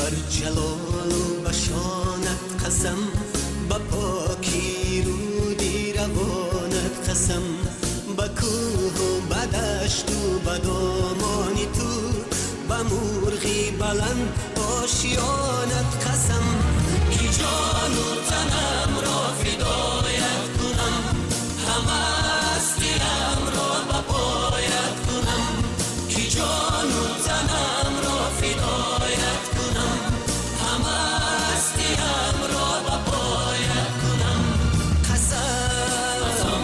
بر جلال و بشانت قسم، به پاکی رودی روانت قسم، به کوه و به دشت و به دامان تو، به مرغی بلند آشیانت قسم، که جان و تنم را فدایت کنم، همه هستیم را به پایت کنم، که جان و تنم را فدایت کنم، همه هستیم را به پایت کنم. قسم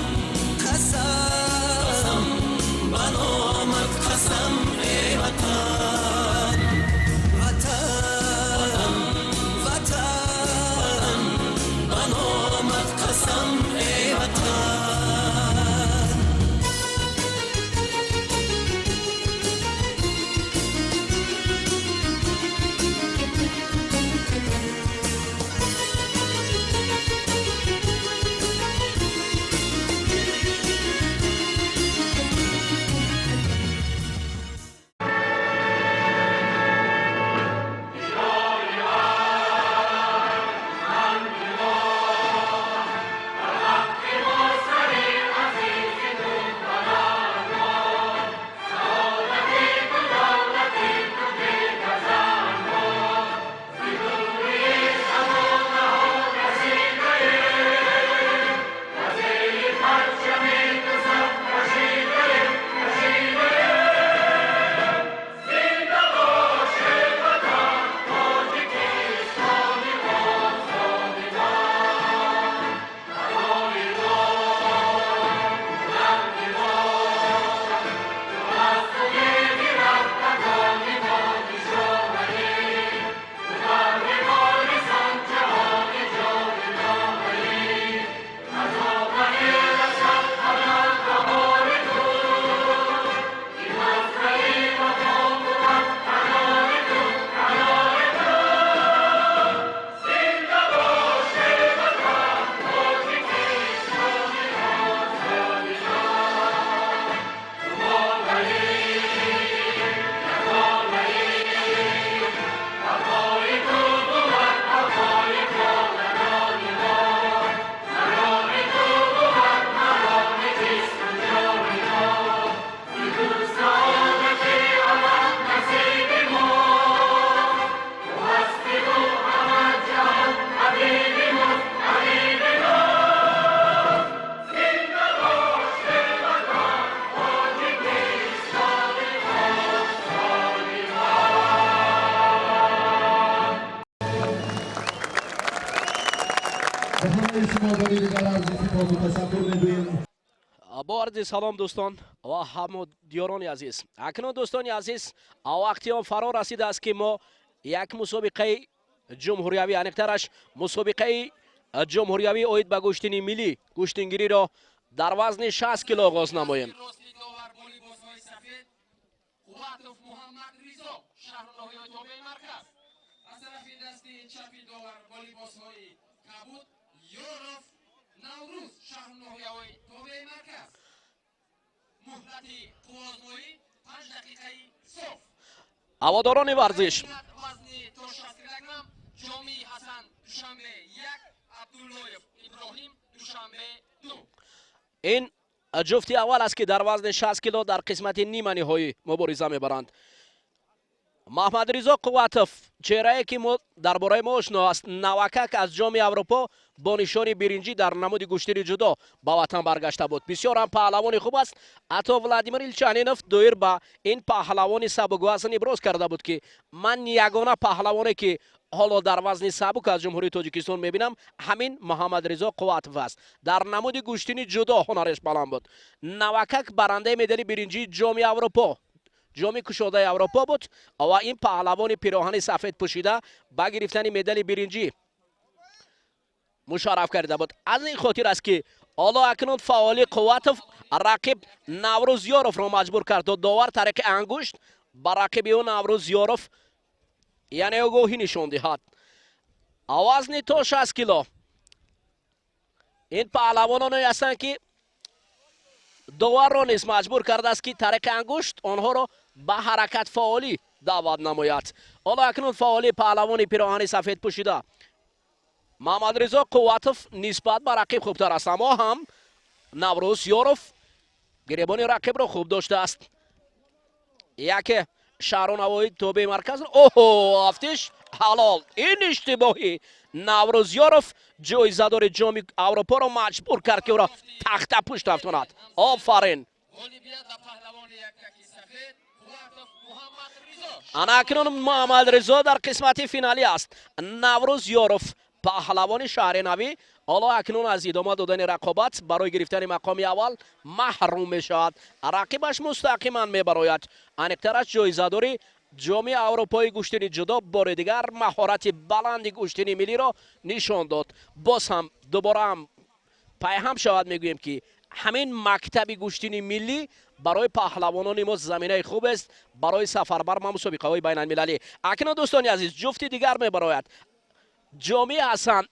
قسم به نامت قسم ای وطن، وطن وطن به نامت قسم ای وطن. با عرض سلام دوستان و همه دیاران عزیز، اکنون دوستان عزیز وقتی آن فرا رسیده است که ما یک مسابقه جمهوریوی انکترش مسابقه جمهوریوی اوید به گشتین ملی گشتینگیری را در وزن 60 کیلو آغاز نماییم. هواداران ورزش، این جفتی اول است که در وزن 60 کیلو در قسمت نیمه نهایی مبارزه میبرند. محمد رضا قواتف، چهره‌ای که درباره ما آشنا است، نوکک از جام اروپا با نشان برنجی در نمود گشتین جدا به وطن برگشته بود. بسیار هم پهلوان خوب است. حتی ولادیمیر ایلچانینوف دویر با این پهلوان سبک‌وزن ابراز کرده بود که من یگانه پهلوانی که حالا در وزن سبک از جمهوری تاجیکستان میبینم همین محمد رضا قواتف است. در نمود گشتین جدا هنرش بلند بود. نوکک برنده مدال برنجی جام اروپا، جام کشاده اروپا بود و این پهلوان پیراهن سفید پوشیده با گرفتن مدال برنجی مشرف کرده بود. از این خاطر است که حالا اکنون فعال قواتف رقیب نوروز یاروف را مجبور کرد تا داور طریق انگشت با رقیب او نوروز یاروف یعنی آگاهی نشان دهد. وزن تا 60 کیلو این پهلوانانی هستند که داور را نیز مجبور کرده است که طریق انگشت آنها را به حرکت فعالی даъват намояд. ҳоло акнун фаъоли паҳлавони пироҳани сафед пӯшида Маҳмадризо Қувватов нисбат ба рақиб хубтар аст, аммо ҳам Наврӯз Ёров гиребони рақибро хуб доштааст. яке шаҳрунавои тобеи марказ оҳо афтиш ҳалол. ин иштибоҳи Наврӯз Ёров ҷоизадори ҷоми Аврупоро маҷбур кард ки ӯро тахта пӯшт афтонад. офарин. ана акнун Муҳаммадризо дар қисмати финалӣ аст. Наврӯз Ёров паҳлавони шаҳри Навӣ ҳоло акнун аз идома додани рақобат барои гирифтани мақоми аввал маҳрум мешавад. рақибаш мустақиман мебарояд. аниқтараш ҷоизадори ҷоми Аврупои гӯштини ҷудо бори дигар маҳорати баланди гӯштини миллиро нишон дод. боз ҳам дубора ҳам пайҳам шавад мегӯем ки ҳамин мактаби гӯштини миллӣ барои паҳлавонони мо заминаи хуб аст барои сафарбар ва мусобиқаҳои байналмилалӣ. акнун дӯстони азиз ҷуфти дигар мебарояд. ҷоми ҳасан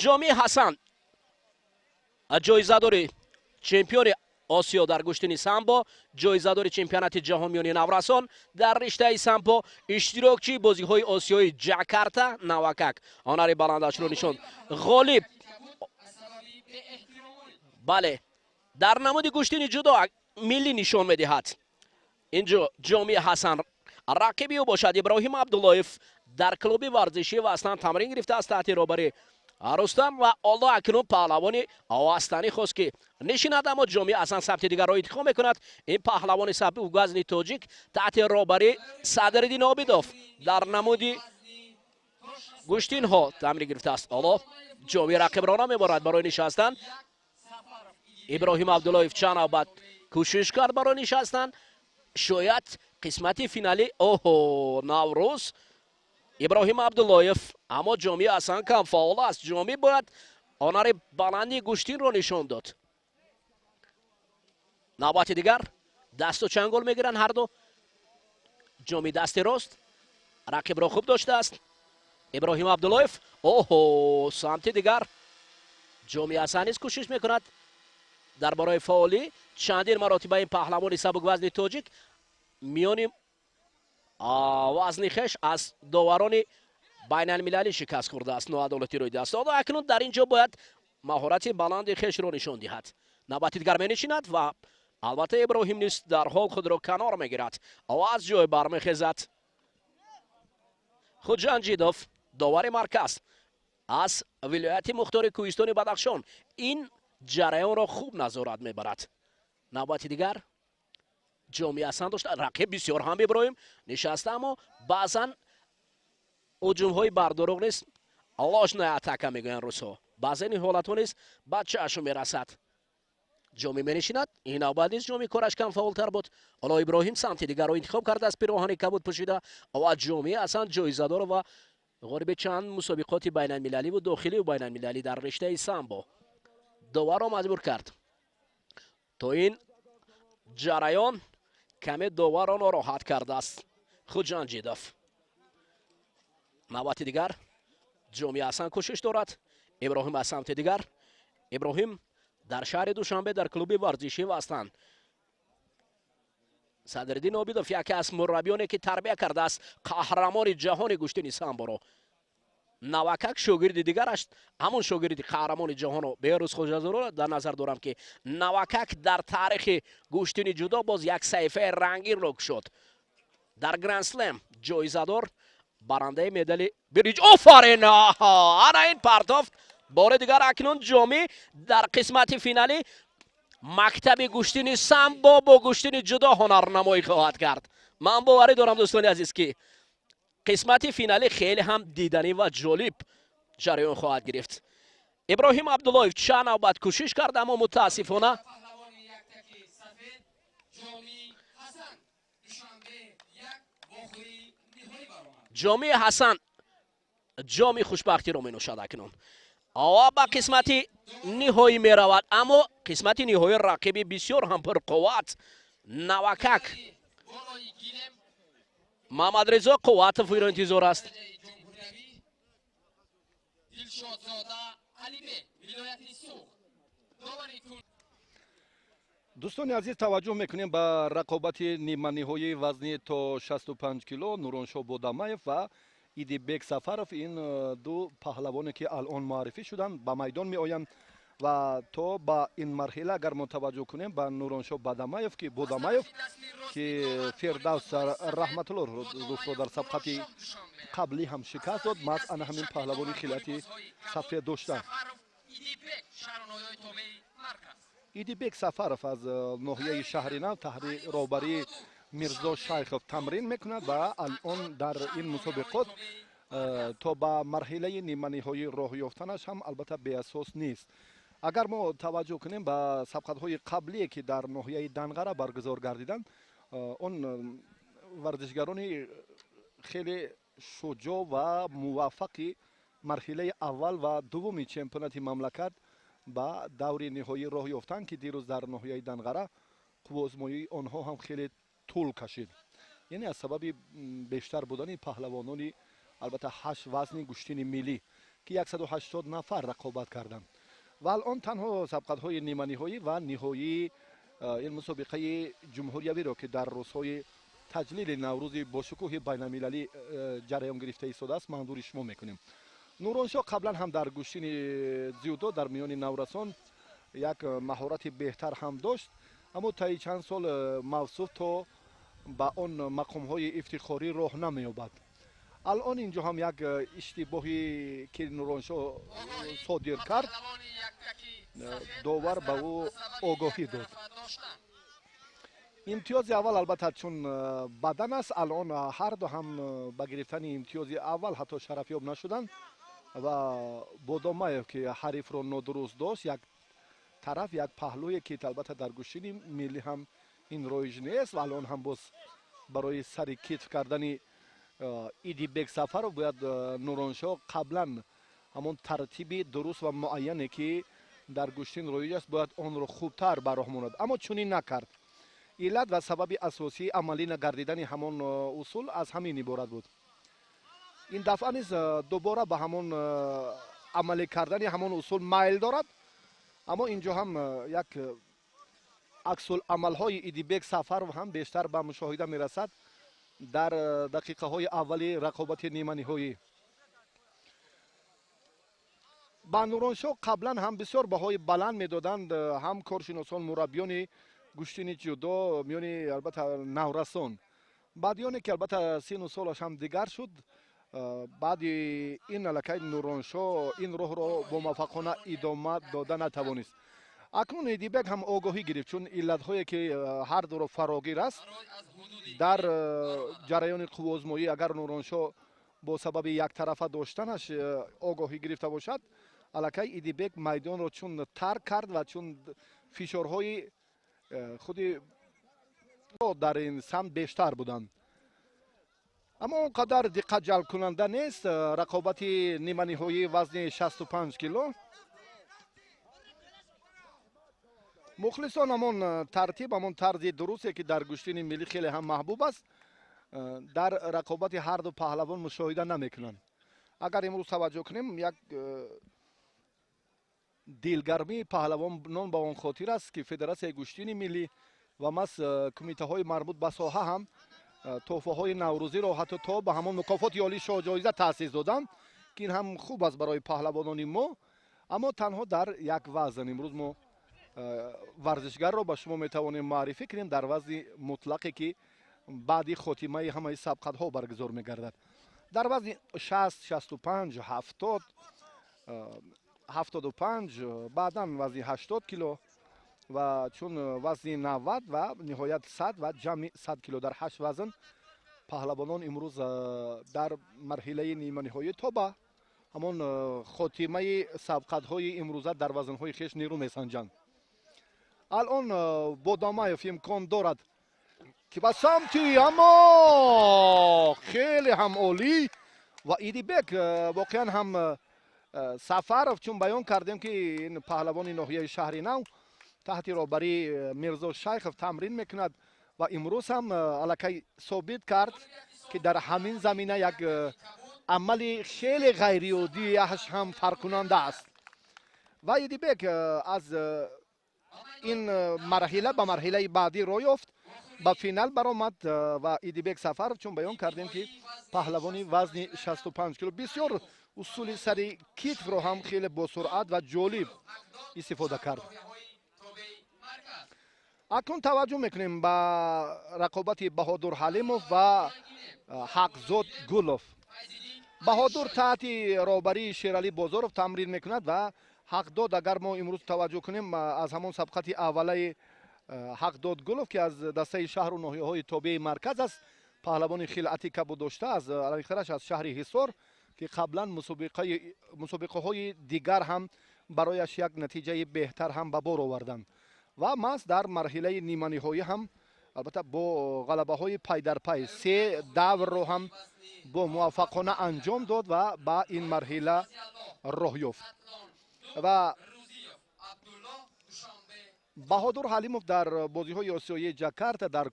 ҷоми ҳасан ҷоизадори чемпиони осиё дар гӯштини самбо, ҷоизадори чемпионати ҷаҳон миёни наврасон дар риштаи самбо, иштирокчии бозиҳои осиёи ҷакарта навакак ҳонари баландашро нишонд. ғолиб бале дар намуди гӯштини ҷудо миллӣ нишон медиҳад. инҷо ҷоми ҳасан рақиби ӯ бошад. Иброҳим Абдуллоев дар клуби варзишии Вастан тамрин гирифтааст таҳти роҳбари Рустам ва ҳоло акнун паҳлавони вастанӣ хост ки нишинад, аммо ҷоми ҳасан сабти дигарро интихоб мекунад. ин паҳлавони сабти вазни тоҷик таҳти роҳбари Садриддин Обидов дар намуди гӯштинҳо тамрин гирифтааст. ҳоло ҷоми рақиброна меборад барои нишастан. Иброҳим Абдуллоев чанд навбат кӯшиш кард барои нишастан. шояд қисмати финалӣ оҳо Наврӯз Иброҳим Абдуллоев, аммо ҷоми ҳасан кам фаъол аст. ҷоми бояд ҳонари баланди гӯштинро нишон дод. навбати дигар дасту чангол мегиранд ҳарду. ҷоми дасти рост рақибро хуб доштааст. Иброҳим Абдуллоев оҳо самти дигар ҷоми ҳасан низ кӯшиш мекунад дар барои фаъолӣ. чандин маротиба ин паҳлавони сабуквазни тоҷик миёни вазни хеш аз доварони байналмилалӣ шикаст хӯрдааст. ноадолати рӯй даст. ҳоло акнун дар ин ҷо бояд маҳорати баланди хешро нишон диҳад. навбати дигар менишинад ва албатта Иброҳим низ дарҳол худро канор мегирад. аз ҷой бармехезад. Хуҷанҷидов довари марказ аз вилояти Мухтори Кӯҳистони Бадахшон ин ҷараёнро хуб назорат мебарад. навбати дигар ҷоми ҳасан дошта рақиб бисёр ҳам Иброҳим нишаста, аммо баъзан ҳуҷумҳои бардороғ низ ложная атака мегӯянд рӯзҳо. баъзан ин ҳолатҳо низ ба чашм мерасад. ҷоми менишинад. ин навбат низ ҷоми кораш кам фаъолтар буд. ҳоло Иброҳим самти дигарро интихоб кардааст. пироҳани кабуд пӯшида ва ҷоми ҳасан ҷоизадор ва ғолиби чанд мусобиқоти байналмилаливу дохиливу байналмилалӣ дар риштаи самбо доварро маҷбур кард то ин ҷараён каме доварро нороҳат кардааст. Хуҷанҷидов навбати дигар ҷоми ҳасан кӯшиш дорад. Иброҳим аз самти дигар. Иброҳим дар шаҳри Душанбе дар клуби варзишии Вастан. Садриддин Обидов яке аз мураббиёне ки тарбия кардааст қаҳрамони ҷаҳони гӯштини самборо. навакак шогирди дигараш ҳамон шогирди қаҳрамони ҷаҳонро беҳрӯз хоҷазоро дар назар дорам ки навакак дар таърихи гӯштини ҷудо боз як саҳифаи рангинро кушод. дар Гранд Слем ҷоизадор барандаи медали бирич. офарин ана ин партофт бори дигар акнун ҷоми дар қисмати финалӣ мактаби гӯштини самбо бо гӯштини ҷудо ҳонарнамоӣ хоҳад кард. ман боварӣ дорам дӯстони азиз ки қисмати финалӣ хеле ҳам диданӣ ва ҷолиб ҷараён хоҳад гирифт. Иброҳим Абдуллоев чанд навбат кӯшиш кард, аммо мутаассифона ҷоми ҳасан ҷоми хушбахтиро менӯшад акнун. ва ба қисмати ниҳоӣ меравад, аммо қисмати ниҳоӣ рақиби бисёр ҳам пурқувват навакак محمدرضا قواتов رو انتظار است. دوستان عزیز توجه میکنیم به رقابت نیمه‌نهایی وزنی تا 65 کیلو نورانشاه بوداماєв و ایدیبек سفرов. این دو پهلوانی که الان معرفی شدن به میدان می آیند و تا با این مرحله اگر ما توجه کنیم به نورانشاه بوداماєв که فردوس رحمت الله رو در سبقت قبلی هم شکست داد، مثلا همین پهلوانی خیلیتی سفید داشته. ایدیبек سفرов از ناحیه شهر نو تحت رهبری میرزا شیخов تمرین میکند و الان در این مسابقات تا به مرحله نیمه‌نهایی راه یافتنش هم البته بی اساس نیست. اگر ما توجه کنیم به سبقت‌های قبلی که در ناحیه دنقره برگزار گردیدند، اون ورزشگران خیلی شجاع و موفق مرحله اول و دوم چمپیونات مملکت با دوری نهایی راه یافتند که دیروز در ناحیه دنقره قوازمایی آنها هم خیلی طول کشید. یعنی از سبب بیشتر بودن پهلوانان البته 8 وزن گشتین ملی که 180 نفر رقابت کردند و الان تنها سبقت‌های نیمه‌نهایی و نهایی این مسابقه جمهوریوی را که در روزهای تجلیل نوروز با شکوه بین‌المللی جریان گرفته ایستاده است منظور شما میکنیم. نورانشاه قبلا هم در گشتین زیودو در میان نورسان یک مهارت بهتر هم داشت، اما تا چند سال موصوف تا با آن مقام‌های افتخاری راه نمی‌یابد. الان اینجا هم یک اشتباهی که نورانشاه صادر کرد، داور به او آگاهی داد. امتیاز اول البته چون بدن است، الان هر دو هم به گرفتن امتیاز اول حتی شرفیاب نشدند و بوداماєв که حریف را نادرست داشت، یک طرف یک پهلوی که البته در گشتین ملی هم این رایج نیست و الان هم باز برای سر کتف کردن ایدیبek سفرov باید نورانشاه قبلا همون ترتیب درست و معینی که در گشتین رایج است باید آن را خوبتر به راه ماند، اما چنین نکرد. علت و سبب اساسی عملی نگردیدن همون اصول از همین عبارت بود. این دفعه نیز دوباره به همون عملی کردن همون اصول میل دارد، اما اینجا هم یک عکس العمل‌های ایدیبek سفرov هم بیشتر به مشاهده میرسد در دقیقه های اولی رقابت نیمه‌نهایی. با نورانشاه قبلا هم بسیار بهای بلند میدادند هم کارشناسان مربیان گشتین جودو میان البته نورسان. بعدیانی که البته سن و سالش هم دیگر شد، بعد این علاقه نورانشاه این راه را با موفقانه ادامه داده نتوانست. اکنون ایدیبek هم آگاهی گرفت چون علت‌هایی که هر دو را فراگیر است در جریان قوازمایی اگر نورانشاه با سبب یک طرفه داشتنش آگاهی گرفته باشد، علاقه ایدیبek میدان را چون ترک کرد و چون فشارهای خودی در این سمت بیشتر بودند. اما اونقدر دقت جلب کننده نیست رقابت نیمه‌نهایی وزن 65 کیلو. مخلصان همون ترتیب همون طرز درستی که در گشتین ملی خیلی هم محبوب است در رقابت هر دو پهلوان مشاهده نمیکنند. اگر امروز توجه کنیم یک دلگرمی پهلوانان با آن خاطر است که فدراسیون گشتین ملی و کمیته های مربوط به ساحه هم تحفه های نوروزی را حتی تا به همون مکافات عالی شاه جایزه تأسیس دادند که این هم خوب است برای پهلوانان ما. اما تنها در یک وزن امروز ما ورزشگر را به شما میتوانیم معرفی کنیم در وزن مطلقی که بعدی خاتمه همه سبقت ها برگزار میگردد. در وزن 60 65 70 75 بعدا وزن 80 کیلو و چون وزن 90 و نهایت 100 و جمع 100 کیلو در 8 وزن پهلوانان امروز در مرحله نیمه نهایی تا به همون خاتمه سبقت های امروزه در وزن های خیش نیرو میسنجند. الان بوداماєv امکان دارد که به سمتی اما خیلی هم عالی و ایدیبek واقعا هم سفرov چون بیان کردیم که این پهلوان ناحیه شهر نو تحت رهبری میرزا شیخov تمرین میکند و امروز هم علاقه ثابت کرد که در همین زمینه یک عمل خیلی غیر عادیش هم فرق کننده است. و ایدیبک از این مرحله به مرحله بعدی روی یافت، به فینال برآمد و ایدیبک سفر چون بیان کردیم که پهلوانی وزن 65 کیلو بسیار اصول سری کتف رو هم خیلی با سرعت و جالب استفاده کرد. اکنون توجه میکنیم به رقابت بهادر حلیموف و حقزاد گلوف. بهادر تحت رهبری شیرعلی بازارов تمرین میکند و حقداد اگر ما امروز توجه کنیم از همون سبقت اوله حقداد گلوف که از دسته شهر و ناحیه های تابع مرکز است، پهلوان خیلی عتیقه داشته از علیخرش از شهر حصار که قبلا مسابقه های دیگر هم برایش یک نتیجه بهتر هم به بار آوردند و ماست در مرحله نیمه نهایی هم البته با غلبه های پای در پای 3 دور رو هم با موفقانه انجام داد و با این مرحله راه یافت. و بهادر حلیموف در بازی های آسیایی جاکارتا در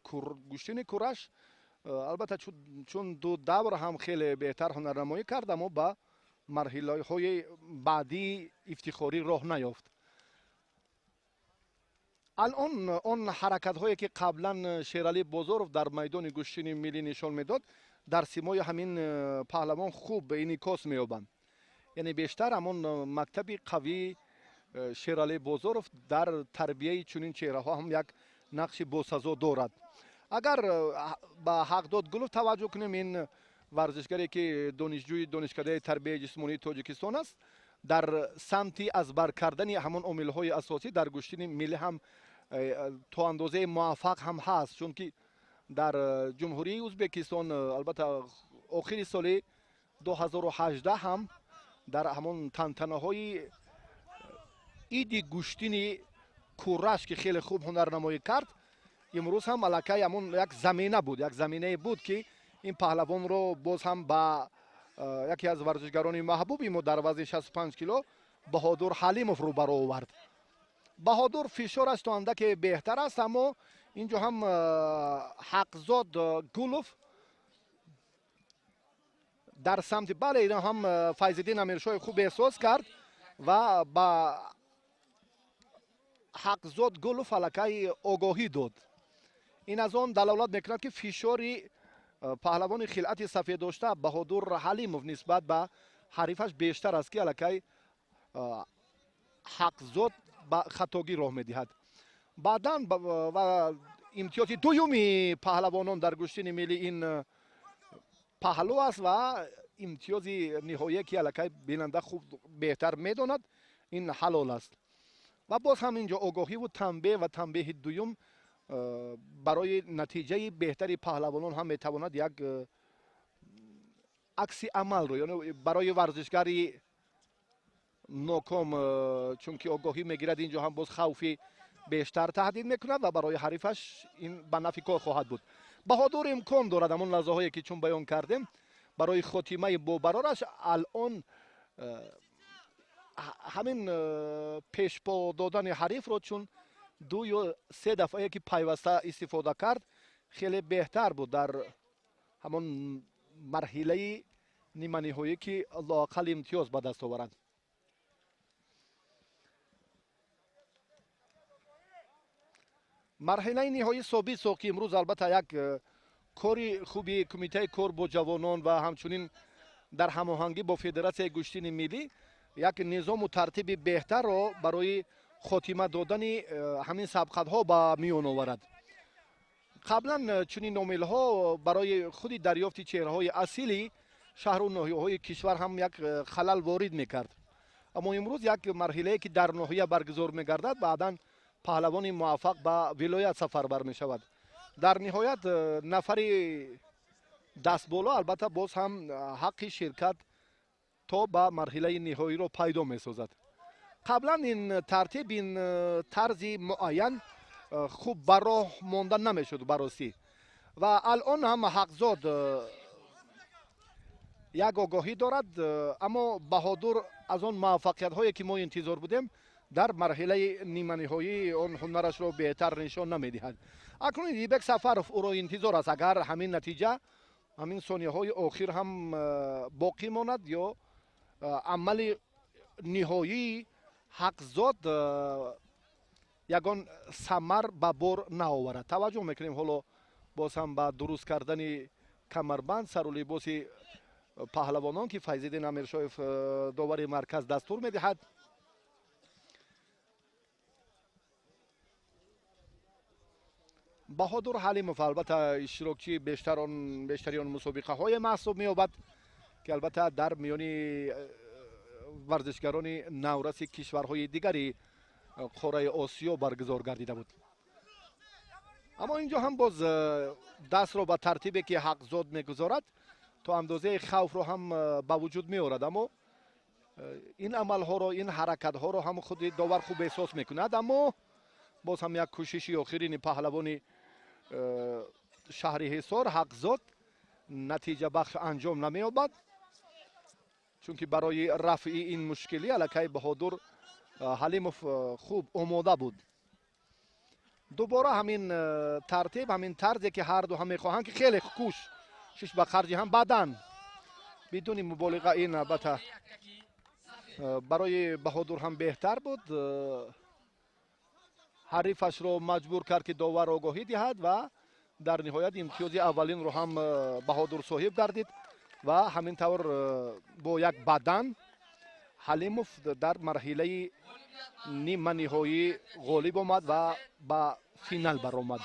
گشتن کورش البته چون 2 دور هم خیلی بهتر هنرنمایی کرد اما با مرحله های بعدی افتخاری راه نیافت. الان اون حرکت هایی که قبلا شیرعلی بازارov در میدان گشتن ملی نشان میداد در سیمای همین پهلوان خوب انعکاس مییابند. یعنی بیشتر همون مکتب قوی شیرعلی بازارov در تربیه چنین چهره ها هم یک نقش باسزا دارد. اگر به حقداد گلوف توجه کنیم، این ورزشگری که دانشجوی دانشکده تربیه جسمانی تاجیکستان است، در سمت از بر کردن همون عامل های اساسی در گشتن ملی هم تا اندازه موفق هم هست، چون که در جمهوری ازبکستان البته آخر سال 2018 هم در همون تنتنه های ایدی گشتن کورش که خیلی خوب هنرنمایی کرد، امروز هم علاقه همون یک زمینه بود که این پهلوان رو باز هم با یکی از ورزشگران محبوبی ما در وزن 65 کیلو بهادر حلیموف رو برو آورد. بهادر فشارش تا اندک بهتر است، اما اینجا هم حقزاد گلوف در سمت بله اینا هم فیض‌الدین امیرشاه خوب احساس کرد و با حقزاد گلوف علاقه آگاهی داد. این از آن دلالت میکند که فشاری پهلوان خلعت سفید داشته بهادر حلیموف نسبت به حریفش بیشتر است که علاقه حقزاد به خطاگی راه میدهد. بعدا و امتیاز دومی پهلوانان در گشتن ملی این پهلو است و امتیاز نهایی که علاقه بیننده خوب بهتر میداند این حلال است. و باز هم اینجا آگاهی و تنبیه دوم برای نتیجه بهتری پهلوانان هم میتواند یک عکس عمل رو، یعنی برای ورزشگری ناکام چون که آگاهی میگیرد اینجا هم باز خوفی بیشتر تهدید میکند و برای حریفش این به نفع کار خواهد بود. بهادر امکان دارد همون لحظه هایی که چون بیان کردیم برای خاتمه با برارش الان همین پیش پا دادن حریف رو چون 2 یا 3 دفعه که پیوسته استفاده کرد خیلی بهتر بود در همون مرحله نیمه نهایی که لااقل امتیاز به دست آورد. مرحله نهایی ثابت ساقی امروز البته یک کاری خوبی کمیته کار با جوانان و همچنین در هماهنگی با فدراسیون گشتن ملی یک نظام و ترتیب بهتر را برای خاتمه دادن همین سبقت ها به میان آورد. قبلا چنین عامل ها برای خود دریافت چهره های اصیلی شهر و ناحیه های کشور هم یک خلل وارد میکرد، اما امروز یک مرحله که در ناحیه برگزار میگردد بعدا پهلوان موفق به ولایت سفر بر می شود. در نهایت نفر دست بالا البته باز هم حق شرکت تا به مرحله نهایی رو پیدا می سازد. قبلا این ترتیب این طرز معین خوب براه ماندن نمی شد براستی و الان هم حقزاد یک آگاهی دارد، اما بهادر از آن موفقیت هایی که ما انتظار بودیم در مرحله نیمه نهایی آن هنرش رو بهتر نشان نمیدهد. اکنون ایدیبک سفرov او را انتظار است اگر همین نتیجه همین ثانیه های آخر هم باقی ماند یا عمل نهایی حقزاد یگان ثمر به بار نآورد. توجه میکنیم حالا باز هم با درست کردن کمربند سر و لباس پهلوانان که فیض‌الدین امیرشایف داور مرکز دستور میدهد. بهادر حلیموف البته اشتراکچی بیشتریان مسابقه های محسوب می‌یابد که البته در میان ورزشگران نورس کشورهای دیگری قاره آسیا برگزار گردیده بود. اما اینجا هم باز دست را به ترتیبی که حقزاد میگذارد تا اندازه خوف را هم به وجود میآورد. اما این عمل ها را، این حرکت ها را هم خود داور خوب احساس میکند. اما باز هم یک کوشش آخرین پهلوان شهر حصار حقزاد نتیجه بخش انجام نمی‌یابد، چون که برای رفع این مشکلی الکی بهادر حلیموف خوب آماده بود. دوباره همین ترتیب، همین طرزی که هر دو هم میخواهند که خیلی کوش شش به خرجی هم بدن بدون مبالغه این البته برای بهادر هم بهتر بود. حریفش رو مجبور کرد که داور آگاهی دهد و در نهایت امتیاز اولین رو هم بهادر صاحب گردید و همین طور با یک بدن حلیموف در مرحله نیمه نهایی غالب آمد و به فینال برآمد.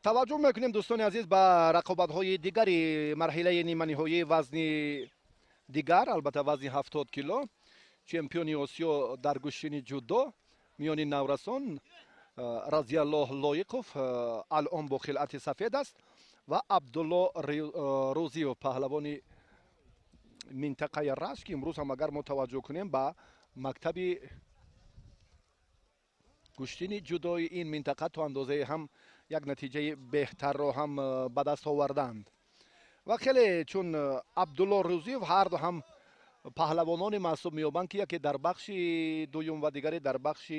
توجه میکنیم دوستان عزیز به رقابت های دیگری مرحله نیمه نهایی وزن دیگر، البته وزن 70 کیلو. چمپیون آسیا در گوشتن جودو میان نورسان رضی الله لایقوف الان با خلعت سفید است و عبدالله روزیو پهلوان منطقه رشت که امروز هم اگر ما توجه کنیم به مکتب گوشتن جودوی این منطقه تا اندازه هم یک نتیجه بهتر را هم به دست آوردند و خیلی چون عبدالله روزیو هر دو هم پهلوانان محسوب می‌یابند که یکی در بخش دوم و دیگری در بخش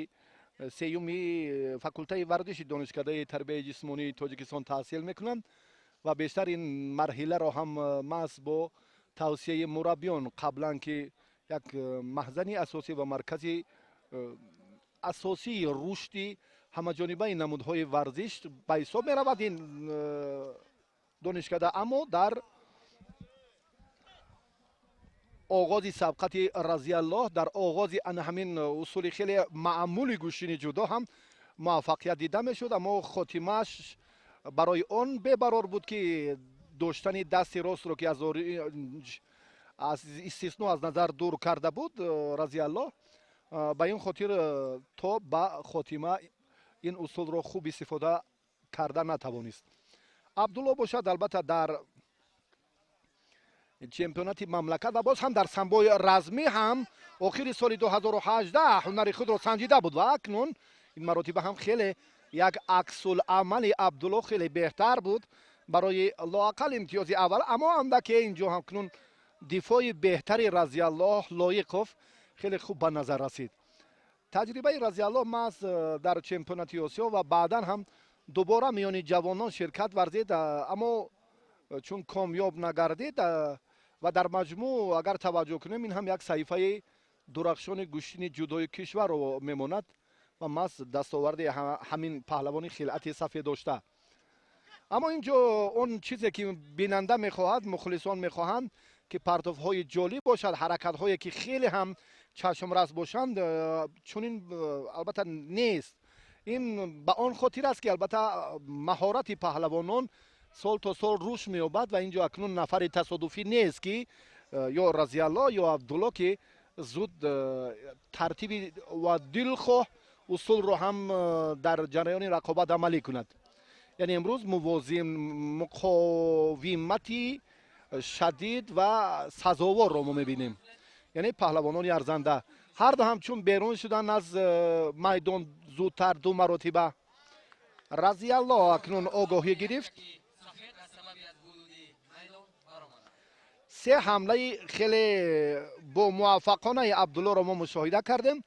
سیومی فاکولته ورزش دانشکده تربیت جسمانی تاجیکستان تحصیل میکنند و بیشتر این مرحله را هم محض با توصیه مربیان قبلا که یک محضن اساسی و مرکزی اساسی رشد همه‌جانبه نمودهای ورزش به حساب می‌رود این دانشکده. اما در آغاز سبقت رضی الله، در آغاز همین اصول خیلی معمولی گوشتن جودو هم موفقیت دیده میشد، اما خاتمش برای آن ببرار بود که داشتن دست راست رو که از استثناء از نظر دور کرده بود رضی الله، به این خاطر تا به خاتمه این اصول رو خوب استفاده کرده نتوانست. عبدالله باشد البته در چمپیونات مملکت و باز هم در سنبای رزمی هم آخر سال 2018 هنر خود را سنجیده بود و اکنون این مراتب هم خیلی یک عکس العمل عبدالله خیلی بهتر بود برای لااقل امتیاز اول. اما اندکی اینجا هم کنون دفاع بهتری رضی الله لایقوف خیلی خوب به نظر رسید. تجربه رضی الله محض در چمپیونات آسیا و بعدا هم دوباره میان جوانان شرکت ورزید، اما چون کامیاب نگردید و در مجموع اگر توجه کنیم این هم یک صحیفه درخشان گوشتن جودوی کشور رو میماند و محض دستاورد همین پهلوانی خلعت سفید داشته. اما اینجا اون چیزی که بیننده میخواهد، مخلصان میخواهند که پرتوهای جالب باشد، حرکت هایی که خیلی هم چشم رس باشند، چون این البته نیست. این به آن خاطر است که البته مهارت پهلوانان سال تا سال روش می‌یابد و اینجا اکنون نفر تصادفی نیست که یا رضی الله یا عبدالله که زود ترتیب و دلخواه اصول رو هم در جریان رقابت عملی کند. یعنی امروز موازی مقاومتی شدید و سزاوار رو ما می‌بینیم. یعنی پهلوانان ارزنده هر دو هم چون بیرون شدن از میدان زودتر دو مرتبه разиялло акнун огоҳӣ гирифт. се ҳамлаи хеле бомуваффақонаи абдуллоро мо мушоҳида кардем.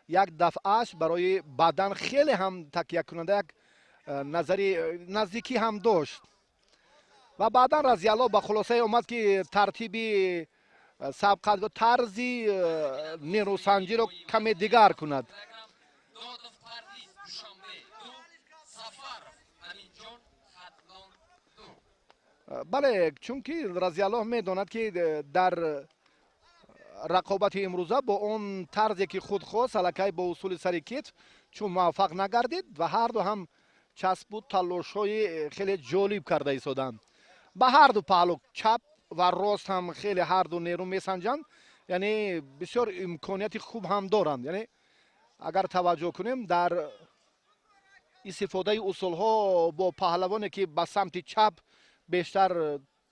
як дафъааш барои бадан хеле ҳам такякунанда як назари наздикӣ ҳам дошт ва баъдан разиялло ба хулосае омад ки тартиби сабқат тарзи нерӯсанҷиро каме дигар кунад. бале чунки разияллоҳ медонад ки дар рақобати имрӯза бо он тарзе ки худ хост аллакай бо усули сари китф чун муваффақ нагардид ва ҳарду ҳам часпу талошҳои хеле ҷолиб карда истоданд. ба ҳарду паҳлу чап ва рост ҳам хеле ҳарду нерӯ месанҷанд, яъне бисёр имконияти хуб ҳам доранд. яъне агар таваҷҷӯҳ кунем дар истифодаи усулҳо бо паҳлавоне ки ба самти чап бештар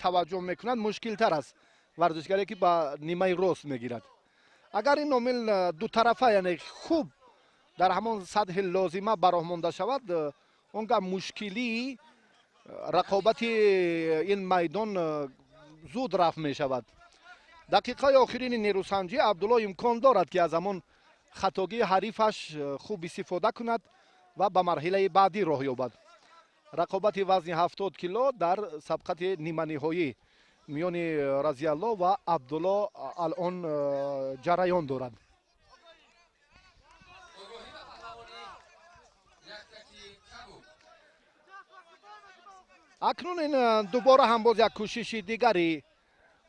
таваҷҷӯҳ мекунад мушкилтар аст варзишгаре ки ба нимаи рост мегирад. агар ин омил дутарафа яъне хуб дар ҳамон сатҳи лозима бароҳ монда шавад, он гаҳ мушкилии рақобати ин майдон зуд рафъ мешавад. дақиқаи охирини нерӯсанҷӣ абдулло имкон дорад ки аз ҳамон хатогии ҳарифаш хуб истифода кунад ва ба марҳилаи баъдӣ роҳ ёбад. рақобати вазни 70 кило дар сабқати ниманиҳоӣ миёни разиялло ва абдулло алон ҷараён дорад. акнун ин дубора ҳам боз як кӯшиши дигари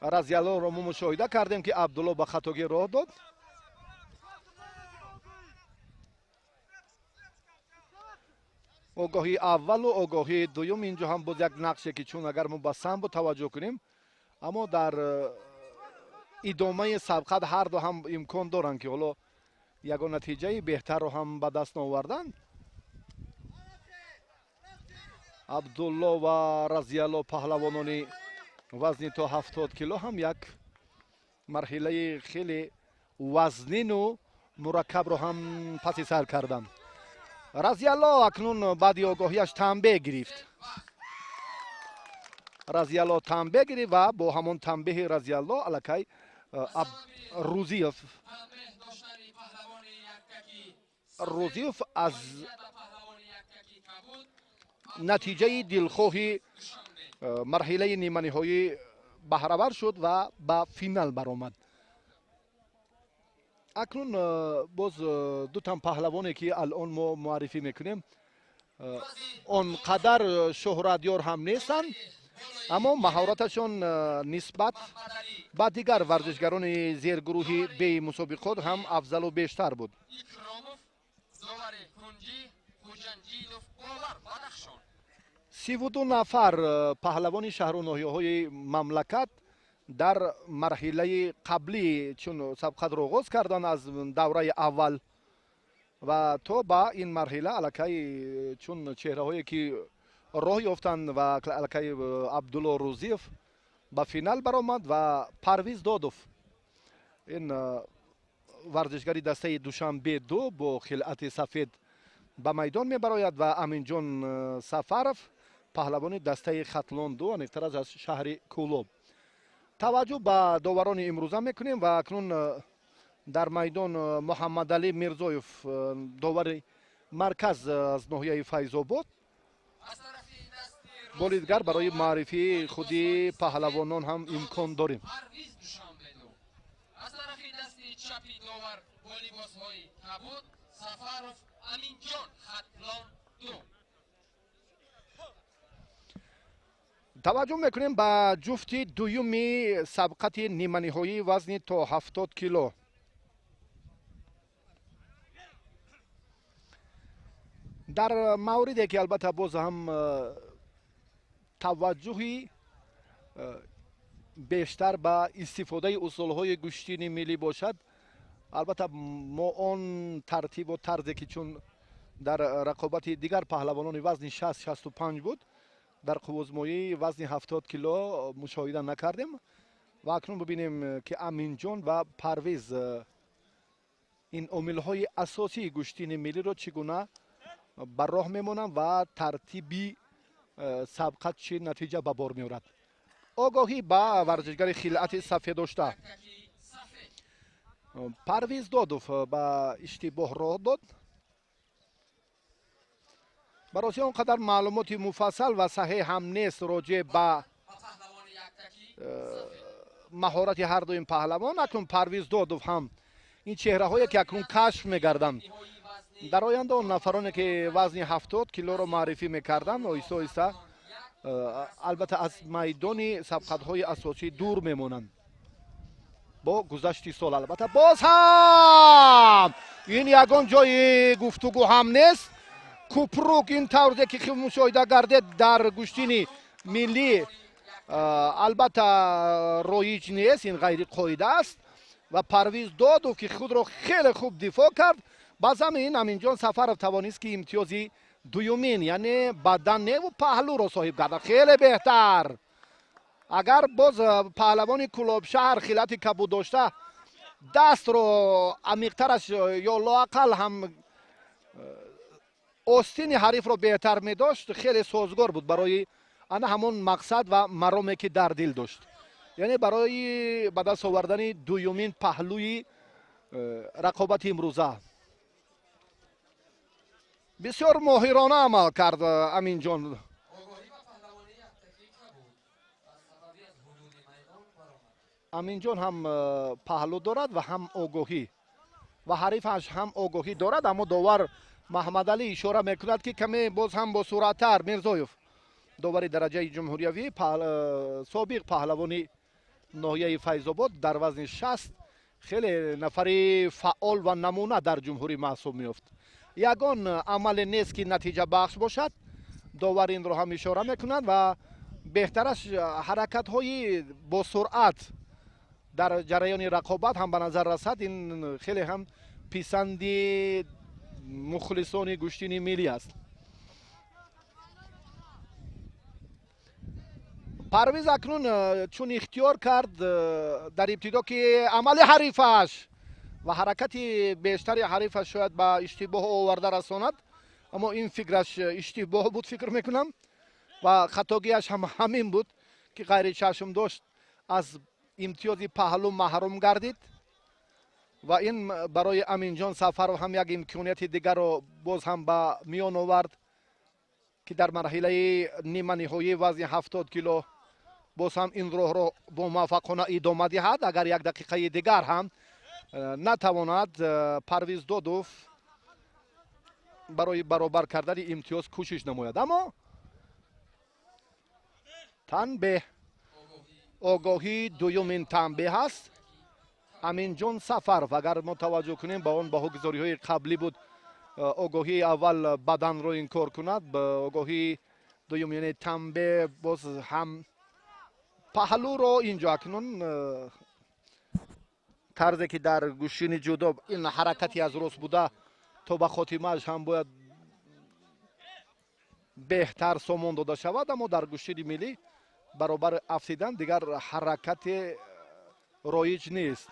разияллоро мо мушоҳида кардем ки абдулло ба хатогӣ роҳ дод. огоҳии аввалу огоҳии дуюм инҷо ҳам боз як нақше ки чун агар мо ба самбо таваҷҷӯҳ кунем, аммо дар идомаи сабқат ҳарду ҳам имкон доранд ки ҳоло ягон натиҷаи беҳтарро ҳам ба даст наоварданд. абдулло ва разиялло паҳлавонони вазни то 70 кило ҳам як марҳилаи хеле вазнину мураккабро ҳам паси сар карданд. разиялло акнун баъди огоҳияш танбеҳ гирифт. разиялло танбеҳ гирифт ва бо ҳамон танбеҳи разиялло аллакай рӯзиев аз натиҷаи дилхоҳи марҳилаи ниманиҳоӣ баҳравар шуд ва ба финал баромад. акнун боз дутан паҳлавоне ки алон мо муаррифӣ мекунем он қадар шӯҳратёр ҳам нестанд, аммо маҳораташон нисбат ба дигар варзишгарони зергурӯҳи беи мусобиқот ҳам афзалу бештар буд. 32 нафар паҳлавони шаҳру ноҳияҳои мамлакат дар марҳилаи қаблӣ чун сабқатро оғоз карданд аз давраи аввал ва то ба ин марҳила аллакай чун чеҳраҳое ки роҳ ёфтанд ва аллакай абдулло рӯзиев ба финал баромад ва парвиз додов ин варзишгари дастаи душанбе 2 бо хилъати сафед ба майдон мебарояд ва аминҷон сафаров паҳлавони дастаи хатлон 2 аниқтар аз шаҳри кӯлоб. таваҷҷӯҳ ба доварони имрӯза мекунем ва акнун дар майдон муҳаммадалӣ мирзоев довари марказ аз ноҳияи файзобод боли дигар барои маърифии худи паҳлавонон ҳам имкон дорем. аз тарафи дасти чапи довар бо либосҳои кабуд сафаров аминҷон хатлон 2. таваҷҷӯҳ мекунем ба ҷуфти дуюми сабқати ниманиҳоӣ вазни то 70 кило. дар мавриде ки албатта боз ҳам таваҷҷӯҳи бештар ба истифодаи усулҳои гӯштини миллӣ бошад, албатта мо он тартибу тарзе ки чун дар рақобати дигар паҳлавонони вазни 60-65 буд, дар қуввузмоии вазни 70 кило мушоҳида накардем ва акнун бибинем ки аминҷон ва парвиз ин омилҳои асосии гӯштини миллиро чӣ гуна бар роҳ мемонанд ва тартиби сабқат чӣ натиҷа ба бор меорад. огоҳӣ ба варзишгари хилъати сафедошта парвиз додов ба иштибоҳ роҳ дод. бароси он қадар маълумоти муфассал ва саҳеҳ ҳам нест роҷеъ ба маҳорати ҳарду ин паҳлавон. акнун парвиз додов ҳам ин чеҳраҳое ки акнун кашф мегарданд. дар оянда он нафароне ки вазни 70 килоро маърифӣ мекарданд оҳиста оҳиста албатта аз майдони сабқатҳои асосӣ дур мемонанд бо гузашти сол. албатта боз ҳам ин ягон ҷои гуфтугӯ ҳам нест. купрук ин тавре ки мушоҳида гардед дар гӯштини миллӣ албатта роиҷ нест, ин ғайриқоида аст ва парвиз додов ки худро хеле хуб дифоъ кард. ба замин аминҷон сафаров тавонист ки имтиёзи дуюмин яъне баданеву паҳлӯро соҳиб гардад. хеле беҳтар. агар боз паҳлавони кулобшаҳр хилати кабуд дошта дастро амиқтараш ё лоақал ҳам остини ҳарифро беҳтар медошт, хеле созгор буд барои ана ҳамон мақсад ва мароме ки дар дил дошт, яъне барои ба даст овардани дуюмин паҳлӯи рақобати имрӯза. бисёр моҳирона амал кард аминҷон. аминҷон ҳам паҳлӯ дорад ва ҳам огоҳӣ ва ҳарифаш ҳам огоҳӣ дорад, аммо довар маҳмадалӣ ишора мекунад ки каме боз ҳам бо суръаттар. мирзоев довари дараҷаи ҷумҳуриявӣ собиқ паҳлавони ноҳияи файзобод дар вазни 60 хеле нафари фаъол ва намуна дар ҷумҳурӣ маҳсуб меёфт. ягон амале нест ки натиҷабахш бошад. довар инро ҳам ишора мекунад ва беҳтараш ҳаракатҳои бо суръат дар ҷараёни рақобат ҳам ба назар расад. ин хеле ҳам писанди мухлисони гӯштини миллӣ аст. парвиз акнун чун ихтиёр кард дар ибтидо ки амали ҳарифаш ва ҳаракати бештари ҳарифаш шояд ба иштибоҳ оварда расонад, аммо ин фикраш иштибоҳ буд фикр мекунам ва хатогиаш ҳам ҳамин буд ки ғайри чашм дошт аз имтиёзи паҳлӯ маҳрум гардид ва ин барои аминҷон сафаров ҳам як имконияти дигарро боз ҳам ба миён овард ки дар марҳилаи нима ниҳоӣ вазни 70 кило боз ҳам ин роҳро бо муваффақона идома диҳад. агар як дақиқаи дигар ҳам натавонад парвиз додов барои баробар кардани имтиёз кӯшиш намояд. аммо танбеҳ огоҳӣ дуюмин танбеҳ аст. аминҷон сафаров агар мо таваҷҷӯҳ кунем ба он баҳогузориҳои қаблӣ буд огоҳии аввал баданро инкор кунад, огоҳии дуюм яъне танбеҳ боз ҳам паҳлӯро инҷо акнун тарзе ки дар гӯшини ҷудо ин ҳаракати аз рост буда то ба хотимааш ҳам бояд беҳтар сомон дода шавад, аммо дар гӯштини миллӣ баробар афсидан дигар ҳаракате роиҷ нест.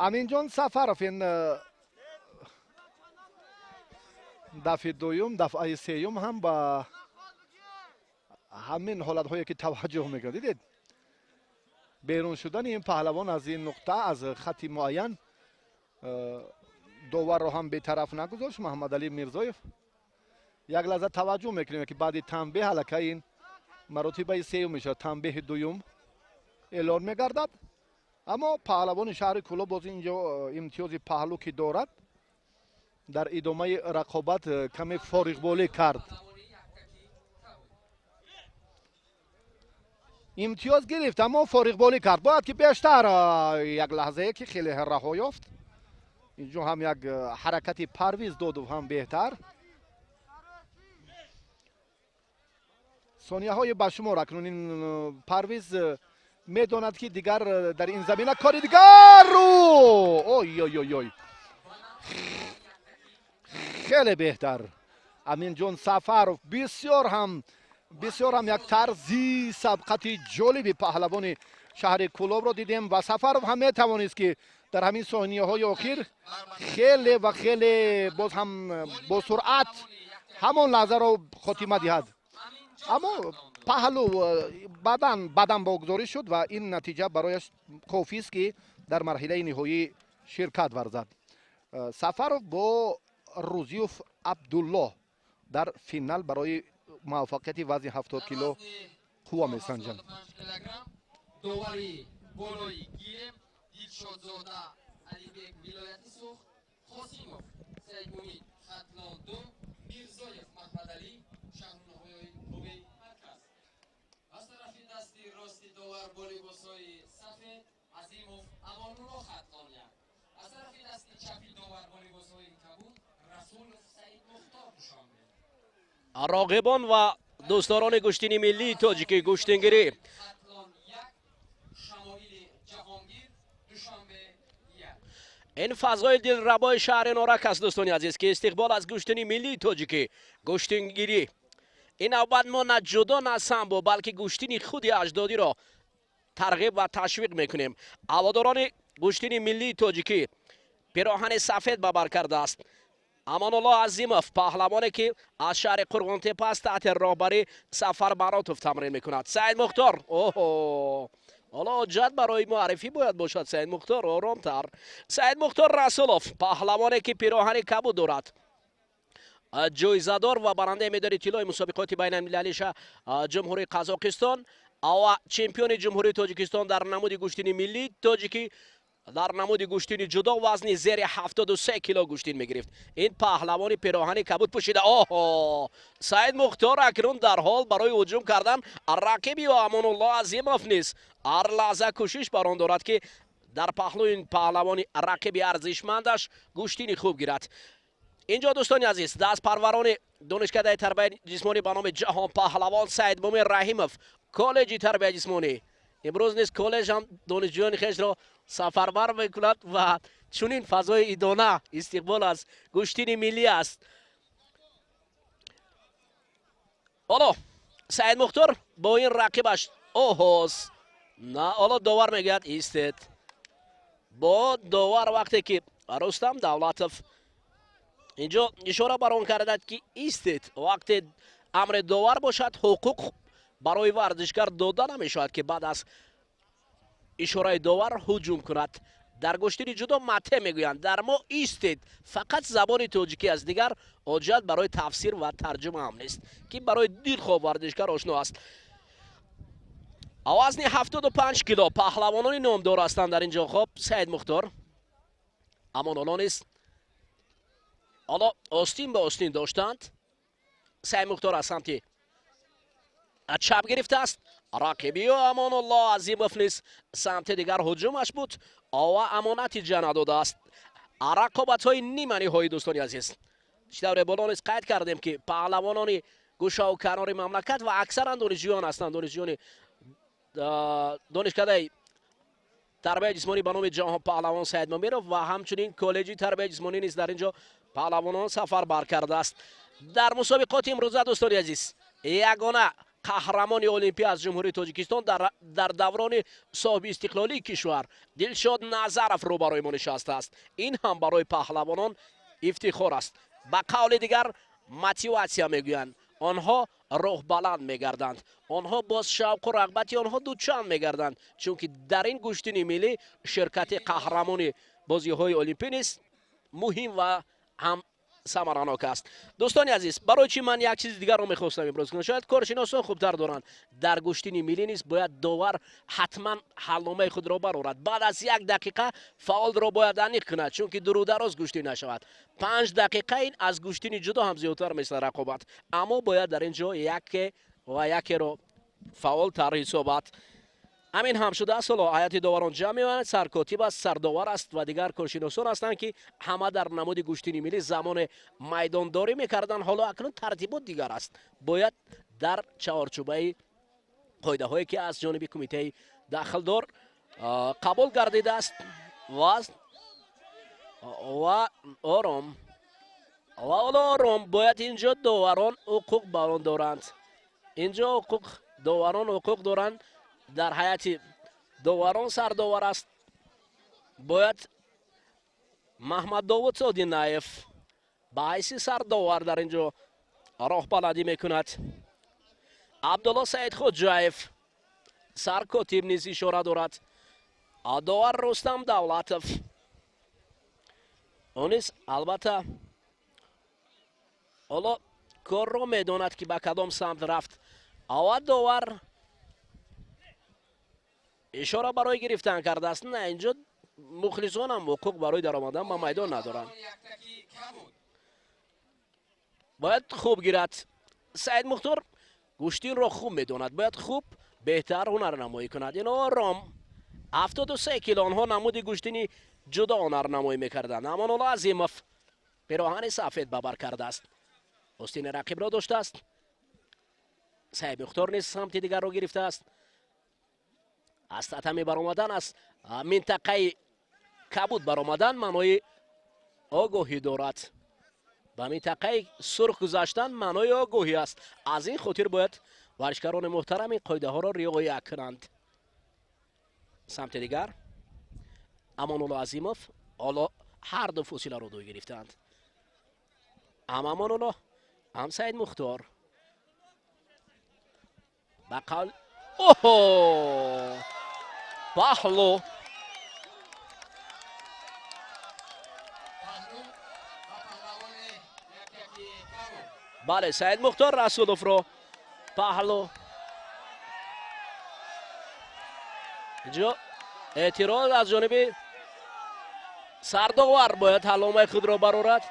аминҷон сафаров ин дафъи дуюм, дафъаи сеюм ҳам ба ҳамин ҳолатҳое ки таваҷҷӯҳ мекунад. дидед берун шудани ин паҳлавон аз ин нуқта, аз хати муайян доварро ҳам бетараф нагузошт маҳмадалӣ мирзоев. як лаҳза таваҷҷӯҳ мекунем ки баъди танбеҳ аллакай ин маротибаи сеюм мешавад, танбеҳи дуюм эълон мегардад. аммо паҳлавони шаҳри кӯло боз инҷо имтиёзи паҳлӯ ки дорад дар идомаи рақобат каме фориғболӣ кард. имтиёз гирифт, аммо фориғболӣ кард. бояд ки бештар як лаҳзае ки хеле раҳо ёфт. инҷо ҳам як ҳаракати парвиз додов ҳам беҳтар. сонияҳои башумор акнун ин парвиз медонад ки дигар дар ин замина кори дигар ой хеле беҳтар. аминҷон сафаров бисёр ҳам як тарзи сабқати ҷолиби паҳлавони شهر کولوب رو دیدیم و سفرов هم میتوانست که در همین ثانیه های اخیر خیلی و خیلی باز هم با سرعت همون لحظه رو خاتمه دهد. اما پهلو بعداً بگذاری شد و این نتیجه برایش کافی است که در مرحله نهایی شرکت ورزد. سفرov با روزیوف عبدالله در فینال برای موفقیت وزن 70 کیلو قوا میسنجند. دوباره بالای گیرم دلشاد زاده علیبک ولایتی سوخت خاسیموف سید امید خطلان دو میرزایف محمد علی شهرنهای خوبی مرکز. از طرف دستی راستی داور والیبال‌های سفید عظیموف امان‌الله خطلان یک. از طرف دستی چپی داور والیبال‌های کبود رسول سید مختار دوشنبه. راقبان و دوستداران گشتین ملی تاجیکی گشتنگیری این فضای دلربای شهر نورک است دوستان عزیز که استقبال از گشتین ملی تاجیکی گشتنگیری. این نوبت ما نه جدا نه سمبو بلکه گشتین خودی اجدادی را ترغیب و تشویق میکنیم. هواداران گشتین ملی تاجیکی پیراهن سفید به بر کرده است. امان‌الله عظیموف پهلوانی که از شهر قرغان‌تپه است تحت راهبری سفر براتوف تمرین میکند. سعید مختار اوه حالا جد برای معرفی باید باشد. سعید مختار آرامتر. سعید مختار رسولوف پهلوانی که پیراهن کبود دارد، جایزه‌دار و برنده مدال طلای مسابقات بین المللی جمهوری قزاقستان و چمپیون جمهوری تاجیکستان در نمود گشتین ملی تاجیکی در نمود گشتین جدا وزن زیر 73 کیلو گشتین میگرفت. این پهلوانی پیراهن کبود پوشیده. اوه سعید مختار اکنون در حال برای هجوم کردن رقیبی و امان‌الله عظیموف نیست. هر لحظه کوشش بر آن دارد که در پهلوی این پهلوانی رقیبی ارزشمندش گشتین خوب گیرد. اینجا دوستان عزیز دست پروران دانشکده تربیت جسمانی به نام جهان پهلوان سعید مومن رحیموف کالج تربیت جسمانی امروز نیست کالج هم دانشجویان خیش را سفربر میکند و چنین فضای ایدانه استقبال از گشتین ملی است. حالا سعید مختار با این رقیبش اوهوس نه حالا داور میگد ایستید. با داور وقتی که رستم دولتوف اینجا اشاره بر آن کرده که ایستید وقتی امر داور باشد حقوق برای ورزشکار داده نمیشود که بعد از اشاره داور هجوم کند. در گشتین جدا مته میگویند در ما ایستید فقط زبان تاجیکی از دیگر حاجت برای تفسیر و ترجمه هم نیست که برای دید خواب ورزشکار آشنا است. وزن 75 کیلو پهلوانان نامدار هستند در اینجا. خب سعید مختار امان‌الله نیست. حالا آستین به آستین داشتند. سعید مختار از سمت چپ گرفته است. رقیبی و امان‌الله عظیموف نیست سمت دیگر هجومش بود و امانت جا نداده است. رقابت های نیمه نهایی دوستان عزیز شدور بالا نیست قید کردیم که پهلوانان گوشه و کنار مملکت و اکثرا دانشجویان هستند. دانشجویان دانشکده تربیت جسمانی به نام جهان پهلوان سعید مومن و همچنین کالج تربیت جسمانی نیز در اینجا پهلوانان سفر بر کرده است. در مسابقات امروزه دوستان عزیز یگانه قهرمان المپی از جمهوری تاجیکستان در دوران صاحب استقلالی کشور دلشاد نظرف رو برای ما نشسته است. این هم برای پهلوانان افتخار است. به قول دیگر موتیواسیا میگویند آنها راه بلند میگردند. آنها باز شوق و رغبتی آنها دوچند میگردند چون که در این گشتین ملی شرکت قهرمان بازی های المپی نیست مهم و هم ثمرناک است. دوستان عزیز برای چی من یک چیز دیگر رو میخواستم امروز کنم شاید کارشناسان خوبتر دارند در گشتین ملی نیست باید داور حتما حلنامه خود را برآورد بعد از 1 دقیقه فعال را باید انیق کند چون که درو دراز گشتین نشود. 5 دقیقه این از گشتین جدا هم زیادتر مثل رقابت اما باید در اینجا یک را فعال تر حسابت همین هم شده است. حالا هیئت داوران جمع می‌شوند سرکاتب است سرداور است و دیگر کارشناسان هستند که همه در نماد گشتین ملی زمان میدانداری میکردن. حالا اکنون ترتیبات دیگر است باید در چهارچوبه قاعده هایی که از جانب کمیته داخلدار قبول گردیده است و آرام باید اینجا داوران حقوق بران دارند. اینجا حقوق داوران حقوق دارند در هیئت доварон сардовар аст. бояд маҳмад довуд содинаев ба ҳайси сардовар дар инҷо роҳбаладӣ мекунад. абдулло саидхоҷаев саркотиб низ ишора дорад. довар рустам давлатов он низ албатта ҳоло корро медонад ки ба кадом самт рафт. аввал довар ишора барои гирифтан кардааст. не инҷо мухлисонам ҳуқуқ барои даромадан ба майдон надоранд. бояд хуб гирад. саид мухтор гӯштинро хуб медонад. бояд хуб беҳтар ҳунарнамоӣ кунад. ин ором 73 кило онҳо намуди гӯштини ҷудо ҳунарнамоӣ мекарданд. амонулло азимов пироҳани сафед ба бар кардааст. остини рақибро доштааст. саид мухтор низ самти дигарро гирифтааст. аз татами баромадан аз минтақаи кабуд баромадан маънои огоҳӣ дорад. ба минтақаи сурх гузаштан маънои огоҳӣ аст. аз ин хотир бояд варзишгарони муҳтарам ин қоидаҳоро риоя кунанд. самти дигар амонулло азимов ҳоло ҳарду фосиларо дӯй гирифтанд. ҳам амонулло ҳам саид мухтор ба қавл оҳо паҳлу бале саид мухтор расуловро паҳлу инҷо эътироз аз ҷониби сардовар бояд ҳаломаи худро барорад.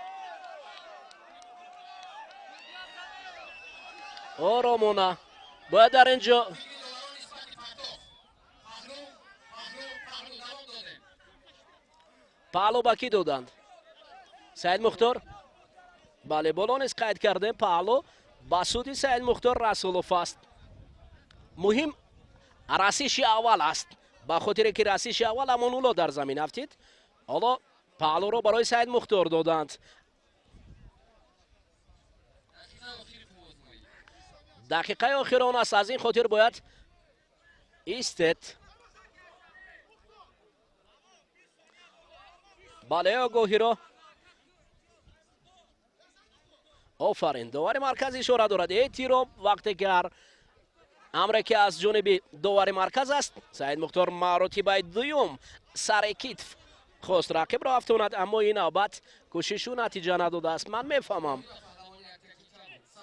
оромона бояд дар инҷо паҳлу ба кӣ доданд? саид мухтор бале боло низ қайд кардем. паҳлу ба суди саид мухтор расулов аст. муҳим расиши аввал аст. ба хотире ки расиши аввал амонулло дар замин афтид. ҳоло паҳлуро барои саид мухтор доданд. дақиқаи охирон аст. аз ин хотир бояд истед. бале огоҳиро офарин. довари марказ ишора дорад. эътироф вақте ки ҳар амре ки аз ҷониби довари марказ аст. саид мухтор маротибаи дуюм сари китф хост рақибро афтонад, аммо ин навбат кӯшишу натиҷа надодааст. ман мефаҳмам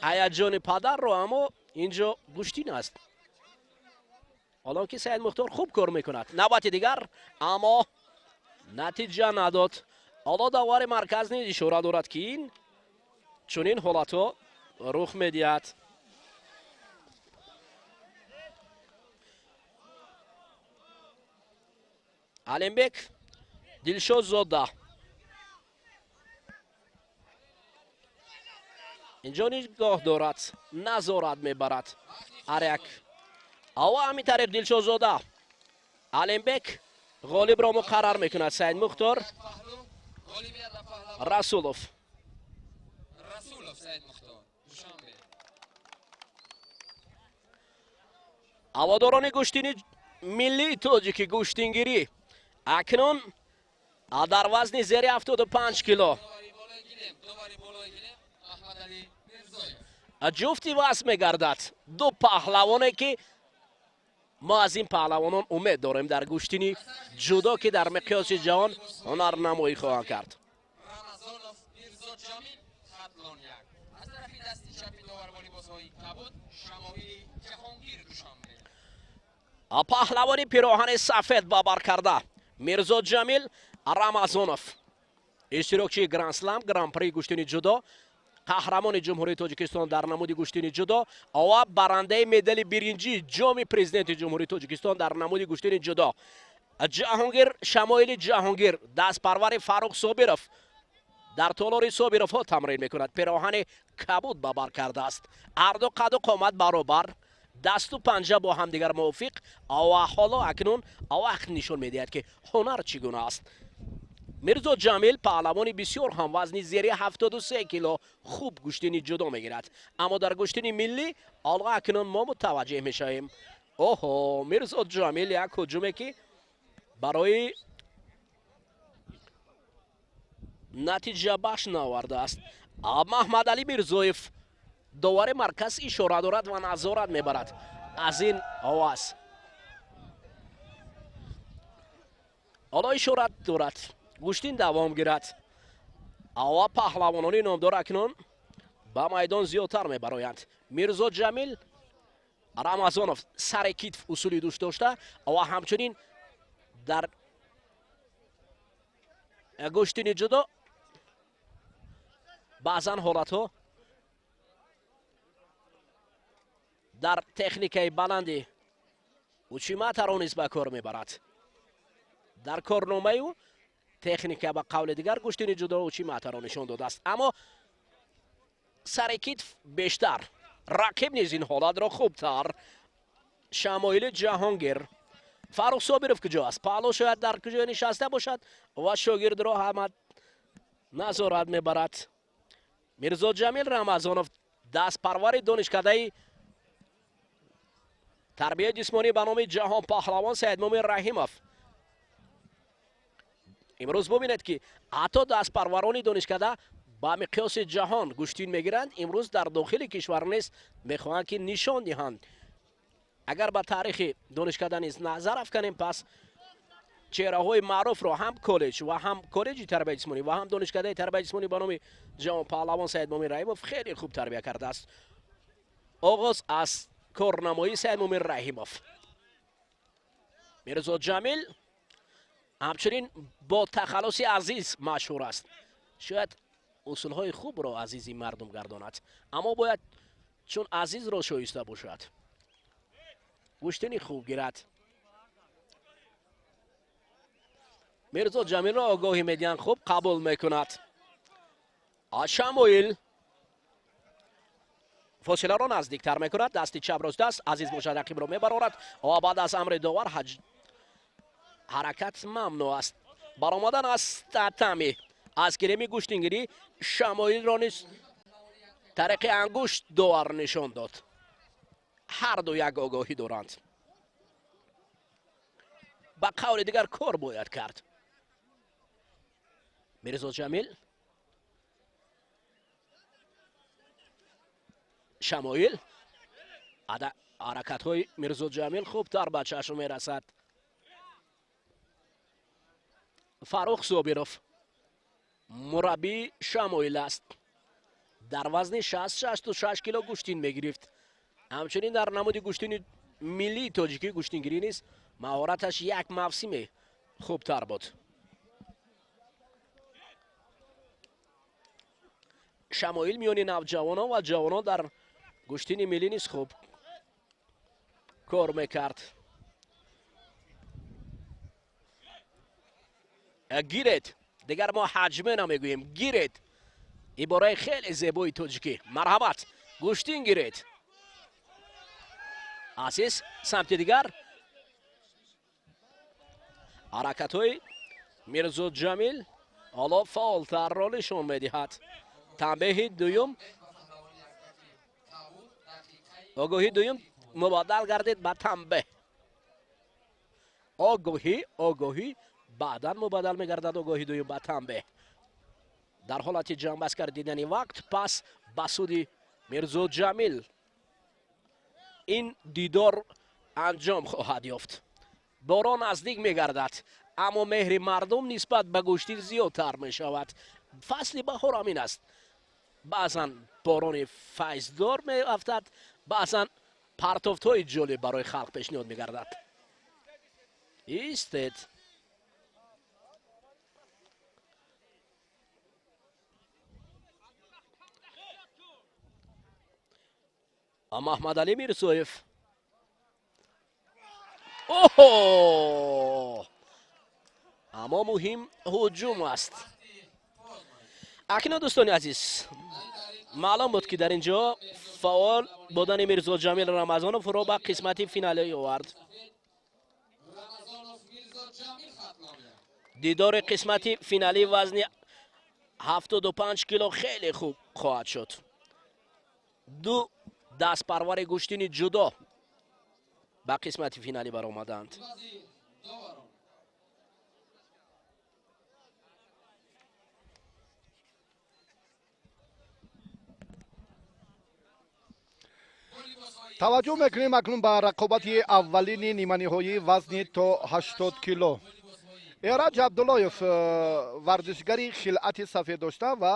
ҳаяҷони падарро, аммо инҷо гӯштин аст. ҳоло ки саид мухтор хуб кор мекунад. навбати дигар аммо натиҷа надод. ҳоло довари марказ низ ишора дорад ки ин чунин ҳолатҳо рух медиҳад. алимбек дилшодзода инҷо нигоҳ дорад, назорат мебарад. ҳар як ава ҳамин тариқ дилшодзода алимбек ғолибро муқаррар мекунад. саид мухтор расулов ҳаводорони гӯштини миллии тоҷики гӯштингирӣ акнун дар вазни зери 75 кило ҷуфти вазн мегардад. ду паҳлавоне ки мо аз ин паҳлавонон умед дорем дар гӯштини ҷудо ки дар миқёси ҷаҳон ҳунарнамоӣ хоҳанд кард. паҳлавони пироҳани сафед ба бар карда мирзо ҷамил рамазонов иштирокчии гранд-слам гран-при гӯштини ҷудо, қаҳрамони ҷумҳурии тоҷикистон дар намуди гӯштини ҷудо ва барандаи медали биринҷи ҷоми президенти ҷумҳурии тоҷикистон дар намуди гӯштини ҷудо ҷаҳонгир шамоили ҷаҳонгир дастпарвари фарух собиров дар толори собировҳо тамрин мекунад. пироҳани кабуд ба бар кардааст. ҳарду қаду қомат баробар, дасту панҷа бо ҳамдигар мувофиқ ва ҳоло акнун вақт нишон медиҳад ки ҳунар чӣ гуна аст. мирзо ҷамил паҳлавони бисёр ҳамвазни зери 73 кило хуб гӯштини ҷудо мегирад, аммо дар гӯштини миллӣ ҳоло акнун мо мутаваҷҷеҳ мешавем اوه میرزا جامیل یک هجومی که برای نتیجه بخش نآورده است. محمد علی میرزویف دوباره مرکز اشاره دارد و نظارت میبرد از این آواز. حالا اشارت دارد گوشتین دوام گیرد. اوا پهلوانانی نامدار اکنون با میدان زیادتر میبرایند. میرزا جمیل رمضانوف سر کتف اصولی دوست داشته و همچنین در گوشتین جدا بعضا حالت ها در تکنیک بلندی اوچیمت را نیز به کار میبرد. در کارنامه او تکنیک به قول دیگر گوشتین جدا اوچیمت را نشان داده است، اما سر کتف بیشتر. رقیب نیز این حالت را خوبتر. شمایل جهانگیر فاروق صابرов کجا است؟ پهلو شاید در کجا نشسته باشد و شاگرد را هم نظارت میبرد. میرزا جمیل رمضانوف دست پرور دانشکده تربیت جسمانی به نام جهان پهلوان سید مومن رحیموف امروز ببینید که حتی دست پروران دانشکده با مقیاس جهان گوشتین میگیرند. امروز در داخل کشور نیست میخواهند که نشان دهند. اگر به تاریخ دانشکده نیز نظر افکنیم پس چهره های معروف را هم کالج و هم کالج تربیت جسمانی و هم دانشکده تربیت جسمانی به نام جهان پهلوان سید مومن رحیموف خیلی خوب تربیت کرده است. آغاز از کارنمایی سید مومن رحیموف. میرزا جمیل همچنین با تخلص عزیز مشهور است. شاید اصول های خوب را عزیزی مردم گرداند، اما باید چون عزیز را شایسته باشد. گوشتنی خوب گیرد. میرزا جمیل را آگاهی میدین خوب قبول میکند. شمایل فاصله را نزدیکتر میکند. دستی چپ راست است. عزیز باشد رقیب را میبرارد و بعد از امر داور حرکت ممنوع است. برآمدن از تتمی از گرمی گوشتینگیری شمایل را نیز طریق انگشت داور نشان داد. هر دو یک آگاهی دارند. با قول دیگر کار باید کرد. میرزا جمیل شمایل حرکت های میرزا جمیل خوبتر به چشم میرسد. فاروق صابرов مربی شمایل است. در وزن 66 کیلو گوشتین میگرفت. همچنین در نمود گوشتین ملی تاجیکی گوشتینگیری نیست مهارتش یک موسم خوبتر بود. شمایل میان نوجوانان و جوانان در گوشتین ملی نیست خوب کار میکرد. گیرید دیگر ما حجمه نمیگوییم، گیرید عباره خیلی زیبای تاجیکی. مرحبت گوشتین گیرید. عزیز سمت دیگر حرکت های میرزا جمیل حالا فعالتر را نشان میدهد. تنبیه دویم آگاهی دویم مبادل گردید به تنبیه. آگاهی بعدا مبادل میگردد. آگاهی دویم به تنبیه. در حالت جنگ بست کردیدن وقت پس بسود میرزا جمیل این دیدار انجام خواهد یافت. باران نزدیک میگردد اما مهر مردم نسبت به گوشتین زیادتر می شود. فصل بهار همین است. بعضا باران فیضدار می افتد، بعضا پرتافت های جالب برای خلق پیشنهاد می گردد. ایستید. محمد علی میرزویف اوه اما مهم هجوم است. اکنون دوستان عزیز معلوم بود که در اینجا فعال بودن میرزا جمیل رمضانوف را به قسمت فینالی آورد. دیدار قسمت فینالی وزن 75 کیلو خیلی خوب خواهد شد. دو دست پرور گوشتین جدا ба қисмати финалӣ баромаданд. вазир доворон таваҷҷӯҳ мекунем акнун ба рақобати аввалини ниманиҳоӣ вазни то 80 кило. эраҷ абдуллоев варзишгари хилъати сафеддошта ва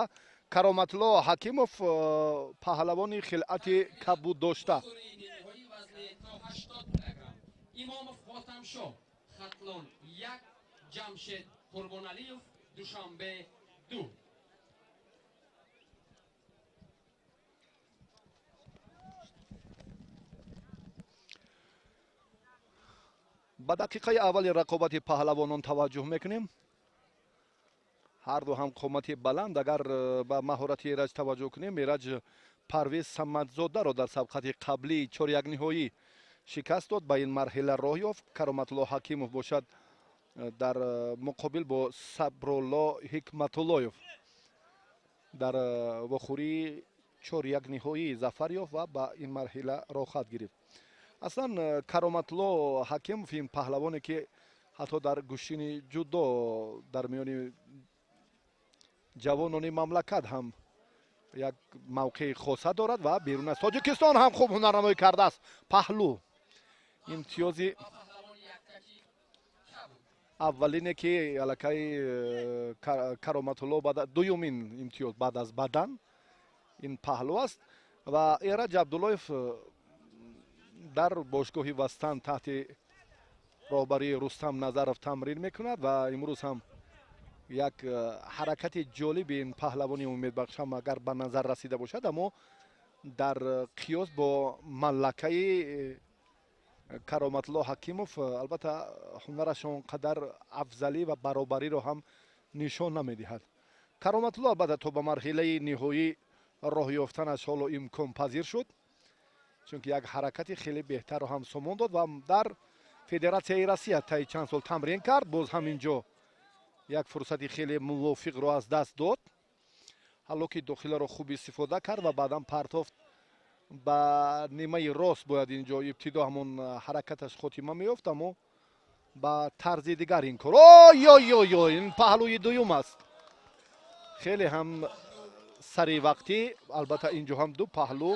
кароматулло ҳакимов паҳлавони хилъати кабуддошта. имомов хотамшоҳ хатлон 1, ҷамшед қурбоналиев душанбе 2. ба дақиқаи аввали рақобати паҳлавонон таваҷҷӯҳ мекунем. ҳарду ҳам қомати баланд. Агар ба маҳорати эраҷ таваҷҷӯҳ кунем, эраҷ парвез самадзодаро дар сабқати қаблии чорякниҳоӣ шикаст дод, ба ин марҳила роҳ ёфт. кароматулло ҳакимов бошад дар муқобил бо сабрулло ҳикматуллоев дар вохӯрии чорякниҳоӣ зафар ёфт ва ба ин марҳила роҳ хат гирифт. аслан кароматулло ҳакимов ин паҳлавоне ки ҳатто дар гӯштини ҷудо дар миёни ҷавонони мамлакат ҳам як мавқеи хоса дорад ва берун аз тоҷикистон ҳам хуб ҳунарнамоӣ кардааст. паҳлӯ имтиёзи аввалине ки аллакай кароматулло дуюмин имтиёз баъд аз бадан ин паҳлӯ аст ва эраҷ абдуллоев дар бошгоҳи вастан таҳти роҳбарии рустам назаров тамрин мекунад ва имрӯз ҳам як ҳаракати ҷолиби ин паҳлавони умедбахш ҳам агар ба назар расида бошад, аммо дар қиёс бо маллакаи кароматулло ҳакимов албатта ҳунараш он қадар афзалӣ ва баробариро ҳам нишон намедиҳад. кароматулло албатта то ба марҳилаи ниҳоӣ роҳ ёфтанаш ҳоло имконпазир шуд, чунки як ҳаракати хеле беҳтарро ҳам сомон дод ва дар федератсияи Россия таи чанд сол тамрин кард. боз ҳаминҷо як фурсати хеле мувофиқро аз даст дод. ҳаллоки дохиларо хуб истифода кард ва баъдан партофт ба нимаи рост. бояд инҷо ибтидо ҳамон ҳаракаташ хотима меёфт, аммо ба тарзи дигар ин кор. ой ин паҳлӯи дуюм аст. хеле ҳам саривақтӣ. албатта инҷо ҳам ду паҳлӯ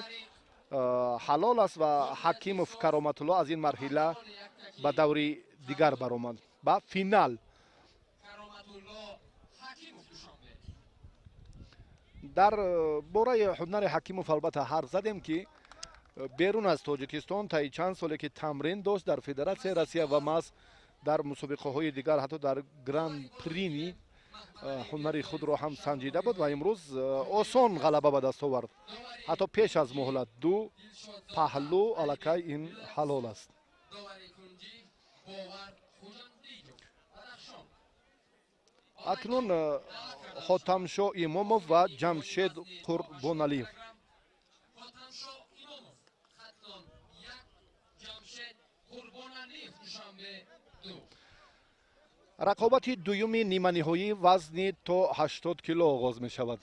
ҳалол аст ва ҳакимов кароматулло аз ин марҳила ба даври дигар баромад ба финал. дар бораи ҳунари ҳакимов албатта ҳарф задем ки берун аз тоҷикистон таи чанд соле ки тамрин дошт дар федератсияи Россия ва маҳз дар мусобиқаҳои дигар ҳатто дар гран прини ҳунари худро ҳам санҷида буд ва имрӯз осон ғалаба ба даст овард. ҳатто пеш аз муҳлат ду паҳлӯ аллакай ин ҳалол аст. акнун хотамшоҳ имомов ва ҷамшед қурбоналиев. рақобати дуюми ниманиҳоӣ вазни то 80 кило оғоз мешавад.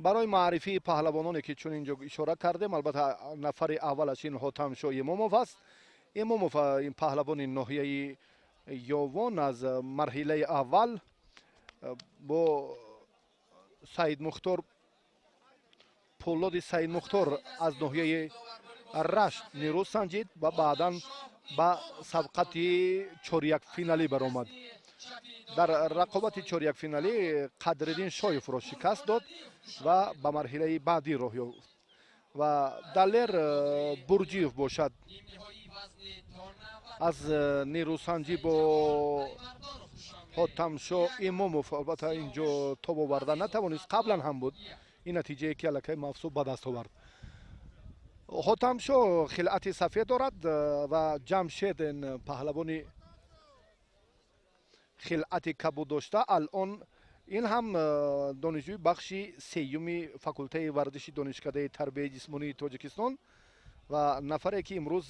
барои маърифии паҳлавононе ки чун инҷо ишора кардем, албатта нафари аввалаш ин хотамшоҳ имомов аст. имомов ин паҳлавони ноҳияи ёвон аз марҳилаи аввал бо Саидмухтор Пуллоди Саидмухтор аз ноҳияи Рашт нирӯ санҷид ва баъдан ба сабқати чорякфиналӣ баромад. дар рақобати чорякфиналӣ Қадриддин Шоевро шикаст дод ва ба марҳилаи баъдӣ роҳ ёфт ва Далер Бурҷиев бошад аз нирӯсанҷӣ бо хотамшоҳ имомов. албатта инҷо тоб оварда натавонист. қаблан ҳам буд ин натиҷае ки аллакай мафсуб ба даст овард. хотамшоҳ хилъати сафед дорад ва ҷамшед паҳлавони хилъати кабуд дошта. алон ин ҳам донишҷӯи бахши сеюми факултаи варзиши донишкадаи тарбияи ҷисмонии тоҷикистон ва нафаре ки имрӯз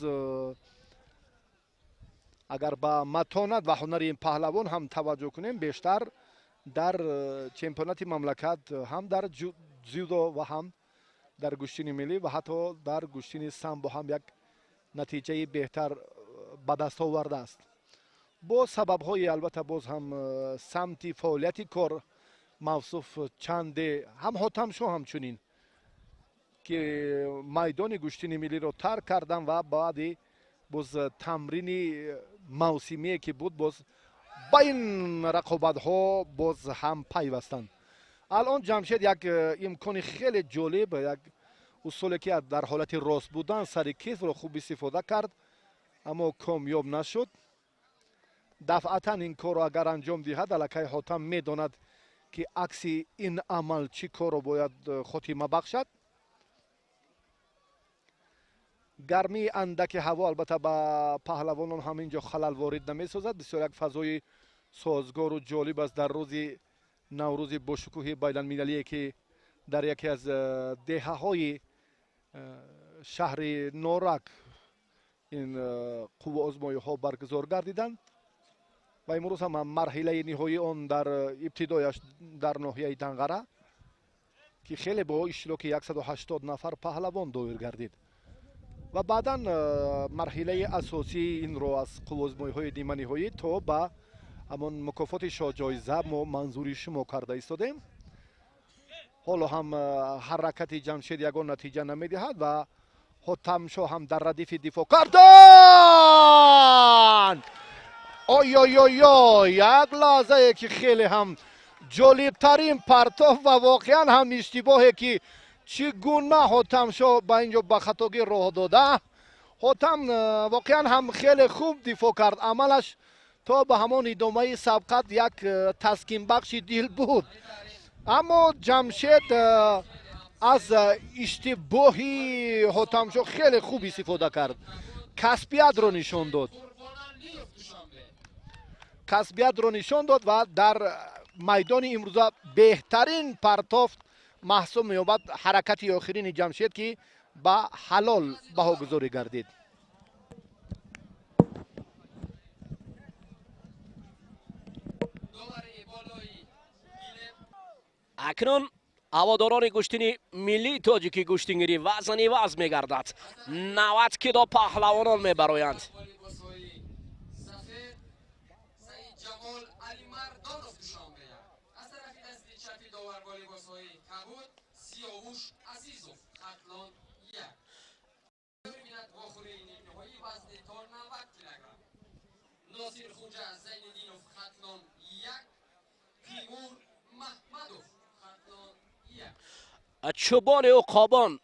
агар ба матонат ва ҳунари ин паҳлавон ҳам таваҷҷӯҳ кунем, бештар дар чемпионати мамлакат ҳам дар ҷудо ва ҳам дар гӯштини миллӣ ва ҳатто дар гӯштини самбо ҳам як натиҷаи беҳтар ба даст овардааст. бо сабабҳои албатта боз ҳам самти фаъолияти кор мавсуф чанде ҳам ҳотамшо ҳамчунин ки майдони гӯштини миллиро тарк кардан ва баъди боз тамрини мавсимие ки буд боз ба ин рақобатҳо боз ҳам пайвастанд. алон ҷамшед як имкони хеле ҷолиб, як усуле ки дар ҳолати рост будан сари кисро хуб истифода кард, аммо комёб нашуд. дафъатан ин корро агар анҷом диҳад, аллакай ҳотам медонад ки акси ин амал чӣ корро бояд хотима бахшад. гармии андаки ҳаво албатта ба паҳлавонон ҳам инҷо халал ворид намесозад. бисёр як фазои созгору ҷолиб аст дар рӯзи наврӯзи бошукӯҳи байналмилалие ки дар яке аз деҳаҳои шаҳри норак ин қувваозмоиҳо баргузор гардиданд ва имрӯз ҳам марҳилаи ниҳоии он дар ибтидояш дар ноҳияи Данғара ки хеле бо иштироки 180 нафар паҳлавон доир гардид ва баъдан марҳилаи асосии инро аз қувваозмоиҳои ниманиҳоӣ то ба ҳамон мукофоти шоҳҷоиза мо манзури шумо карда истодем. ҳоло ҳам ҳаракати ҷамшед ягон натиҷа намедиҳад ва ҳотамшо ҳам дар радифи дифоъ кардан. ой, як лаҳзае ки хеле ҳам ҷолибтарин партоф ва воқеан ҳам иштибоҳе ки чӣ гуна ҳотамшо ба инҷо ба хатогӣ роҳ дода. ҳотам воқеан ҳам хеле хуб дифоъ кард. амалаш то ба ҳамон идомаи сабқат як таскинбахши дил буд. аммо ҷамшед аз иштибоҳи ҳотамшо хеле хуб истифода кард. касбиятро нишон дод. касбиятро нишон дод ва дар майдони имрӯза беҳтарин партоф маҳсуб меёбад ҳаракати охирини ҷамшед ки ба ҳалол баҳогузорӣ гардид. акнун ҳаводорони гӯштини миллии тоҷикӣ гӯштингирӣ вазни ваз мегардад. 90 кило паҳлавонон мебароянд. ناصر خوجا زینالدینوف خطلان 1 تیمور محمدوف خطلان 1 چوبان عقابان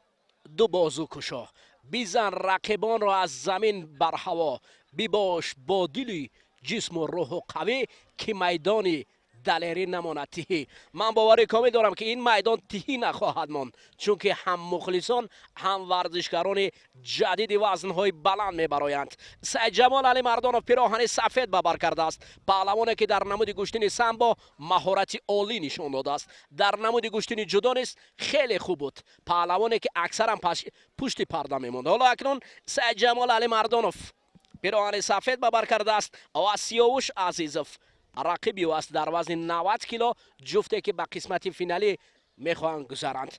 دو بازو کشا بیزن رقیبان را از زمین بر هوا بیباش با دلی جسم و روح و قوی که میدانی دلیری نماند تیهی. من باوری کامل دارم که این میدان تیهی نخواهد ماند، چون که هم مخلصان هم ورزشکاران جدید وزنهای بلند میبرایند. سید جمال علی مردانوف پیراهن سفید به بر کرده است. پهلوانی که در نمود گوشتین سامبو مهارت عالی نشان داده است. در نمود گوشتین جودو نیز خیلی خوب بود. پهلوانی که اکثرا پشت پرده میموند. حالا اکنون سید جمال علی مردانوف پیراهن سفید به بر کرده است و سیاوش عزیزوف رقیبی است در وزن 90 کیلو، جفته که به قسمت فینالی میخواهند گذارند.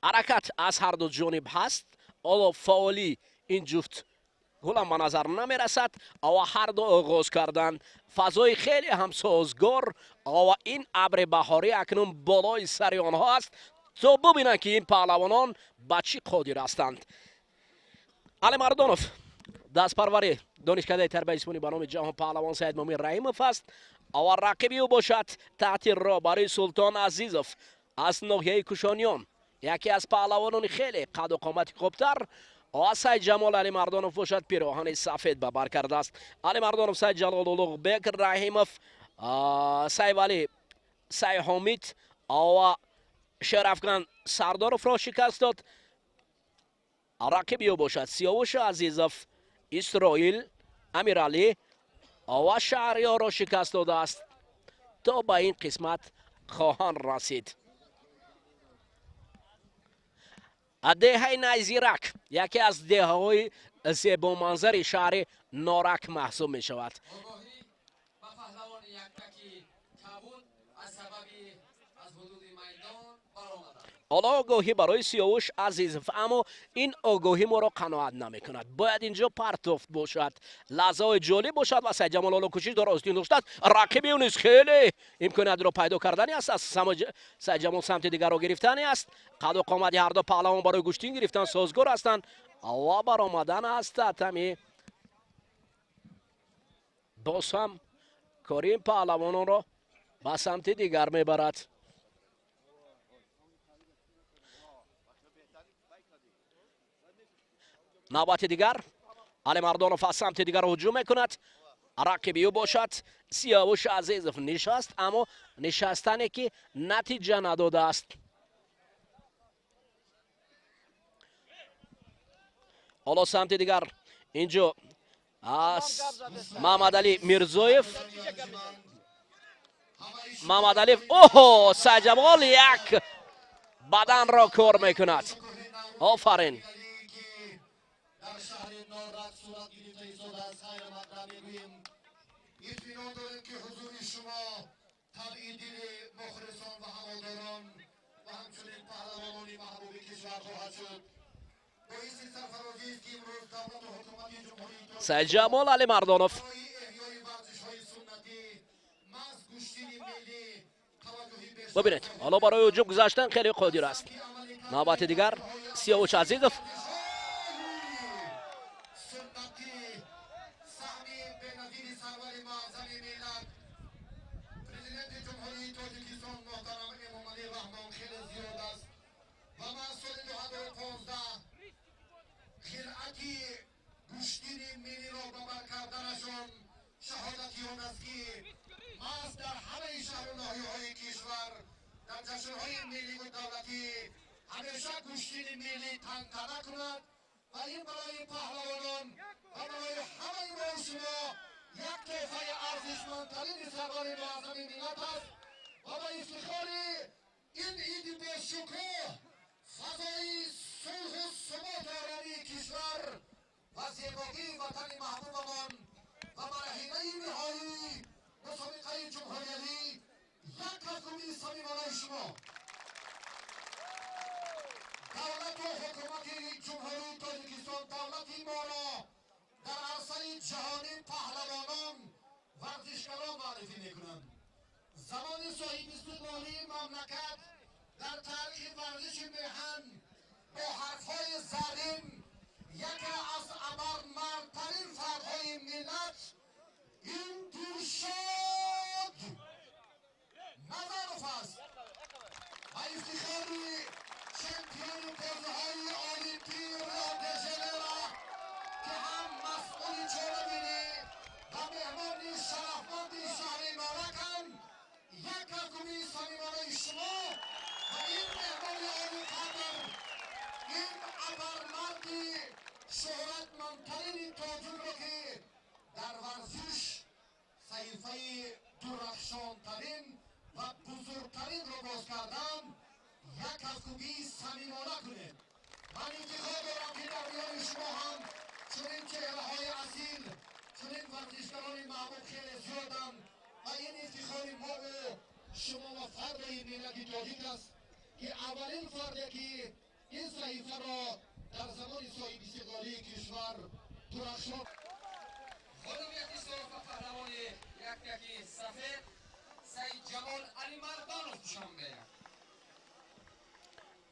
حرکت از هر دو جانب هست. اما فعالی این جفت گلم به نظر نمیرسد و هر دو آغاز کردن فضای خیلی هم سازگار و این ابر بهاری اکنون بالای سر آنها است تا ببینند که این پهلوانان به چی قادر هستند. علی مردانوف دست پروری دانشکده تربیت جسمانی به نام جهان پهلوان سید مومن رحیموف است و رقیبی او باشد تحت رهبری سلطان عزیزوف از ناحیه کشانیان، یکی از پهلوانان خیلی قد و قامت خوبتر. و سید جمال علی مردانوف باشد پیراهن سفید به بر کرده است. علی مردانوف سید جلال الله بیک رحیموف سید ولی سید حامید و شرفگان سرداروف را شکست داد. رقیبی او باشد سیاوش عزیزوف، اسرائیل، امیرعلی و شهریار را شکست داده است تا به این قسمت خواهند رسید. دهه نیزیرک یکی از دهه‌های زیبا منظر شهر نارک محسوب می شود. حالا آگاهی برای سیاوش عزیزов، اما این آگاهی ما را قناعت نمیکند. باید اینجا پرتافت باشد، لحظه جالب باشد و سید جمال حالا کوشش داره آستین داشته است. رقیب اون نیست، خیلی امکانیت را پیدا کردنی است. از سید جمال سمت دیگر را گرفتنی است. قد و قامت هر دو پهلوان برای گشتین گرفتن سازگار هستند و برآمدن است. تمی باز هم کاریم پهلوانان را به سمت دیگر میبرد. نوبت دیگر علی مردانوف از سمت دیگر هجوم میکند. رقیبی او باشد سیاوش عزیزов نشست، اما نشستنی که نتیجه نداده است. حالا سمت دیگر اینجا از محمد علی میرزویف. محمد علی اوه سید جمال یک بدن را کار میکند. آفرین. در شهر نارد صورت گرفته ایستاده است. خیر مطلب میگوییم اطمینان داریم که حضور شما طبع دل مخلصان و هواداران و همچنین پهلوانان محبوب کشور خواهد شد. باعث سرفرازی است که امروز دولت و حکومت جمهوری سید جمال علی مردانوف برای احیای ورزش‌های سنتی محض گوشتین ملی توجهی بیشتر ببینید حالا برای هجوم گذاشتن خیلی قادر است. نوبت دیگر سیاوش عزیزов. شهادتیان است که محض در همه شهر و ناحیه‌های کشور در جشن‌های ملی و دولتی همیشه گوشتین ملی تنتنه کند و این برای پهلوانان و برای همه ما شما یک تحفه ارزشمندترین سرور معظم ملت است و با افتخار این عید به‌شکوه فضای صلح و ثبات آرایی کشور و زیبایی وطن محبوبمان و مرحله نهایی مسابقه جمهوری یک کفگومی صمیمانه شما دولت و حکومت جمهوری تاجیکستان دولتی ما را در عرصه جهانی پهلوانان ورزشکاران معرفی میکنند. زمان صاحب استقلالی مملکت در تاریخ ورزش میهن با حرفهای زرین یکی از ابرمردترین فردهای ملت این دلشاد مردانوف است و افتخار چمپیون بازی‌های المپیک ریو دی ژانیرو که هم مسئول جامعه و مهمان شرفمند شهر مارکن یک کفگومی صمیمانه شما و این مهمان عالی قدر این ابرمرد شهرتمندترین تاجر را که در ورزش صحیفه درخشانترین و بزرگترین را باز کردن یک کفگومی صمیمانه کنید. من افتخار دارم که در میان شما هم چنین چهره‌های اصیل چنین ورزشکاران محبوب خیلی زیادند و این افتخار ما و شما و فرد ملت تاجیک است که اولین فردی که این صحیفه را در زمان صاحب استقلالی کشور درخشان خدمت صاحب پهلوان یک سفید سید جمال علی مردانوف شامبه.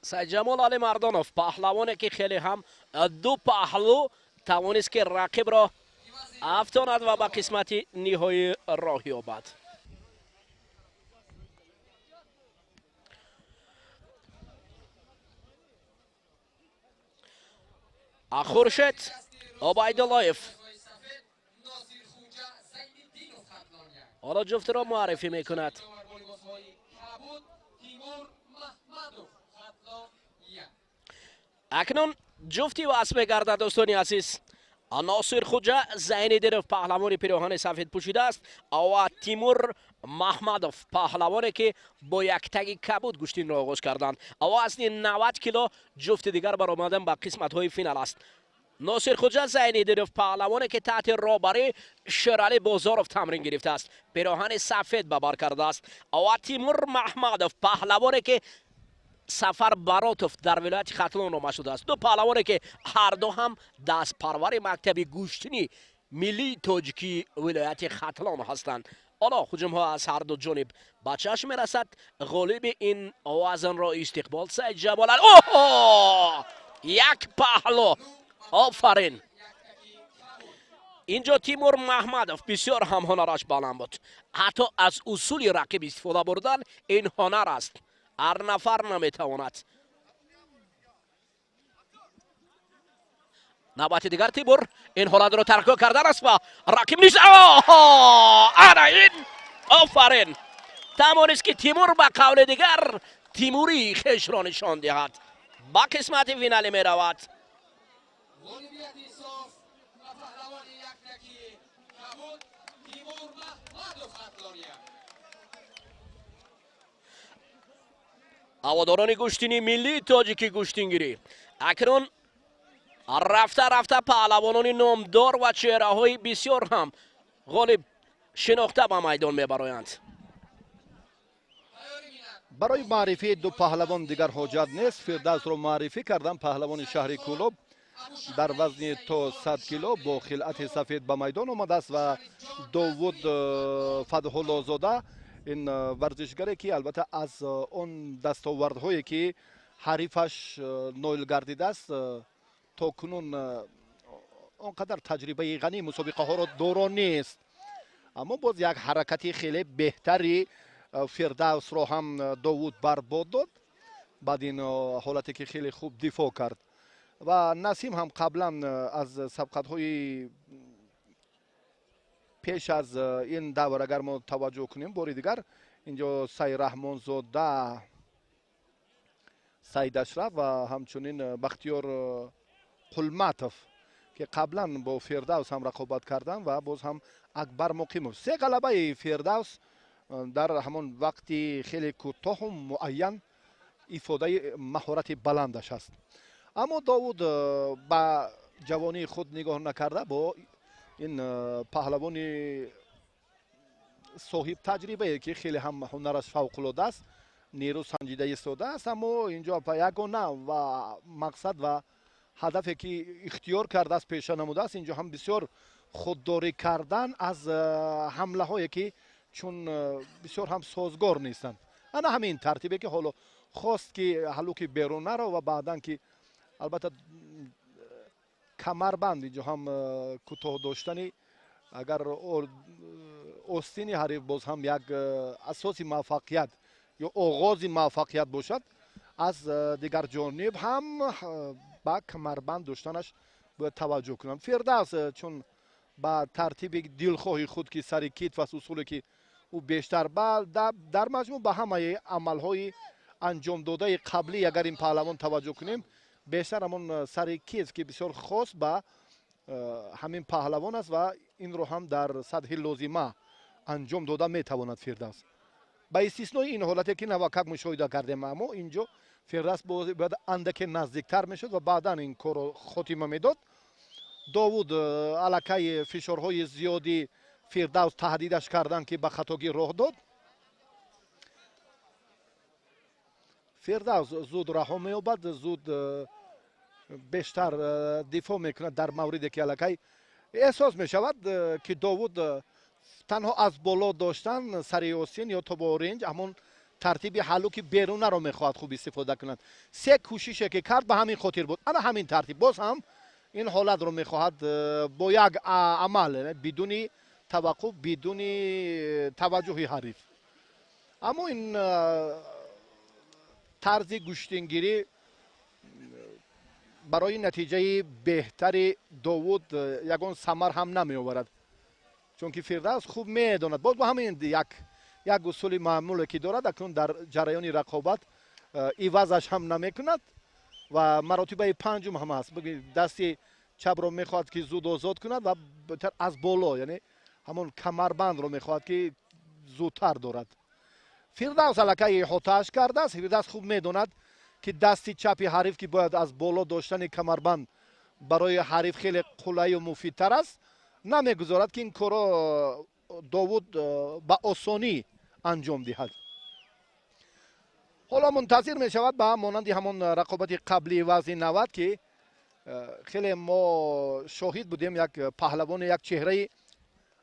سید جمال علی مردانوف پهلوانی که خیلی هم دو پهلو توانست که رقیب را افتاند و به قسمت نهایی راه یابد. خورشید عبیداللهیف حالا جفت را معرفی میکند. اکنون جفتی وصل میگردد دوستانی عزیز. ناصر خوجا زینیدینوف پهلوان پیراهن سفید پوشیده است و تیمور محمدوف پهلوانی که با یک تگ کبود گشتین را آغاز کردند و از 90 کیلو جفت دیگر برآمدن به قسمت های فینال است. ناصر خوجا زینیدینوف پهلوانی که تحت رهبری شرعلی بازاروف تمرین گرفته است پیراهن سفید به بر کرده است و تیمور محمدوف پهلوانی که سفر براتوف در ولایت ختلان نام شده است. دو پهلوانی که هر دو هم دست پرور مکتب گوشتنی ملی تاجیکی ولایت ختلان هستند. حالا هجوم ها از هر دو جانب به چشم میرسد. غالب این وزن را استقبال سعید جبال. اوه، یک پهلو. آفرین. اینجا تیمور محمدов بسیار هم هنرش بلند بود. حتی از اصول رقیب استفاده بردن این هنر است. هر نفر نمیتواند. نوبت دیگر تیمور این حالت را ترک کردن است و رقیب نیست. آره این آفرین. توانست که تیمور به قول دیگر تیموری خیش را نشان دهد. با قسمت فینالی می رود. هواداران گوشتینی ملی تاجیکی گوشتینگیری اکنون رفته پهلوانان نامدار و چهره های بسیار هم غالب شناخته به میدان میبرایند. برای معرفی دو پهلوان دیگر حاجت نیست. فردوس رو معرفی کردم. پهلوان شهری کولوب در وزن تا 100 کیلو با خلعت سفید به میدان آمده است و داوود فتح‌الله زاده این ورزشگری که البته از اون دستاوردهایی که حریفش نایل گردیده است تا کنون اونقدر تجربه غنی مسابقه ها را دارا نیست، اما باز یک حرکتی خیلی بهتری فردوس را هم داوود برباد داد بعد این حالتی که خیلی خوب دفاع کرد. و نسیم هم قبلا از سبقت های پیش از این دور اگر ما توجه کنیم باری دیگر اینجا سعید رحمان زاده، سعید اشرف و همچنین بختیار قلمتوف که قبلا با فردوس هم رقابت کردن و باز هم اکبر مقیموف. سه غلبه فردوس در همون وقتی خیلی کوتاه و معین افاده مهارت بلندش است. اما داوود با جوانی خود نگاه نکرده با این پهلوان صاحب تجربه که خیلی هم هنرش فوق العاده است، نیرو سنجیده ایستاده است، اما اینجا یگانه و مقصد و هدفی که اختیار کرده است پیش نموده است. اینجا هم بسیار خودداری کردن از حمله هایی که چون بسیار هم سازگار نیستند. انا همین ترتیبی که حالا خواست که هلوکی بیرون نرو و بعدن که البته کمربند اینجا هم کوتاه داشتنی اگر آستین حریف باز هم یک اساس موفقیت یا آغاز موفقیت باشد، از دیگر جانب هم با کمربند داشتنش باید توجه کنم. فردوس چون با ترتیب دلخواهی خود که سر کیت و اصولی که او بیشتر در مجموع به همه عملهای انجام داده قبلی اگر این پهلوان توجه کنیم بیشتر همون سر کیت که بسیار خاص به همین پهلوان است و این رو هم در سطح لازمه انجام داده میتواند فردوس. با استثنای این حالتی که نواکک مشاهده کردیم، اما اینجا فردوس باید اندک نزدیکتر میشد و بعدا این کار خاتمه میداد. داوود الکی فشارهای زیادی فردوس تهدیدش کردن که به خطاگی راه داد. فردوس زود رها مییابد، زود بیشتر دفاع میکنه در موردی که الکی احساس میشود که داوود تنها از بالا داشتن سری آستین یا تو با رنج همون ترتیب حلوکی بیرونه رو میخواهد خوب استفاده کند. سه کوششی که کرد به همین خاطر بود. انا همین ترتیب باز هم این حالت رو میخواهد با یک عمل بدون توقف بدون توجه حریف. اما این طرز گوشتنگیری برای نتیجه بهتری داوود یگان ثمر هم نمی آورد، چون که فردوس خوب میداند باز با همین یک اصول معمولی که دارد اکنون در جریان رقابت ایوازش هم نمی کند و مراتبه پنجم هم هست. دستی چپ رو میخواد که زود آزاد کند و از بالا یعنی همون کمربند رو میخواد که زودتر دارد. فردوس الکی احاطه‌اش کرده است. فردوس خوب میداند که دستی چپی حریف که باید از بالا داشتن کمربند برای حریف خیلی قلعه و مفیدتر است، نمیگذارد که این کارا داوود با آسانی انجام دهد. حالا منتظر می شود به مانند همون رقابت قبلی وزن 90 که خیلی ما شاهد بودیم یک پهلوان یک چهره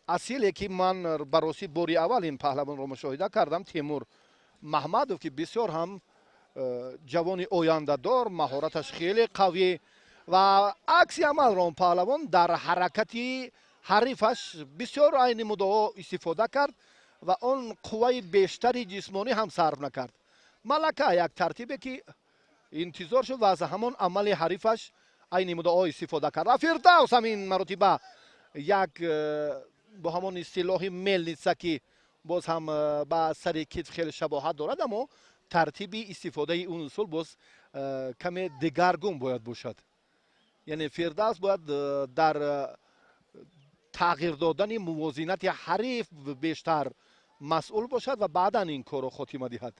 اصیلی که من بررسی باری اول این پهلوان رو مشاهده کردم، تیمور محمدов که بسیار هم جوانی آینده دار، مهارتش خیلی قوی و عکس عمل رو پهلوان در حرکتی حریفش بسیار عین مدعا استفاده کرد و اون قوه بیشتری جسمانی هم صرف نکرد. ملکه یک ترتیبی که انتظار شد و از همون عمل حریفش عین مدعا استفاده کرد. فردوس همین مرتبه یک با همون اصطلاح میل نیست که باز هم با سر کتف خیلی شباهت دارد، اما ترتیبی استفاده اون اصول باز کمی دگرگون باید باشد. یعنی فردوس باید در تغییر دادن موازنت حریف بیشتر مسئول باشد و بعدا این کار رو خاتمه دهد.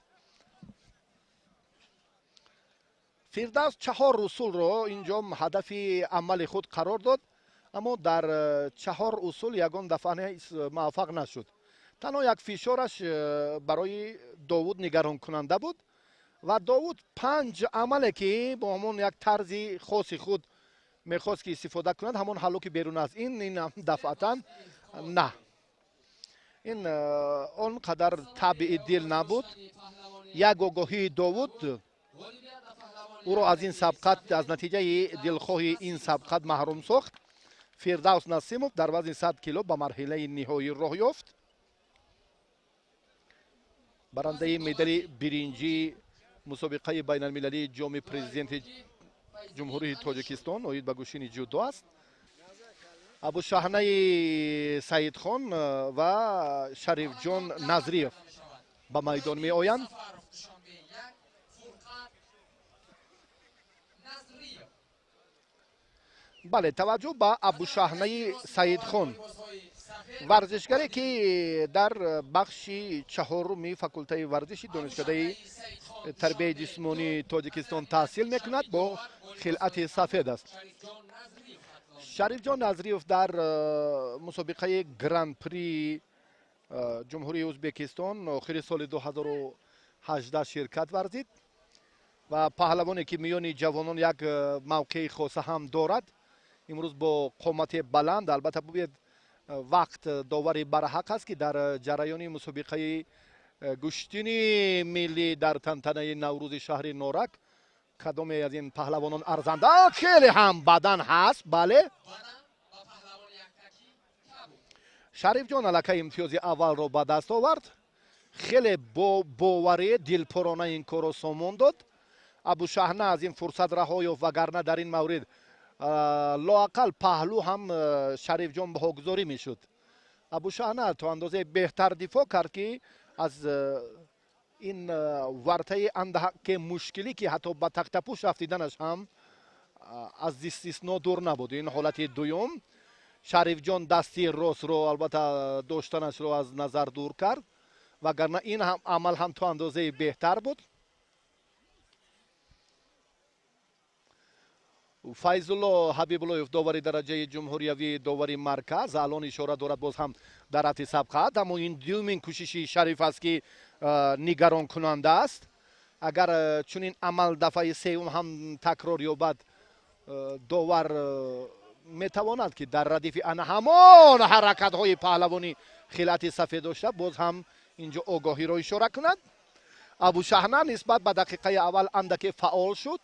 فردوس 4 اصول رو اینجا هدف عمل خود قرار داد، اما در 4 اصول یگان دفعه موفق نشد. تنها یک فشارش برای داوود نگران کننده بود و داوود 5 عمله که با همون یک طرز خاص خود میخواست که استفاده کند، همون حالا که بیرون از این دفعتا نه، این اونقدر طبع دل نبود. یک آگاهی داوود او را از این سبقت، از نتیجه دلخواه این سبقت محروم ساخت. فردوس نسیموف در وزن 100 کیلو به مرحله نهایی راه یافت. برنده مدال برنجی مسابقه بین المللی جام پرزیدنت جمهوری تاجیکستان اوید به گوشین جودو است. ابو شاهنه سعید خان و شریف جان نظریف به میدان می آیند. بله، توجه به ابو شاهنه سعید خان، ورزشگری که در بخش 4 فاکولته ورزشی دانشکده تربیت جسمانی تاجیکستان تحصیل میکند، با خلعت سفید است. شریف جان نظریف در مسابقه گراند پری جمهوری ازبکستان آخر سال 2018 شرکت ورزید و پهلوانی که میان جوانان یک موقع خاص هم دارد. امروز با قامت بلند، البته باید وقت داوری برحق است که در جریان مسابقه گشتین ملی در تنتنه نوروز شهر نورک کدام از این پهلوانان ارزنده خیلی هم بدن هست. بله، شریف جان علاقه امتیاز اول رو به دست آورد، خیلی با باوری دلپرانه این کار رو سامان داد. ابو شاهنه از این فرصت رها یافت، وگرنه در این مورد لااقل پهلو هم شریف جان بهاگذاری میشد. ابو شاهنه تو اندازه بهتر دفاع کرد که از این ورطه اندک مشکلی که حتی به تخت پوش رفتیدنش هم از استثنا دور نبود. این حالت دوم شریف جان دستی راست رو البته داشتنش رو از نظر دور کرد، وگرنه این هم عمل هم تو اندازه بهتر بود. فیض الله حبیب الله داوری درجه جمهوریوی داوری مرکز الان اشاره دارد باز هم در حد سبقت، اما این دومین کوششی شریف است که نگران کننده است. اگر چنین عمل دفعه سوم هم تکرار یابد، داور میتواند که در ردیف همان حرکت های پهلوانی خلعت سفید داشته باز هم اینجا آگاهی را اشاره کند. ابو شاهنه نسبت به دقیقه اول اندک فعال شد،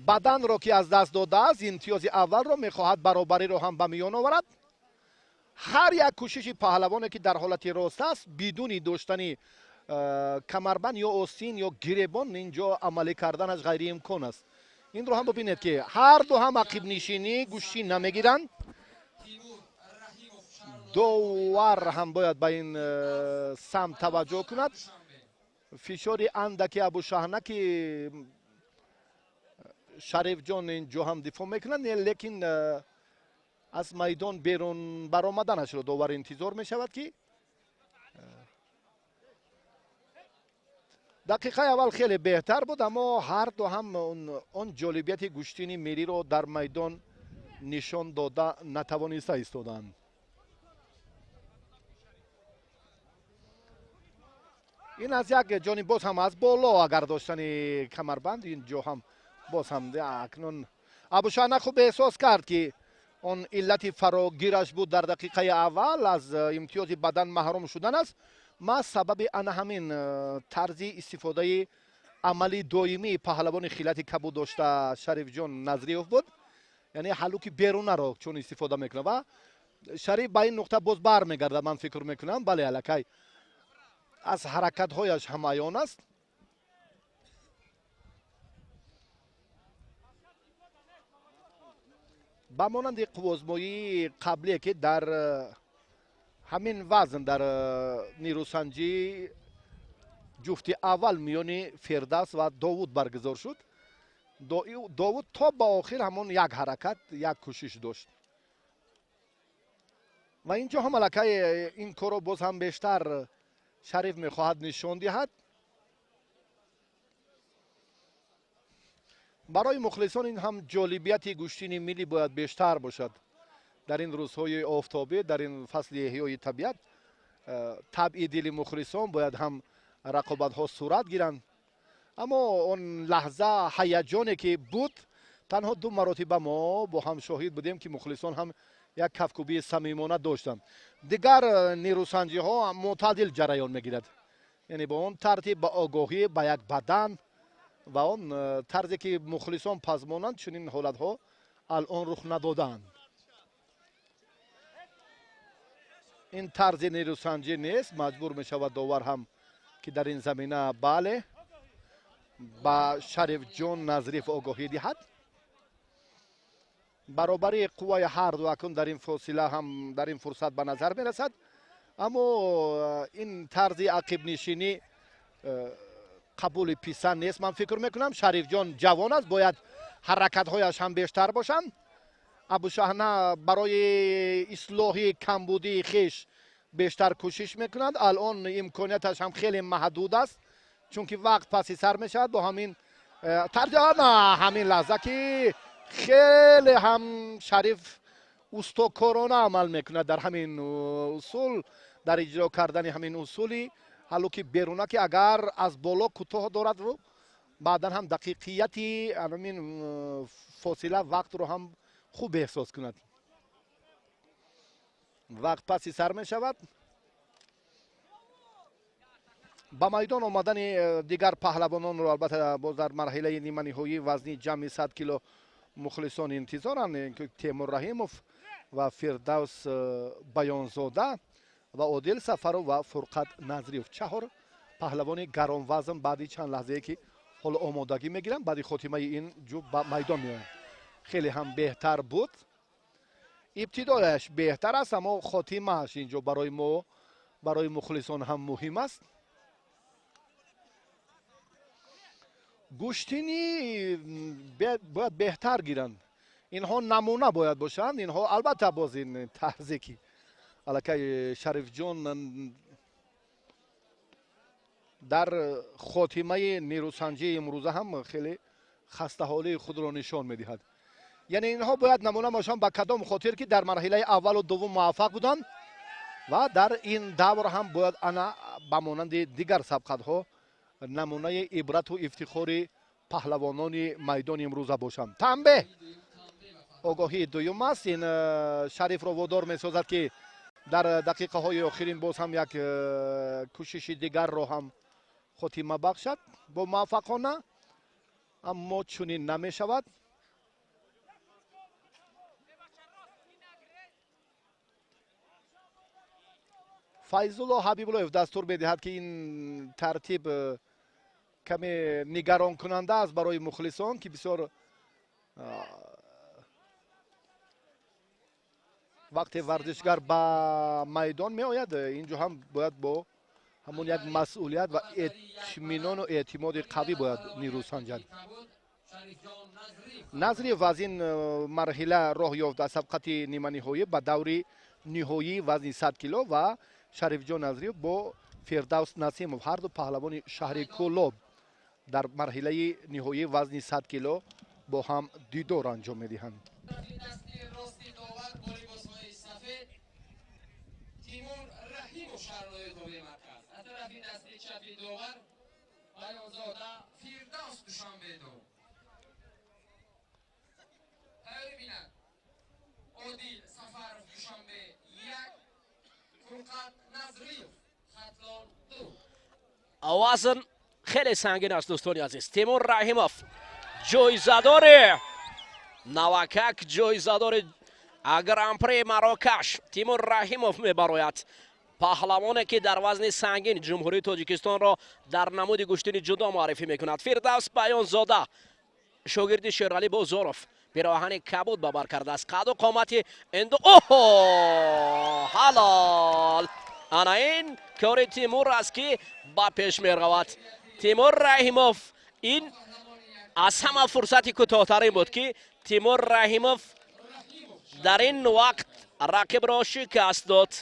بدن را که از دست داده است امتیاز اول را میخواهد برابری را هم به میان آورد. هر یک کوشش پهلوانی که در حالت راست است بدون داشتن کمربند یا آستین یا گریبان اینجا عملی کردنش غیر امکان است. این رو هم ببینید که هر دو هم عقب نشینی گوشی نمیگیرند. داور هم باید به این سمت توجه کند. فشار اندکی ابو شاهنه که شریف جان اینجا هم دفاع میکنند، لیکن از میدان بیرون برآمدنش رو داور انتظار می شود که دقیقه اول خیلی بهتر بود، اما هر دو هم اون جالبیت گشتین ملی رو در میدان نشان داده نتوانسته ایستادند. ин аз як ҷони боз ҳам аз боло агар доштани камарбанд ин ҷо ҳам боз ҳам акнун абушана хуб эҳсос кард ки он иллати фарогираш буд дар дақиқаи аввал аз имтиёзи бадан маҳрум шудан аст ма сабаби ана ҳамин тарзи истифодаи амали доимии паҳлавони хилати кабуд дошта Шарифҷон Назриев буд. яъне ҳаллуки берунаро чун истифода мекунад ва Шариф ба ин нуқта боз бармегардад. ман фикр мекунам бале аллакай аз ҳаракатҳояш ҳам аён аст. ба монанди қуввозмоии қаблие ки дар ҳамин вазн дар нирӯсанҷӣ ҷуфти аввал миёни Фирдавс ва Довуд баргузор шуд. Довуд то ба охир ҳамон як ҳаракат як кӯшиш дошт ва ин ҷо ҳам аллакай ин корро боз ҳам бештар Шариф мехоҳад нишон диҳад. барои мухлисон ин ҳам ҷолибияти гӯштини миллӣ бояд бештар бошад дар ин рӯзҳои офтобӣ, дар ин фасли эҳёи табиат. табъи дили мухлисон бояд ҳам рақобатҳо сурат гиранд. аммо он лаҳза ҳаяҷоне ки буд танҳо ду маротиба мо бо ҳам шоҳид будем ки мухлисон ҳам як кафкӯбии самимона доштанд. дигар нирӯсанҷиҳо мӯътадил ҷараён мегирад, яъне бо он тартиб ба огоҳӣ ба як бадан ва он тарзе ки мухлисон пазмонанд чунин ҳолатҳо алон рух надодаанд. ин тарзи нирӯсанҷӣ нест. маҷбур мешавад довар ҳам ки дар ин замина бале ба Шарифҷон Назриев огоҳӣ диҳад. баробари қувваи ҳарду акун дар ин фосила ҳам дар ин фурсат ба назар мерасад. аммо ин тарзи ақибнишинӣ қабули писанд нест. ман фикр мекунам Шарифҷон ҷавон аст, бояд ҳаракатҳояш ҳам бештар бошанд. абушаҳна барои ислоҳи камбудии хиш бештар кӯшиш мекунад. алон имконияташ ҳам хеле маҳдуд аст, чунки вақт паси сар мешавад. бо ҳамин ҳамин лаҳза ки хеле ҳам Шариф устокорона амал мекунад дар ҳамин усул, дар иҷро кардани ҳамин усули ҳаллуки беруна ки агар аз боло кӯтоҳ дорад баъдан ҳам дақиқияти ҳамин фосила вақтро ҳам хуб эҳсос кунад. вақт паси сар мешавад. ба майдон омадани дигар паҳлавононро албатта боз дар марҳилаи ниманиҳоӣ вазни ҷамъи 100 кило мухлисон интизоранд. Темур Раҳимов ва Фирдавс Баёнзода ва Одил Сафаров ва Фурқат Назриев чаҳор паҳлавони гаронвазн баъди чанд лаҳзае ки ҳоло омодагӣ мегиранд баъди хотимаи ин ҷуфт ба майдон меоянд. хеле ҳам беҳтар буд. ибтидояш беҳтар аст, аммо хотимааш ин ҷо барои мо барои мухлисон ҳам муҳим аст. гӯштини бояд беҳтар гиранд. инҳо намуна бояд бошанд. инҳо албатта боз ин тарзе ки аллакай Шарифҷон дар хотимаи нирӯсанҷии имрӯза ҳам хеле хастаҳолии худро нишон медиҳад. яъне инҳо бояд намуна бошанд ба кадом хотир ки дар марҳилаи аввалу дуввум муваффақ буданд ва дар ин давр ҳам бояд ана ба монанди дигар сабқатҳо намунаи ибрату ифтихори паҳлавонони майдони имрӯза бошанд. танбеҳ огоҳии дуюм аст. ин Шарифро водор месозад ки дар дақиқаҳои охирин боз ҳам як кӯшиши дигарро ҳам хотима бахшад бо муваффақона, аммо чунин намешавад. Файзулло Ҳабибуллоев дастур медиҳад ки ин тартиб каме нигаронкунанда аст барои мухлисон ки бисёр вақте варзишгар ба майдон меояд ин ҷо ҳам бояд бо ҳамон як масъулият ва эътминону эътимоди қавӣ бояд нирӯ санҷад. Назриев аз ин марҳила роҳ ёфт аз сабқати ниманиҳоӣ ба даври ниҳоӣ вазни 100 кило ва Шарифҷон Назриев бо Фирдавс Насимов ҳарду паҳлавони шаҳри Кӯлоб дар марҳилаи ниҳоӣ вазни 100 кило бо ҳам дидор анҷом медиҳанд. Timur Rahimov Sharnoyev Markaz. Az tarafin dasti چپی داور بیانزاده فیردوس دوشنبه دو تایری بیند عادل سفرов دوشنبه یک فرقت نظریف خطلان دو وزن خیلی سنگین است دوستان عزیز. تیمور رحیموف جایزه‌دار نوکک، جایزه‌دار گرانپری مراکش تیمور رحیموف میبراید. پهلوانی که در وزن سنگین جمهوری تاجیکستان را در نمود گشتین جدا معرفی میکند. فیردوس بیانزاده شاگرد شیرعلی بازاروف پیراهن کبود به بر کرده است. قد و قامت اندو حلال. انا این کار تیمور است که با پیش میرود. تیمور رحیموف این از همه فرصتی کوتاه‌ترین بود که تیمور رحیموف در این وقت رقیب را شکست داد.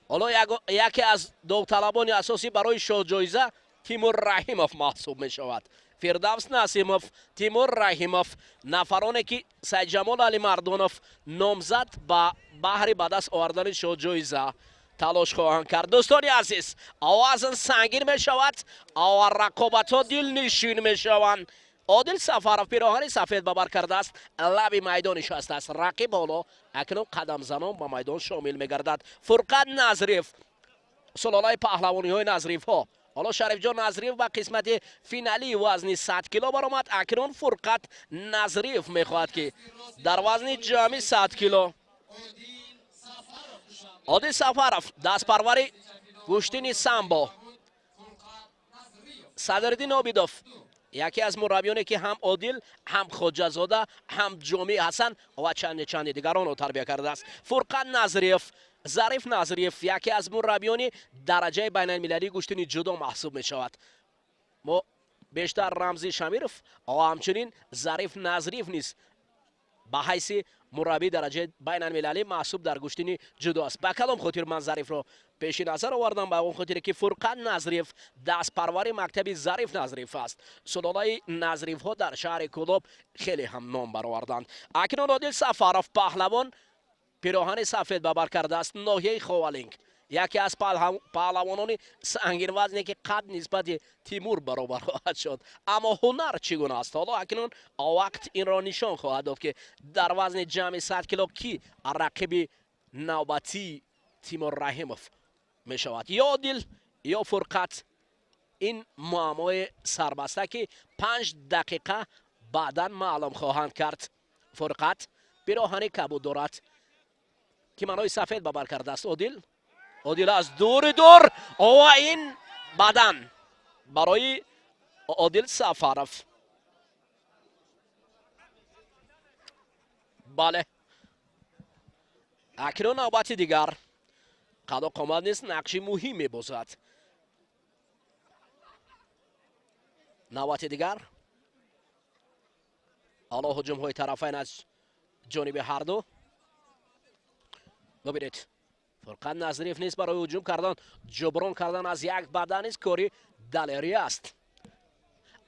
حالا یکی از داوطلبان اساسی برای جایزه تیمور رحیموف محسوب می شود. فیردوس نسیموف، تیمور رحیموف نفرانی که سید جمال علی مردانوف نامزد به بهر به دست آوردن جایزه تلاش خواهند کرد. دوستان عزیز آوازن سنگین می شود و رقابت ها دل نشین می شوند. عادل سفرов پیراهن سفید به بر کرده است، لب میدان نشسته است. رقیب حالا اکنون قدم زنان به میدان شامل می گردد. فرقت نظریف سلاله پهلوانی های نظریف ها. حالا شریف جان نظریف با قسمت فینالی وزن 100 کیلو برآمد. اکنون فرقت نظریف می خواهد که در وزن جمعی 100 کیلو عادل سفرов دست پروری گوشتین سامبو صدرالدین عابدوف یکی از مربیانی که هم عادل هم خواجه‌زاده هم جامی حسن و چند دیگران را تربیت کرده است. فرقت نظریف ظریف نظریف یکی از مربیان درجه بین المللی گوشتین جودو محسوب می شود. ما بیشتر رمزی شمیرف و همچنین ظریف نظریف نیست به حیث مربی درجه بین المللی محسوب در گوشتین جودو است. به کدام خاطر من ظریف را پیش نظر آوردم؟ به اون خاطر که فرقت نظریف دست پروری مکتب ظریف نظریف است. سلاله نظریف ها در شهر کلوب خیلی هم نام برآوردند. اکنون عادل سفرов پهلوان پیراهن سفید به بر کرده است. ناحیه خوالینگ یکی از پهلوانان سنگین وزنی که قد نسبت تیمور برابر خواهد شد. اما هنر چگونه است؟ حالا اکنون وقت این را نشان خواهد داد که در وزن جمع 100 کیلو کی رقیب نوبتی تیمور رحیموف می شود، یا عادل یا فرقت. این معمای سربسته که 5 دقیقه بعدا معلوم خواهند کرد. فرقت پیراهن کبود دارد که منای سفید به بر کرده است. عادل از دور و این بدن برای عادل سفرov. بله اکنون نوبت دیگر قد و قامت نیست نقشی مهم می بازد. نوبت دیگر حالا هجوم های طرفین از جانب هر دو. ببینید فرقت نظریف نیست برای هجوم کردن جبران کردن از یک بدن است کاری دلیری است.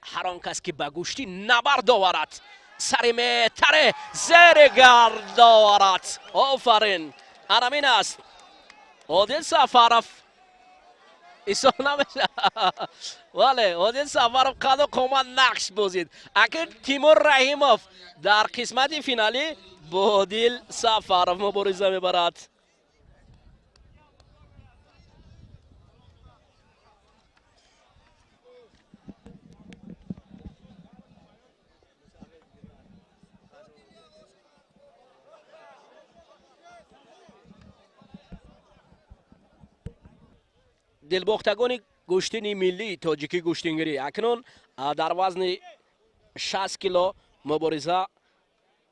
هر آن کس که به گوشتی نبرد آورد سری میتره زیر گرد آورد. آفرین همین است. عادل سفرov ایسا نمیشه. ولی عادل سفرov قد و قامت نقش بازید. اگر تیمور رحیموف در قسمت فینالی با عادل سفرov مبارزه میبرد. دلباختگان گوشتین ملی تاجیکی گوشتینگری اکنون در وزن 60 کیلو مبارزه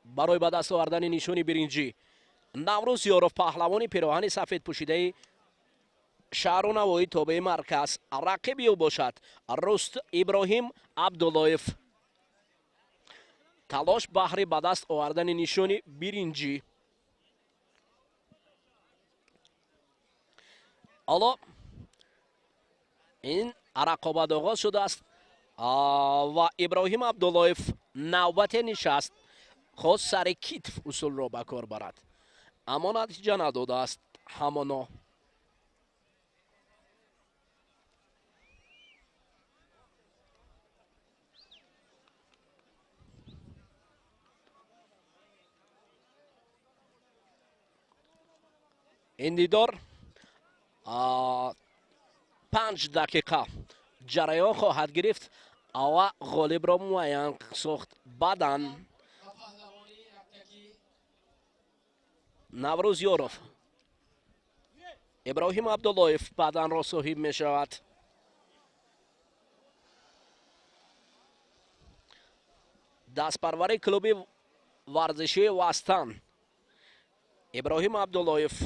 برای به دست آوردن نشان برنجی. نوروز یاروف پهلوانی پیراهن سفید پوشیده شهر و نواحی تابع مرکز رقیب او باشد. رست ابراهیم عبداللهیف تلاش بهر به دست آوردن نشان برنجی. حالا این رقابت آغاز شده است و ابراهیم عبداللهیف نوبت نشست خواست سر کتف اصول را به کار برد، اما نتیجه نداده است. همانا این دیدار 5 دقیقه جریان خواهد گرفت و غالب را معین ساخت. بعداً و پهلوانی یکتکی نوروز یاروف ابراهیم عبداللهیف بدن را صاحب می شود. دستپروری کلوب ورزشی وستان ابراهیم عبداللهیف،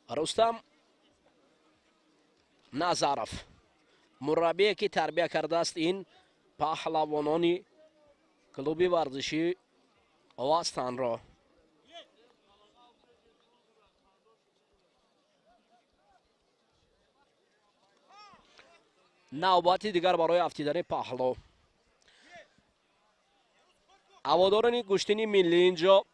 رستم نظرف مربی که تربیت کرده است این پهلوانان کلوب ورزشی وستان را. نوبتی دیگر برای افتیدن پهلو. هواداران گشتین ملی اینجا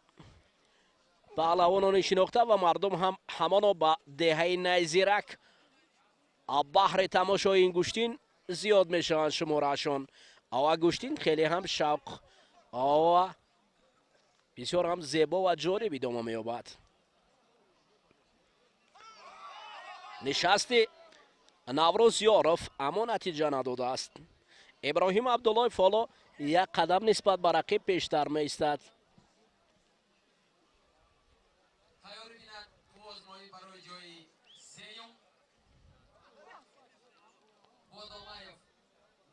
پهلوانان شناخته و مردم هم همانو به دهه نیزیرک بحر تماشای این گشتین زیاد میشوند شمارهشان. و گشتین خیلی هم شوق و بسیار هم زیبا و جالب ادامه مییابد. نشست نوروز یاروف اما نتیجه نداده است. ابراهیم عبدالله فالا یک قدم نسبت به رقیب پیشتر میایستد. تیاری بینند آزمایی برای جای سیوم. بادامایف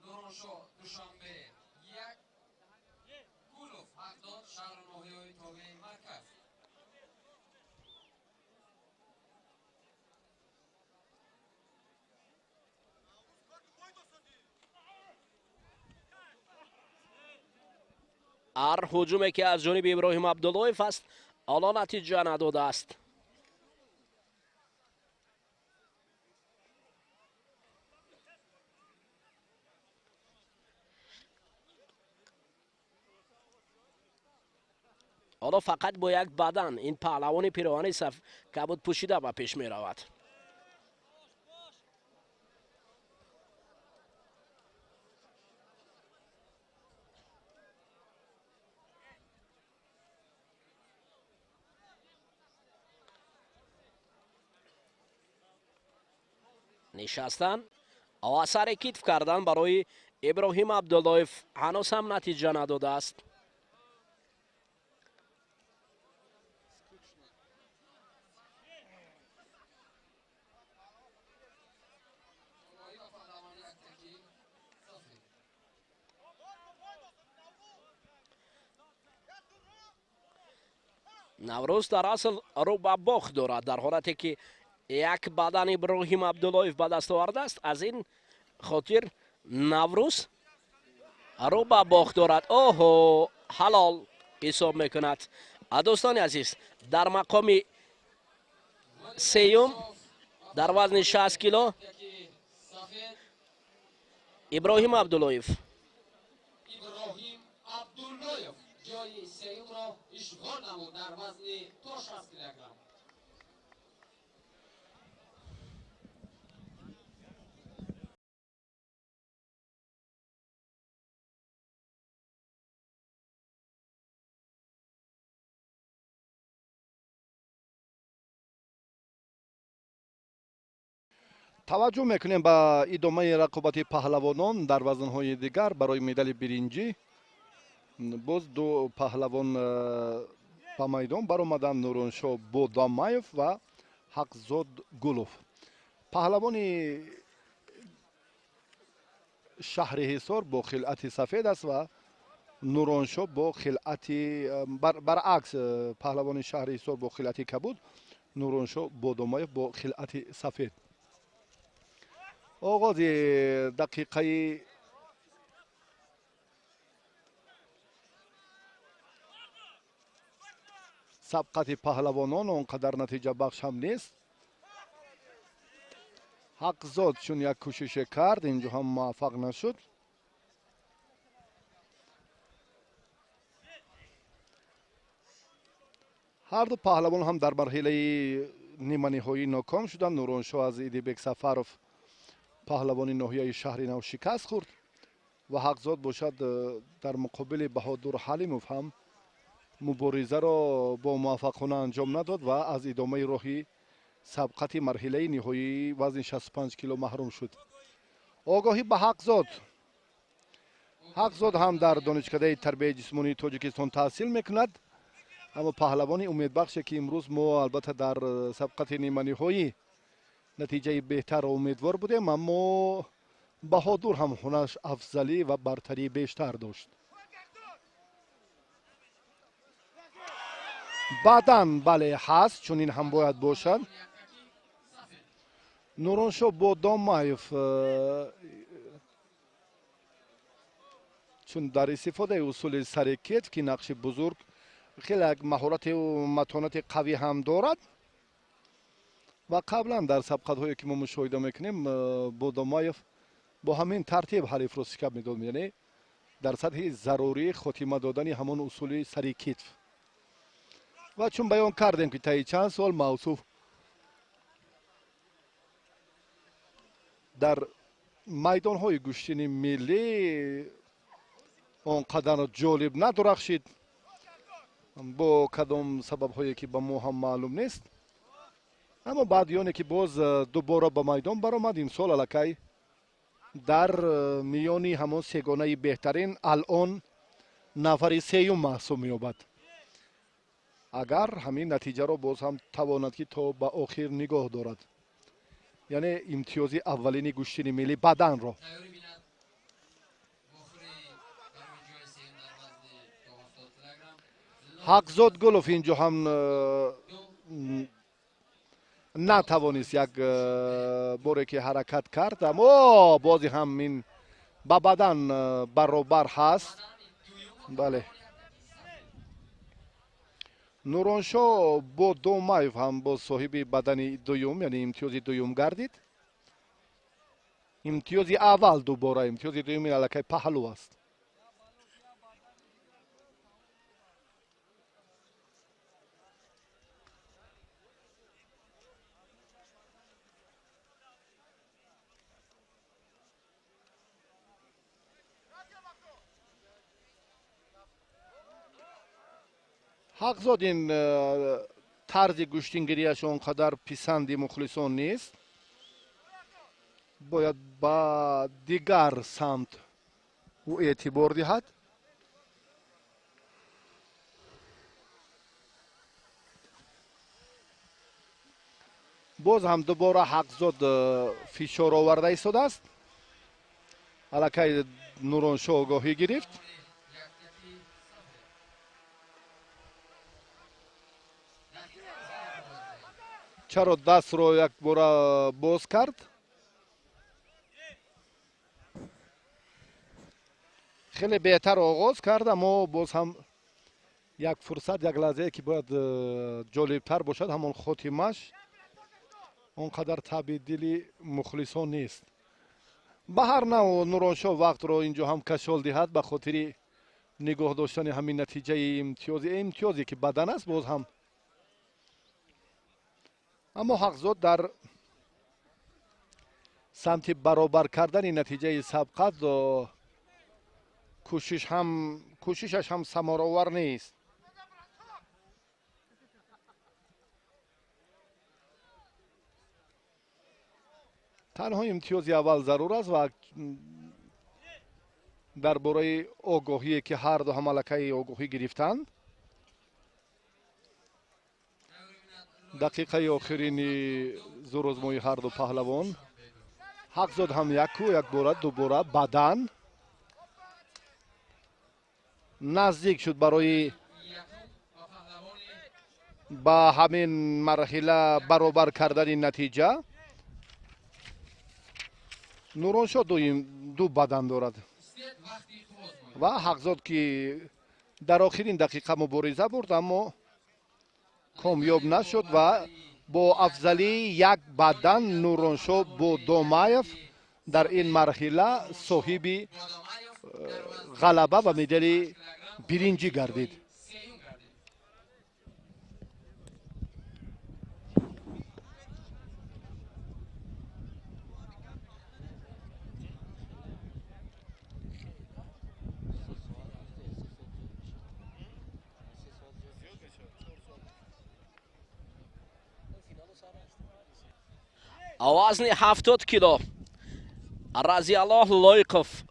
نورانشاه دوشنبه 1 گولوف 70 شهر ناحیه‌های تابع مرکز. هر هجومی که از جانب ابراهیم عبداللهیف است الان نتیجه نداده است. حالا فقط با یک بدن این پهلوان پیراهن صف کبود پوشیده و پیش می رود. نشستن و سر کتف کردن برای ابراهیم عبداللهیف هنوز هم نتیجه نداده است. آقای و پهلوانی یکتکی صافی. نوروز در اصل رو به باخت دارد، در حالتی که یک بدن ابراهیم عبداللهیف به دست آورده است. از این خاطر نوروز رو به باخت دارد. اوهو حلال حساب میکند. دوستان عزیز، در مقام سیوم در وزن 60 کیلو یکی سفید ابراهیم عبداللهیف ابراهیم عبداللهیف جای سیوم را اشغال نمود در وزن تا 60 کیلوگرم. توجه میکنیم به ادامه رقابت پهلوانان در وزنهای دیگر برای مدال برنجی. باز دو پهلوان به میدان برآمدند، نورانشاه بادامایف و حقزاد گلوف. پهلوان شهر حصار با خلعت سفید است و نورانشاه با خلعت برعکس، پهلوان شهر حصار با خلعت کبود، نورانشاه بادامایف با خلعت سفید. آغاز دقیقه سبقت پهلوانان آنقدر نتیجه بخش هم نیست. حقزاد چون یک کوشش کرد اینجا هم موفق نشد. ҳар ду паҳлавон ҳам дар марҳилаи ниманиҳоӣ ноком шуданд. нуроншоҳ аз идибек сафаров паҳлавони ноҳияи шаҳри нав шикаст хӯрд ва ҳақзод бошад дар муқобили баҳодур ҳалимов ҳам муборизаро бо муваффақона анҷом надод ва аз идомаи роҳи сабқати марҳилаи ниҳоии вазни 65 кило маҳрум шуд. огоҳӣ ба ҳақзод ҳам дар донишкадаи тарбияи ҷисмонии тоҷикистон таҳсил мекунад. аммо паҳлавони умедбахше ки имрӯз мо албатта дар сабқати ниманиҳоӣ натиҷаи беҳтар умедвор будем, аммо баҳодур ҳам ҳунараш афзалӣ ва бартарии бештар дошт. баъдан бале ҳаст, чунин ҳам бояд бошад. нуроншоҳ бодомаев чун дар истифодаи усули сари кетф ки нақши бузург хеле як маҳорату матонати қавӣ ҳам дорад ва қаблан дар сабқатҳое ки мо мушоҳида мекунем бодомаев бо ҳамин тартиб ҳарифро сикаб медод, яъне дар сатҳи зарурӣ хотима додани ҳамон усули сари кетф. ва чун баён кардем ки таи чанд сол мавсуф дар майдонҳои гӯштини миллӣ он қадар ҷолиб надурахшид, бо кадом сабабҳое ки ба мо ҳам маълум нест. аммо баъдиёне ки боз дубора ба майдон баромад, имсол аллакай дар миёни ҳамон сегонаи беҳтарин алон нафари сеюм маҳсуб меёбад. агар ҳамин натиҷаро боз ҳам тавонад ки то ба охир нигоҳ дорад, яъне имтиёзи аввалини гӯштини миллӣ баданро. ҳақзод гулов инҷо ҳам натавонист як боре ки ҳаракат кард, аммо бози ҳам ин ба бадан баробар ҳаст. бале нуроншоҳ бодомаев ҳам боз соҳиби бадани дуюм, яъне имтиёзи дуюм гардид. имтиёзи аввал дубора, имтиёзи дуюм ин аллакай паҳлӯ аст. ҳақзод ин тарзи гӯштингирияш он қадар писанди мухлисон нест. бояд ба дигар самт ӯ эътибор диҳад. боз ҳам дубора ҳақзод фишор оварда истодааст. аллакай нуроншоҳ огоҳӣ гирифт. чаро дастро якбора боз кард. хеле беҳтар оғоз кард, аммо боз ҳам як фурсат, як лаҳзае ки бояд ҷолибтар бошад, ҳамон хотимаш он қадар табдили мухлисон нест. ба ҳар нав нуроншоҳ вақтро инҷо ҳам кашол диҳад ба хотири нигоҳ доштани ҳамин натиҷаи имтиёзе ки бадан аст боз ҳам. аммо ҳақзод дар самти баробар кардани натиҷаи сабқат кӯшишаш ҳам самаровар нест. танҳо имтиёзи аввал зарур аст ва дар бораи огоҳие ки ҳарду ҳам аллакай огоҳӣ гирифтанд. дақиқаи охирини зӯрозмои ҳарду паҳлавон. ҳақзод ҳам яку якбора дубора бадан наздик шуд барои ба ҳамин марҳила баробар кардани натиҷа. нуроншоҳ ду бадан дорад ва ҳақзод ки дар охирин дақиқа мубориза бурд, аммо комёб нашуд ва бо афзалии як бадан нуроншоҳ бодомаев дар ин марҳила соҳиби ғалаба ва медали биринҷӣ гардид. وزن 70 کیلو رضی الله لایقов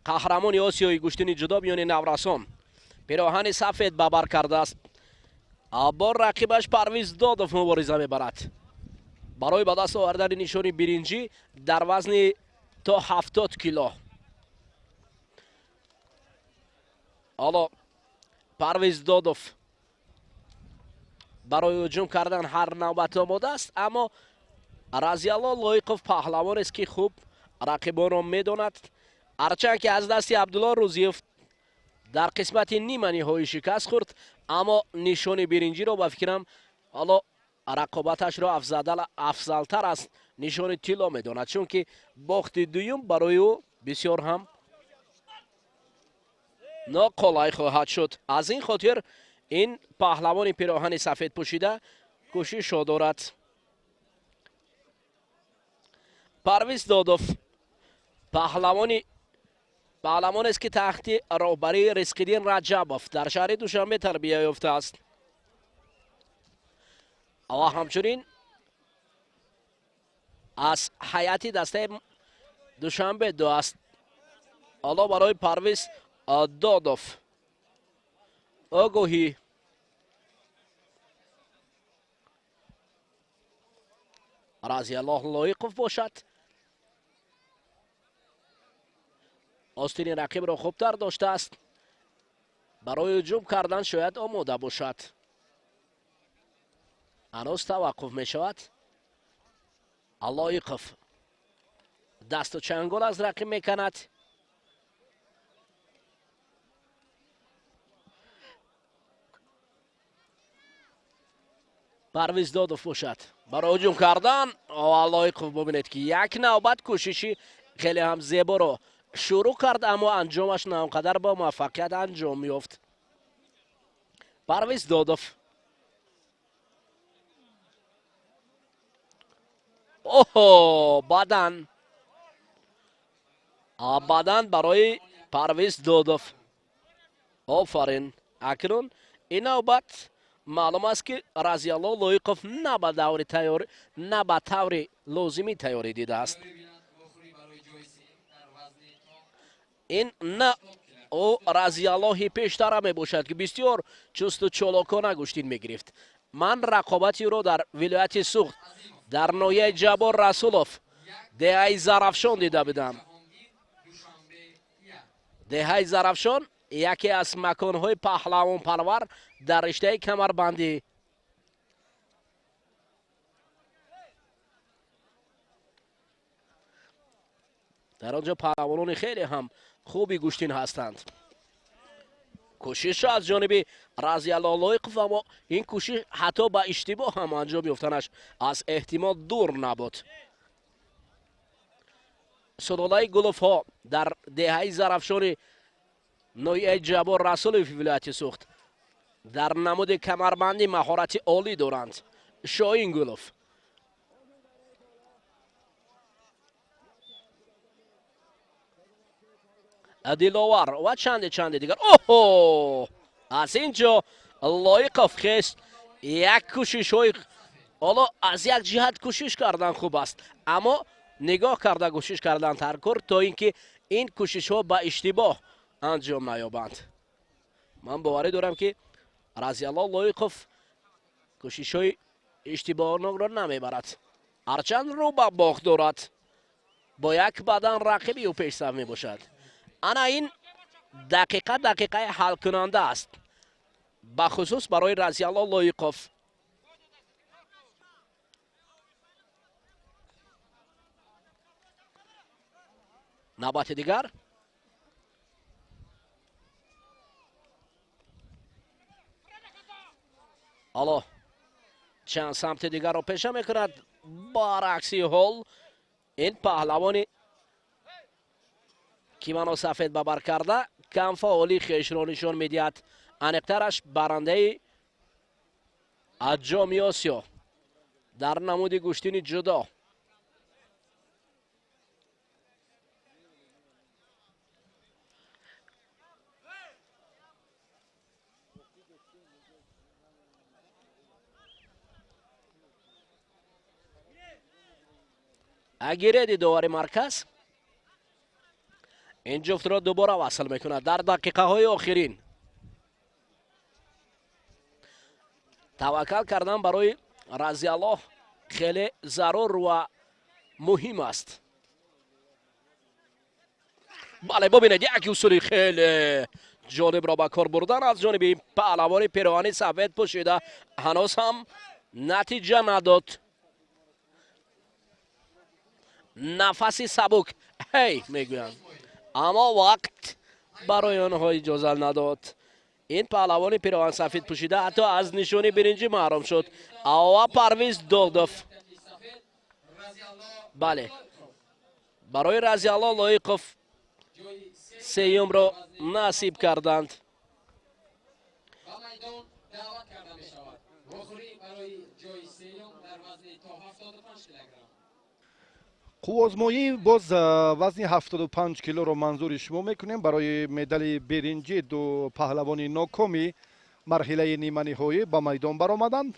قهرمانی آسیایی گوشتنی جدا میان نورسان پیراهن سفید به بر کرده است. با رقیبش پرویز دادов مبارزه میبرد برای به دست آوردن نشان برنجی در وزن تا 70 کیلو. حالا پرویز دادов برای هجوم کردن هر نوبت آماده است، اما رضی الله لایقов پهلوان است که خوب رقیبان را میداند. هرچند که از دست عبدالله روزیف در قسمت نیمه نهایی شکست خورد، اما نشان برنجی را به فکرم حالا رقابتش را افضلتر از نشان طلا میداند، چون که باخت دویم برای او بسیار هم ناقلای خواهد شد. از این خاطر این پهلوان پیراهن سفید پوشیده کوشش دارد. پرویز دادов پهلوان است که تحت رهبری رزق‌الدین رجبov در شهر دوشنبه تربیت یافته است و همچنین از هیئت دسته دوشنبه 2 است. حالا برای پرویز دادов آگاهی رضی الله لایقов باشد. آستین رقیب را خوبتر داشته است، برای هجوم کردن شاید آماده باشد. هنوز توقف می شود. لایقов دست و چنگال از رقیب می کند. پرویز دادов باشد برای هجوم کردن و لایقов ببینید که یک نوبت کوششی خیلی هم زیبا را شروع کرد، اما انجامش نه آنقدر با موفقیت انجام یافت. پرویز دادов اوه بدن برای پرویز دادов. آفرین. اکنون این نوبت معلوم است که رضی الله لایقов نه به طور لازمی تیاری دیده است. این نه او رضی الله پیشتر می باشد که بسیار چست و چالاکانه گوشتین می گرفت. من رقابتی رو در ولایت سوخت در ناحیه جبار رسولوف دهه زرافشان دیده بودم. دهه زرافشان یکی از مکانهای پهلوان پرور در رشته کمربندی. در آنجا پهلوانان خیلی هم خوبی گوشتین هستند. کوشش از جانب رضی الله لایقов، اما این کوشش حتی به اشتباه هم انجام یافتنش از احتمال دور نبود. سلالای گلوف ها در دهه زرافشان ناحیه جبار رسولوف ولایت سوخت در نمود کمربندی مهارت عالی دارند. شاهین گلوف، دلاور و چند دیگر. اوه از اینجا لایقов خیست یک کوشش های حالا از یک جهت کوشش کردن خوب است، اما نگاه کرده کوشش کردن ترکر تا اینکه این کوشش ها به اشتباه انجام نیابند. من باوری دارم که رضی الله لایقов کوشش های اشتباهانه را نمیبرد، هرچند رو به باخت دارد. با یک بدن رقیبی او پیش می باشد. انا این دقیقه حل کننده است، بخصوص برای رضی الله لایقов. نوبت دیگر حالا چند سمت دیگر را پیشه میکند. برعکسی حال این پهلوانی کیمانو سفید ببر کرده کم فعالی خیش را نشان میدهد. انقترش برنده از جام آسیا در نمود گوشتین جدا. агиреди довари марказ ин ҷуфтро дубора васл мекунад дар дақиқаҳои охирин. таваккал кардан барои Разиаллоҳ хеле зарур ва муҳим аст. бале бубинед як усули хеле ҷолибро ба кор бурдан аз ҷониби паҳлавони пироҳани сафед пӯшида ҳанӯз ҳам натиҷа надод. нафаси сабук ҳей мегӯянд, аммо вақт барои онҳо иҷоза надод. ин паҳлавони пироҳани сафед пӯшида ҳатто аз нишони биринҷӣ маҳрум шуд. ава Парвиз Додов. бале барои Разиаллоҳ Лоиқов сеюмро насиб карданд. ба майдон даъват карда мешавад. Рохурӣ барои ҷои сеюм дар вазни то 75 килограмм. қуввозмоӣ боз вазни 75 килоро манзури шумо мекунем барои медали биринҷӣ ду паҳлавони нокоми марҳилаи ниманиҳоӣ ба майдон баромаданд.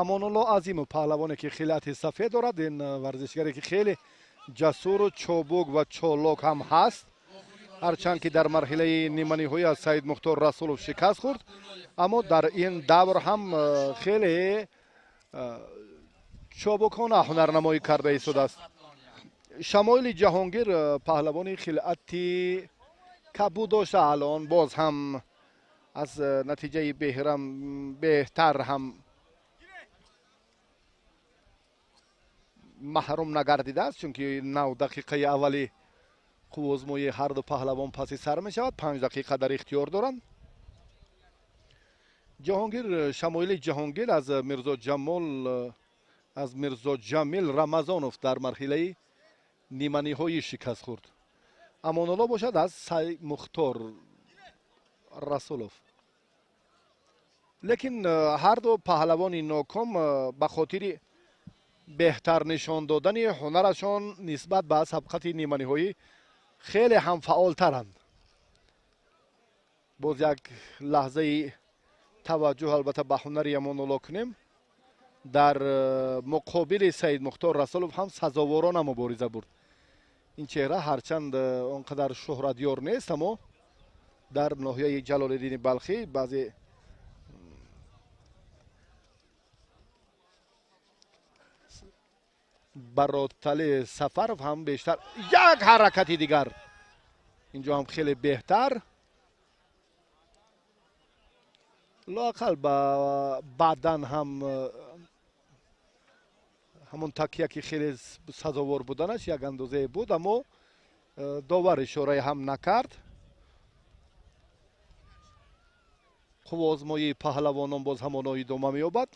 Амонулло Азимов паҳлавоне ки хилати сафед дорад, ин варзишгаре ки хеле ҷасуру чобук ва чолок ҳам ҳаст, ҳарчанд ки дар марҳилаи ниманиҳоӣ аз Саид Мухтор Расулов шикаст хӯрд, аммо дар ин давр ҳам хеле чобукона ҳунарнамоӣ карда истодааст. Шамоили Ҷаҳонгир паҳлавони хилати кабуд дошта, алон боз ҳам аз натиҷаи беҳтар ҳам маҳрум нагардидааст, чунки 9 дақиқаи аввали қуввозмоии ҳарду паҳлавон паси сар мешавад. 5 дақиқа дар ихтиёр доранд. Ҷаҳонгир Шамоили Ҷаҳонгир аз Мирзо Ҷамил Рамазонов дар марҳилаи ниманиҳоӣ шикаст хӯрд. Амонулло бошад аз Саид Мухтор Расулов. лекин ҳарду паҳлавони ноком ба хотири беҳтар нишон додани ҳунарашон нисбат ба сабқати ниманиҳоӣ хеле ҳам фаъолтаранд. боз як лаҳзаи таваҷҷӯҳ албатта ба ҳунари Амонулло кунем. дар муқобили Саид Мухтор Расулов ҳам сазоворона мубориза бурд. ин чеҳра ҳарчанд он қадар шӯҳратёр нест, аммо дар ноҳияи Ҷалолиддини Балхӣ баъзе баротали Сафаров ҳам бештар. як ҳаракати дигар инҷо ҳам хеле беҳтар. лоақал ба баъдан ҳам ҳамон такя ки хеле сазовор буданаш як андозае буд, аммо довар ишораи ҳам накард. қуввозмоии паҳлавонон боз ҳамоно идома меёбад.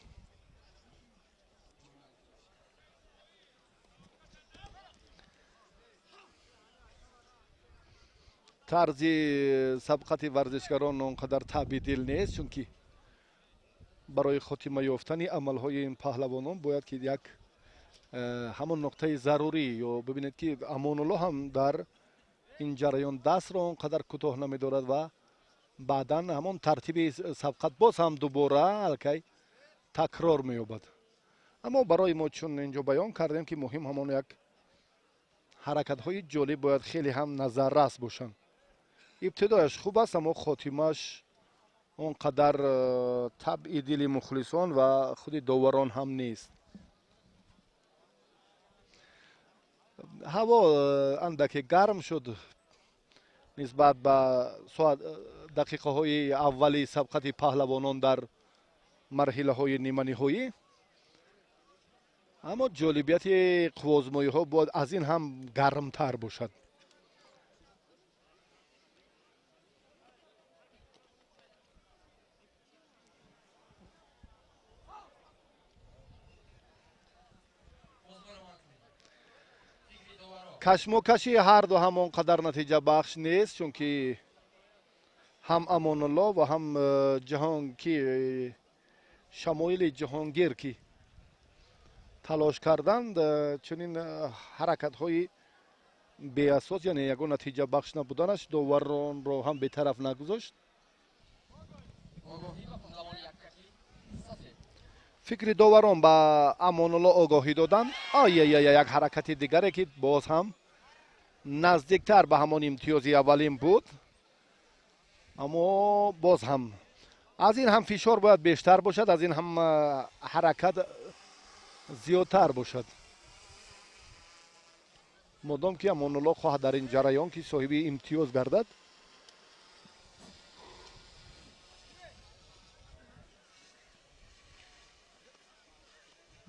тарзи сабқати варзишгарон он қадар табдил нест, чунки барои хотима ёфтани амалҳои ин паҳлавонон бояд ки як ҳамон нуқтаи зарурӣ ё бибинед ки Амонулло ҳам дар ин ҷараён дастро он қадар кӯтоҳ намедорад ва баъдан ҳамон тартиби сабқат боз ҳам дубора алкай такрор меёбад. аммо барои мо чун инҷо баён кардем ки муҳим ҳамон як ҳаракатҳои ҷолиб бояд хеле ҳам назаррас бошанд. ибтидояш хуб аст, аммо хотимаш он қадар табъи дили мухлисон ва худи доварон ҳам нест. ҳаво андаке гарм шуд нисбат ба дақиқаҳои аввали сабқати паҳлавонон дар марҳилаҳои ниманиҳоӣ. аммо ҷолибияти қуввозмоиҳо бояд аз ин ҳам гармтар бошад. кашмокаши ҳарду ҳам он қадар натиҷабахш нест, чунки ҳам Амонулло ва ҳам Шамоили Ҷаҳонгир ки талош карданд, чунин ҳаракатҳои беасос, яъне ягон натиҷабахш набуданаш доваронро ҳам бетараф нагузошт. фикри доварон ба Амонулло огоҳӣ додан. Як ҳаракати дигаре ки боз ҳам наздиктар ба ҳамон имтиёзи аввалин буд, аммо боз ҳам аз ин ҳам фишор бояд бештар бошад, аз ин ҳам ҳаракат зиёдтар бошад. модом ки Амонулло хоҳад дар ин ҷараён ки соҳиби имтиёз гардад,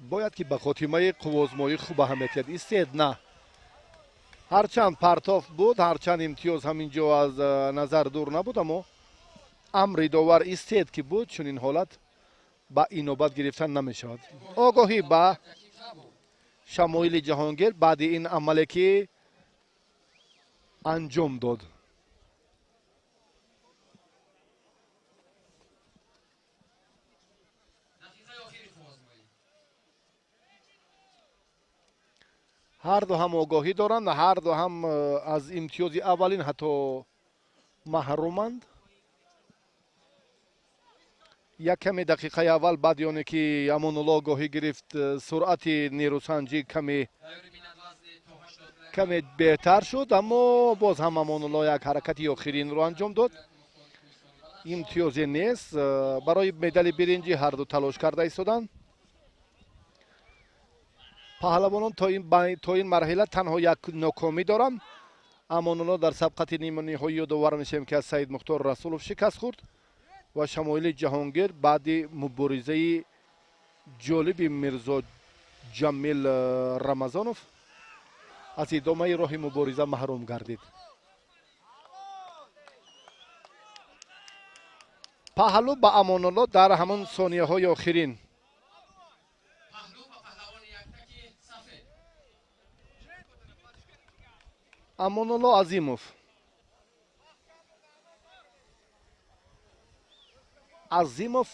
бояд ки ба хотимаи қуввозмоӣ хуб аҳамият диҳад. Истед на ҳарчанд партов буд, ҳарчанд имтиёз ҳаминҷо аз назар дур набуд, аммо амри довар истед ки буд, чунин ҳолат ба инобат гирифтан намешавад. огоҳӣ ба Шамоили Ҷаҳонгир баъди ин амале ки анҷом дод. ҳар ду ҳам огоҳӣ доранд, ҳар ду ҳам аз имтиёзи аввалин ҳатто маҳруманд. Яккаме дақиқаи аввал баъди оне ки Амонулло огоҳӣ гирифт, суръати нерӯсанҷӣ каме беҳтар шуд, аммо боз ҳам Амонулло як ҳаракати охиринро анҷом дод. имтиёзе нест, барои медали биринҷӣ ҳарду талош карда истоданд. паҳлавонон то ин марҳила танҳо як нокомӣ доранд. Амонулло дар сабқати нимниҳоӣ ёдовар мешавем ки аз Саид Мухтор Расулов шикаст хӯрд ва Шамоили Ҷаҳонгир баъди муборизаи ҷолиби Мирзо Ҷамил Рамазонов аз идомаи роҳи мубориза маҳрум гардид. паҳлу ба Амонулло дар ҳамон сонияҳои охирин. Амонулло Азимов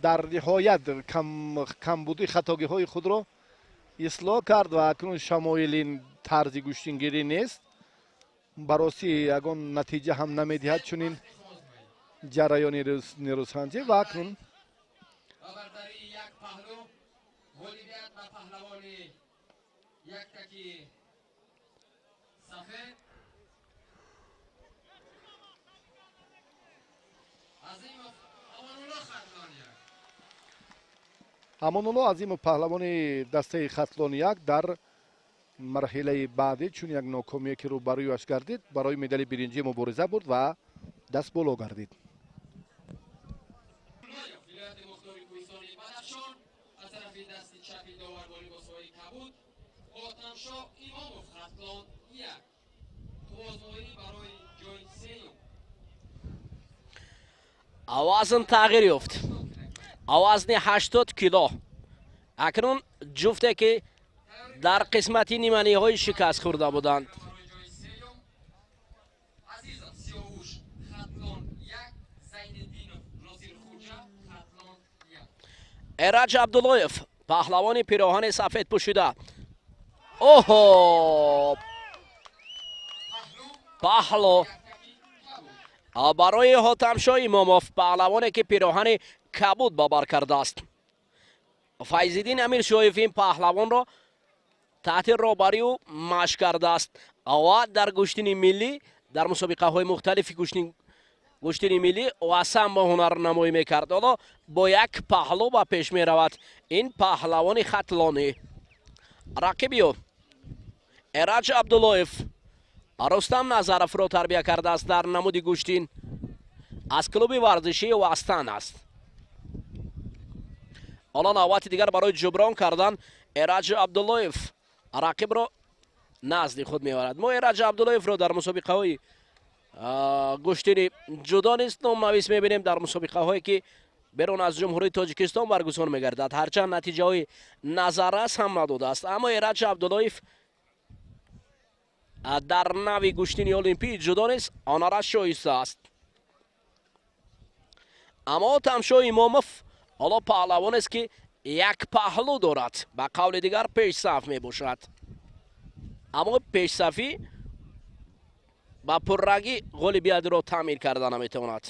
дар ниҳоят камбуди хатогиҳои худро ислоҳ кард ва акнун Шамоилин тарзи гӯштингирӣ нест. барости ягон натиҷа ҳам намедиҳад чунин ҷараёни нерӯсанҷӣ ва акнун Амонулло Азимов паҳлавони дастаи хатлони як дар марҳилаи баъдӣ чун як нокомие ки рӯбарӯяш гардид, барои медали биринҷӣ мубориза бурд ва даст боло гардид. вазн тағйир ёфт. вазни 80 кило. акнун ҷуфте ки дар қисмати ниманиҳои шикаст хӯрда буданд. Эраҷ Абдуллоев, паҳлавони пироҳани сафед пӯшида. оҳо! паҳло барои Ҳотамшоҳ Имомов, паҳлавоне ки пироҳани кабуд ба бар кардааст. Файзиддин Амиршоев ин паҳлавонро таҳти роҳбарию машқ кардааст ва дар гӯштини миллӣ, дар мусобиқаҳои мухталифи гӯштини миллӣ васан ба ҳунар намоӣ мекард. ҳоло бо як паҳлу ба пеш меравад ин паҳлавони хатлонӣ. рақиби ӯ Эраҷ Абдуллоев Рустам Назаровро тарбия кардааст дар намуди гӯштин. аз клуби варзишии Вастан аст. ҳоло навбати дигар барои ҷуброн кардан Эраҷ Абдуллоев рақибро назди худ меварад. мо Эраҷ Абдуллоевро дар мусобиқаҳои гӯштини ҷудо нест номнавис мебинем, дар мусобиқаҳое ки берун аз ҷумҳурии Тоҷикистон баргузор мегардад, ҳарчанд натиҷаҳои назаррас ҳам надодааст. аммо Эраҷ Абдуллоев дар нави гӯштини олимпии ҷудо нест онараш шоиста аст. аммо Ҳотамшоҳ Имомов ҳоло паҳлавонест ки як паҳлу дорад, ба қавли дигар пешсаф мебошад. аммо пешсафӣ ба пуррагӣ ғолибиятро таъмин карда наметавонад.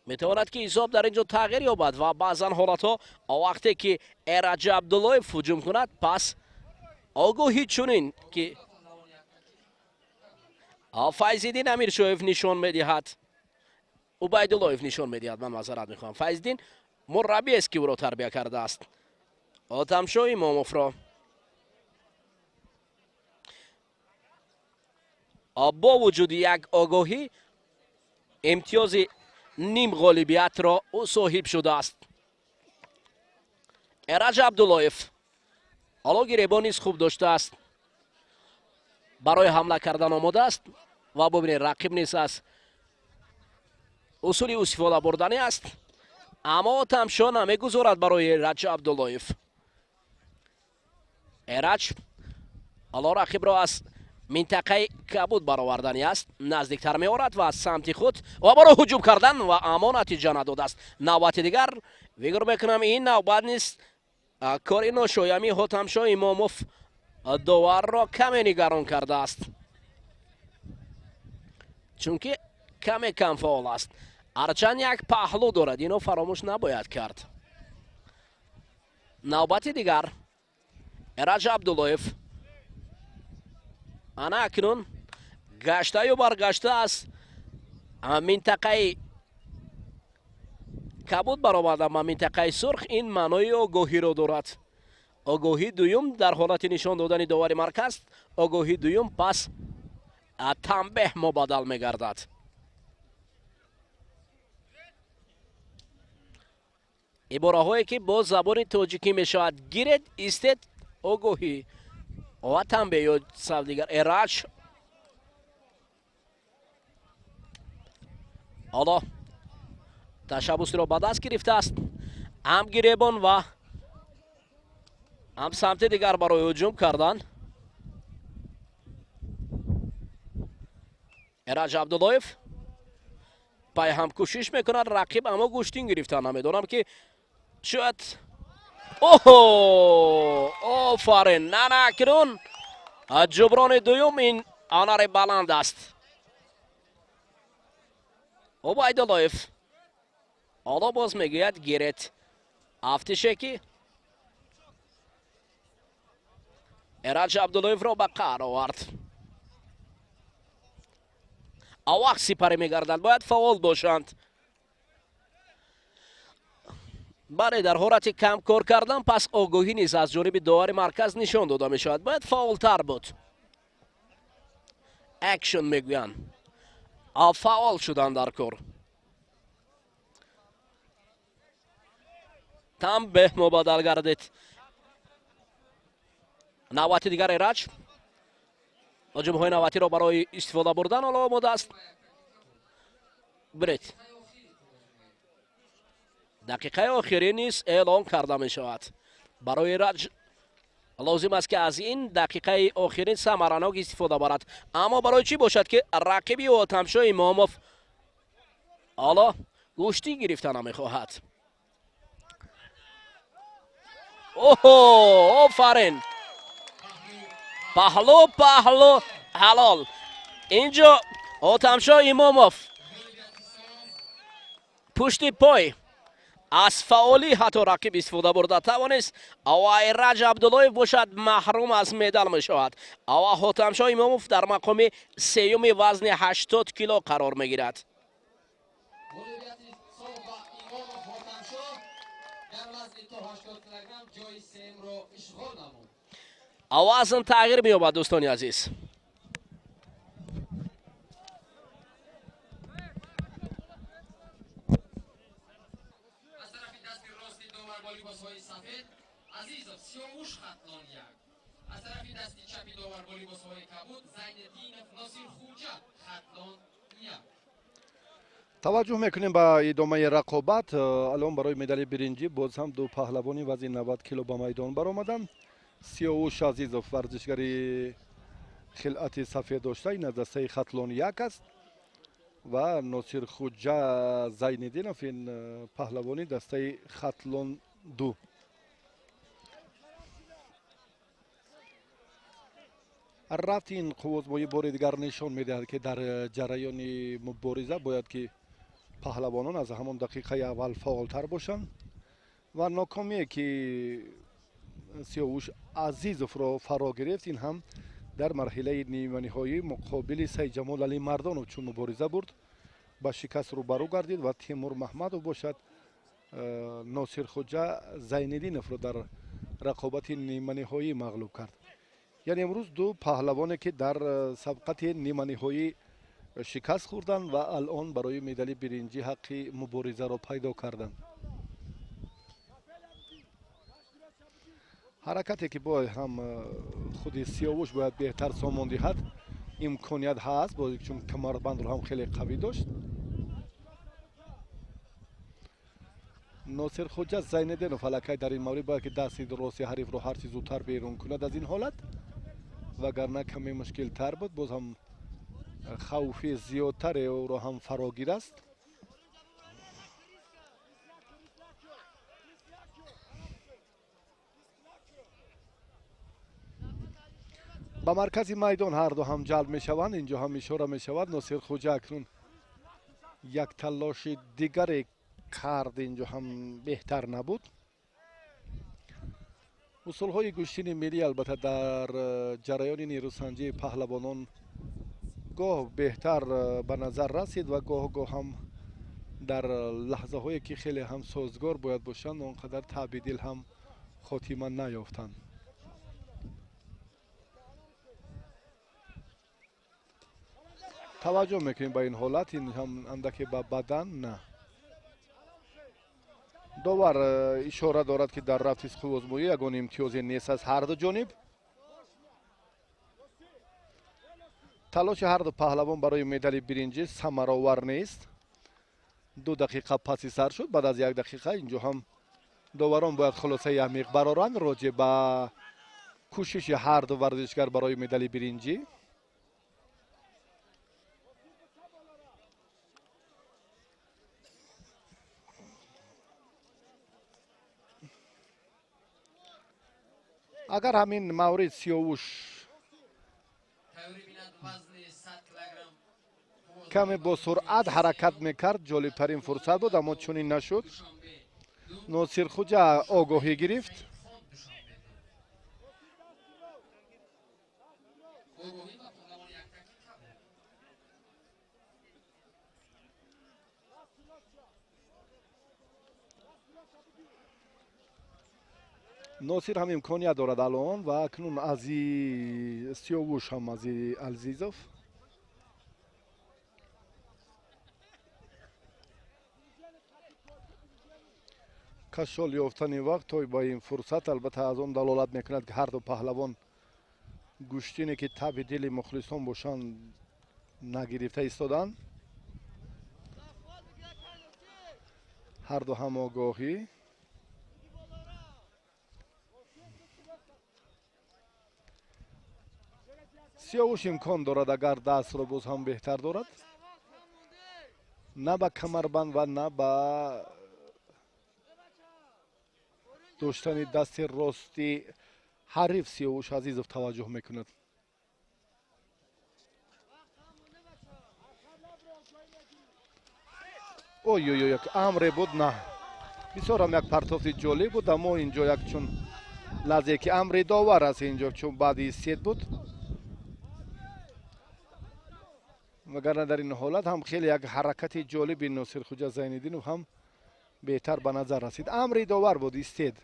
میتواند که حساب در اینجا تغییر یابد و بعضا حالت ها وقتی که ایرج عبداللهیف هجوم کند پس آگاهی چنین که فیض‌الدین امیرشاهیف نشان میدهد عبیداللهیف نشان میدهد. من معذرت میخوام. فیض‌الدین مربی است که او را تربیت کرده است. تماشا اماموف را با وجود یک آگاهی امتیاز نیم غالبیت را او صاحب شده است. ایرج عبداللهیف حالا گریبان نیز خوب داشته است، برای حمله کردن آماده است و ببینید رقیب نیز است، اصولی استفاده بردنی است اما تمشا نمیگذارد برای ایرج عبداللهیف. ایرج حالا رقیب را از منطقه کبود برآوردنی است، نزدیکتر می‌آورد و از سمت خود و برای هجوم کردن و اما نتیجه نداده است. نوبت دیگر فکر میکنم این نوبت نیست کار ناشایمی حاتمشاه اماموف داور را کمی نگران کرده است، چون که کم فعال است. هرچند یک پهلو دارد، اینو فراموش نباید کرد. نوبت دیگر ایرج عبداللهیف انا اکنون گشته یا برگشته است منطقه کبود برآمده و منطقه سرخ. این معنای آگاهی را دارد. آگاهی دویم در حالت نشان دادن داور مرکز، آگاهی دویم پس تنبیه مبادل میگردد. عباره هایی که با زبان تاجیکی میشود گیرد استد آگاهی و تنبیه یا سو دیگر. ایرج حالا تشبوس را به دست گرفته است، هم گریبان و هم سمت دیگر برای هجوم کردن. ایرج عبداللهیف پای هم کوشش میکند، رقیب اما گوشتین گرفته. نمیدونم که شاید آفرین نه کنون جبران دویم این آنار بلند است. عبیداللهیف حالا باز میگوید گیرت افتشه که ایرج عبداللهیف را به قهر آورد. وقت سپری میگردند، باید فعال باشند. برای در حالت کم کار کردن پس آگاهی نیز از جانب داور مرکز نشان داده می شود. باید فعالتر بود. اکشن میگویند، فعال شدن در کار. تنبیه مبادل گردید. نوبت دیگر ایرج هجوم های نوبتی را برای استفاده بردن حالا آماده است. برید دقیقه آخری نیست اعلام کرده می شود. برای ایرج لازم است که از این دقیقه آخرین ثمرناک استفاده برد. اما برای چی باشد که رقیبی و تماشا اماموف حالا گوشتی گرفتن نمی خواهد. آفرین پهلو حلال. اینجا تماشا اماموف پشت پای از فعالی حتی رقیب استفاده برده توانست و ایرج عبداللهیف باشد محروم از مدال می شود. حاتمشاه اماموف در مقام سیوم وزن 80 کیلو قرار می گیرد. وزن تغییر می یابد دوستان عزیز. عزیزم سیاوش خطلان یک از طرف دستی چپی داور با لباس‌های کبود زین‌الدین ناصر خوجا خطلان یک. توجه میکنیم به ادامه رقابت. الان برای مدال برنجی باز هم دو پهلوانی وزن 90 کیلو به میدان برآمدند. سیاوش عزیزوف ورزشگری خلعت سفید داشته، این از دسته خطلان یک است و ناصر خوجا زین‌الدینوف این پهلوانی دسته خطلان دو. رفت این قوزمایی بار دیگر نشان میدهد که در جریان مبارزه باید که паҳлавонон аз ҳамон дақиқаи аввал фаъолтар бошанд ва нокомие ки сиёвуш азизовро фаро гирифт, ин ҳам дар марҳилаи ниманиҳоӣ муқобили Саидҷамол Али Мардонов чун мубориза бурд, ба шикаст рӯбарӯ гардид ва Тимур Маҳмадов бошад Носирхуҷа Зайниддиновро дар рақобати ниманиҳоӣ мағлуб кард. яъне имрӯз ду паҳлавоне ки дар сабқати ниманиҳоӣ шикаст хӯрданд ва алон барои медали биринҷӣ ҳаққи муборизаро пайдо карданд. ҳаракате ки бояд ҳам худи Сиёвуш бояд беҳтар сомон диҳад, имконият ҳаст, бози чун камарбандро ҳам хеле қавӣ дошт. Носирхуҷа Зайниддинов аллакай дар ин маврид бояд ки дасти рости ҳарифро ҳарчи зудтар берун кунад аз ин ҳолат, вагарна каме мушкилтар буд. Боз ҳам хавфи зиёдтаре ӯро ҳам фарогир аст. ба маркази майдон ҳарду ҳам ҷалб мешаванд. Инҷо ҳам ишора мешавад Носирхуҷа акнун як талоши дигаре кард, инҷо ҳам беҳтар набуд. усулҳои гӯштини миллӣ албатта дар ҷараёни нерӯсанҷии паҳлавонон гоҳ беҳтар ба назар расид ва гоҳ ҳам дар лаҳзаҳое ки хеле ҳам созгор бояд бошанд он қадар таъбидил ҳам хотима наёфтанд. таваҷҷӯҳ мекунем ба ин ҳолат, ин ҳам андаке ба бадан на. довар ишора дорад ки дар рафти сухувозмоӣ ягон имтиёзе нест аз ҳарду ҷониб. талоши ҳарду паҳлавон барои медали биринҷӣ самаровар нест. 2 дақиқа паси сар шуд. баъд аз 1 дақиқа инҷо ҳам доварон бояд хулосаи амиқ бароранд роҷеъ ба кӯшиши ҳарду варзишгар барои медали биринҷӣ. агар ҳамин маврид Сиёвуш каме бо суръат ҳаракат мекард, ҷолибтарин фурсат буд, аммо чунин нашуд. Носирхуҷа огоҳӣ гирифт. носир ҳам имконият дорад алон ва акнун ази Сиёвуш ҳам ази Алзизов. кашол ёфтани вақт то ба ин фурсат албатта аз он далолат мекунад ки ҳарду паҳлавон гӯштине ки таби дили мухлисон бошанд нагирифта истоданд. ҳарду ҳам огоҳӣ. Сиёвуш имкон дорад агар дастро боз ҳам беҳтар дорад. На ба камарбанд ва на ба доштани дасти рости ҳариф Сиёвуш Азизов таваҷҷӯҳ мекунад. як амре буд, на. бисёр ҳам як партофти ҷолиб буд, аммо инҷо як чун лаҳзае ки амри довар аст инҷо чун баъди истед буд. вагарна дар ин ҳолат ҳам хеле як ҳаракати ҷолиби Носирхуҷа Зайниддинов ҳам беҳтар ба назар расид. амри довар буд, истед.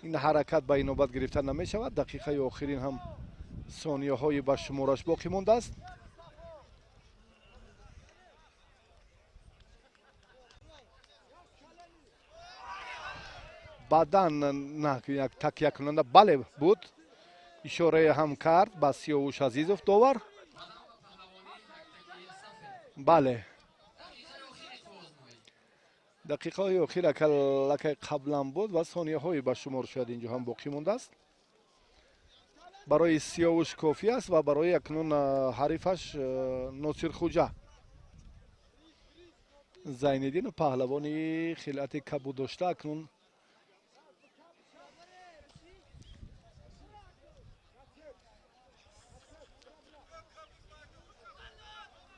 ин ҳаракат ба инобат гирифта намешавад. дақиқаи охирин ҳам сонияҳои ба шумораш боқӣ мондааст. баъдан на як такякунанда бале буд. ишорае ҳам кард ба Сиёвуш Азизов довар. бале. дақиқаҳои охир акаллакай қаблан буд ва сонияҳои ба шумор шояд инҷо ҳам боқӣ мондааст. барои Сиёвуш кофӣ аст ва барои акнун ҳарифаш Носирхуҷа Зайниддинов паҳлавони хилати кабуд дошта акнун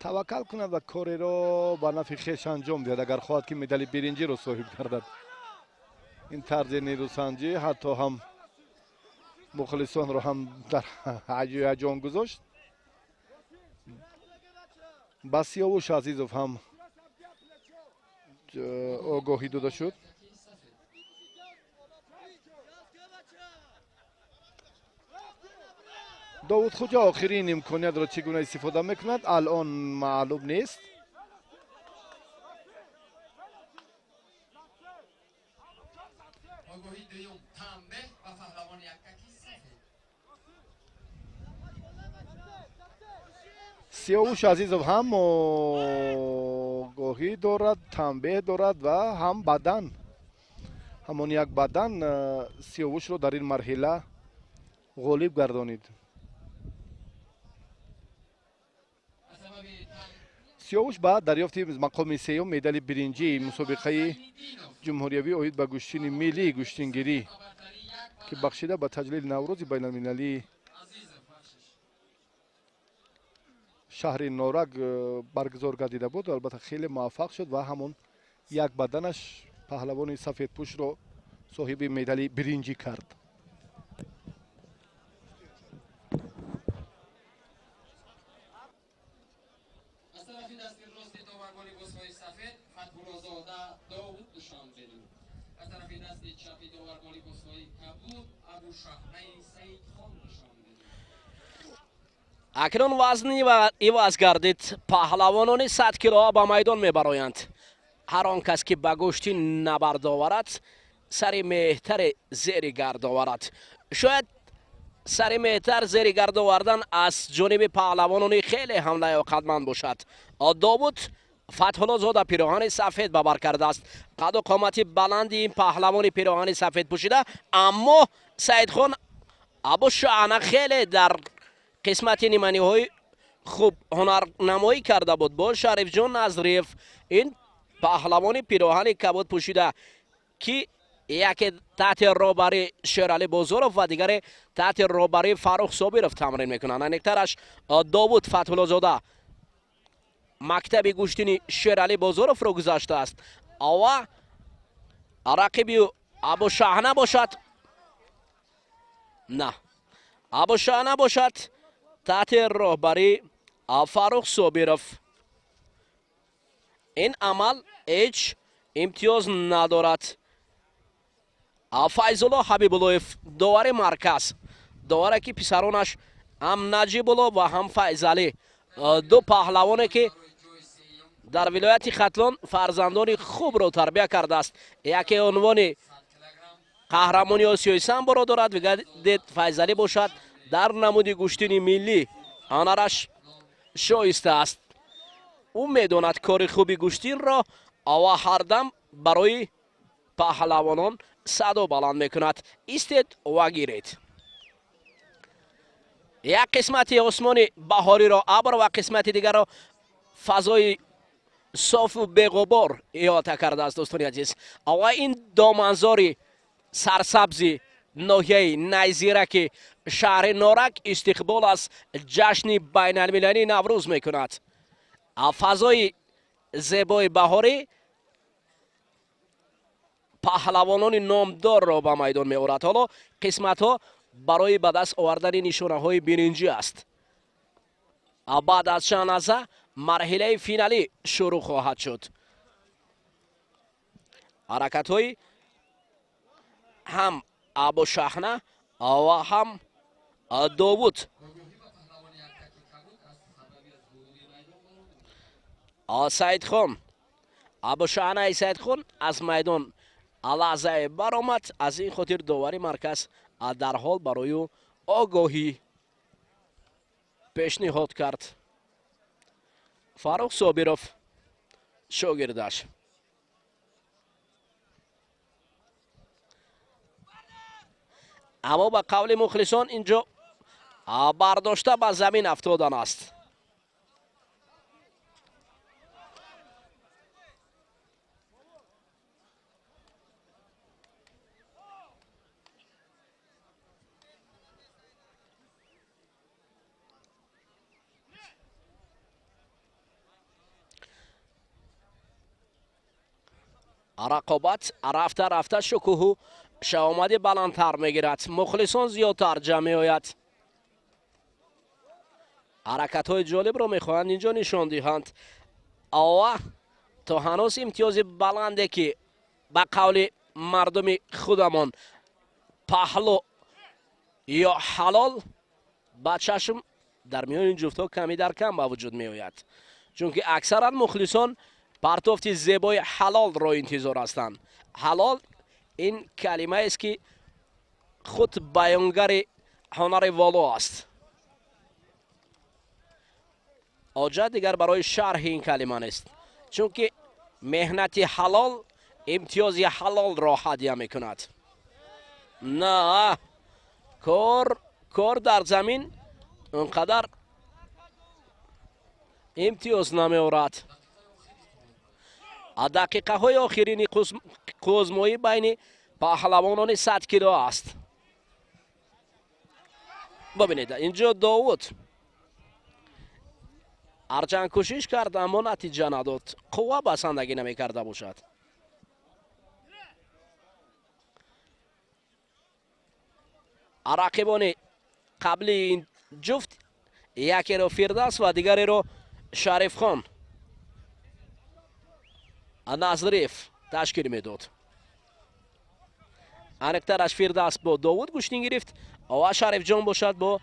таваккал кунад ва кореро ба нафи хеш анҷом диҳад агар хоҳад ки медали биринҷиро соҳиб гардад. ин тарзи нерӯсанҷӣ ҳатто ҳам мухлисонро ҳам дар ҳаҷон гузошт. ба Сиёвуш Азизов ҳам огоҳӣ дода шуд. довудхоҷа охирин имкониятро чӣ гуна истифода мекунад алон маълум нест. Ogahî duyum tanbeh va pahlavon yakkaki safed. Сиёвуш Азизов ҳам огоҳӣ дорад, танбеҳ дорад ва ҳам бадан. ҳамон як бадан Сиёвушро дар ин марҳила ғолиб гардонид. Сиёвуш ба дарёфти мақоми сеюм медали биринҷии мусобиқаи ҷумҳуриявӣ оид ба гӯштини миллии гӯштингирӣ ки бахшида ба таҷлили Наврӯзи байналмилалии шаҳри Норак баргузор гардида буд. Албатта хеле муваффақ шуд ва ҳамон як баданаш паҳлавони сафедпӯшро соҳиби медали биринҷӣ кард. از طرف دست راست داوربان لباس‌های سفید فتح‌الله‌زاده داوود نشان داد. از طرف دست چپ داوربان لباس‌های کبود ابوشهمه سعید خان نشان داد. акнун вазни ва иваз гардид. паҳлавонони 100 килоа ба майдон мебароянд. ҳар он кас ки ба гӯшти набард оварад сари меҳтари зери гард оварад. шояд сари меҳтар зери гард овардан аз ҷониби паҳлавонони хеле ҳам лаёқатманд бошад. довуд фатҳуллозода пироҳани сафед ба бар кардааст. қаду қомати баланди ин паҳлавони пироҳани сафед пӯшида, аммо саидхон абушаъна хеле дар қисмати ниманиҳои хуб ҳунарнамоӣ карда буд. бо Шарифҷон Назриев ин паҳлавони пироҳани кабуд пӯшида ки яке таҳти роҳбари Шералӣ Бозоров ва дигаре таҳти роҳбари Фаррух Собиров тамрин мекунанд. айниқтараш Довуд Фатҳуллозода мактаби гӯштини Шералӣ Бозоровро гузаштааст. ва рақиби Абушаҳна бошад, на Абушаҳна бошад таҳти роҳбари Фаррух Собиров. ин амал ҳеҷ имтиёз надорад. Файзулло Ҳабибуллоев довари марказ, доваре ки писаронаш ҳам Наҷибулло ва ҳам Файзалӣ ду паҳлавоне ки дар вилояти Хатлон фарзандони хубро тарбия кардааст. яке унвони қаҳрамони Осиёи самборо дорад, вигадед Файзалӣ бошад дар намуди гӯштини миллӣ ҳонараш шоиста аст. ӯ медонад кори хуби гӯштинро ва ҳардам барои паҳлавонон садо баланд мекунад. истед ва гиред. як қисмати осмони баҳориро абр ва қисмати дигарро фазои софу беғубор иҳота кардааст. дӯстони азиз, ва ин доманзори сарсабзи ноҳияи найзираки шаҳри Норак истиқбол аз ҷашни байналмилалии Наврӯз мекунад. фазои зебои баҳорӣ паҳлавонони номдорро ба майдон меорад. ҳоло қисматҳо барои ба даст овардани нишонаҳои биринҷӣ аст. баъд аз чанд лаҳза марҳилаи финалӣ шурӯъ хоҳад шуд. ҳаракатҳои ҳам Абушаҳна ва ҳам Довуд Саидхон Абушаҳнаи Саидхон аз майдон лаҳзае баромад. аз ин хотир довари марказ дарҳол барои ӯ огоҳӣ пешниҳод кард. Фаррух Собиров шогирдаш. аммо ба қавли мухлисон инҷо бардошта ба замин афтодан аст. رقابت رفته رفته شکوه شامادی بلندتر میگیرد. مخلصان زیادتر جمع میآید. حرکت های جالب رو میخواهند اینجا نشان دهند. آوه تا هنوز امتیاز بلنده که به قول مردم خودمان پهلو یا حلال با چشم در میان این جفت ها کمی در کم به وجود می آید، چون که اکثرا مخلصان پرتافت زیبای حلال را انتظار هستند. حلال این کلمه است که خود بیانگر هنر والا است. آجا دیگر برای شرح این کلمه است، چون که مهنت حلال امتیاز حلال را هدیه می کند. نه کار در زمین اونقدر امتیاز نمی آورد. دقیقه های آخرین قزمایی بین پهلوانان 100 کیلو است. ببینید اینجا داوود هرچند کوشش کرد اما نتیجه نداد. قوه بسندگی نمی کرده باشد. رقیبان قبلی این جفت یکی رو فردوس و دیگری رو شریف خان نظریف تشکیل میداد. انکترش فردوس با داوود گوشتین گرفت و شریف جان باشد با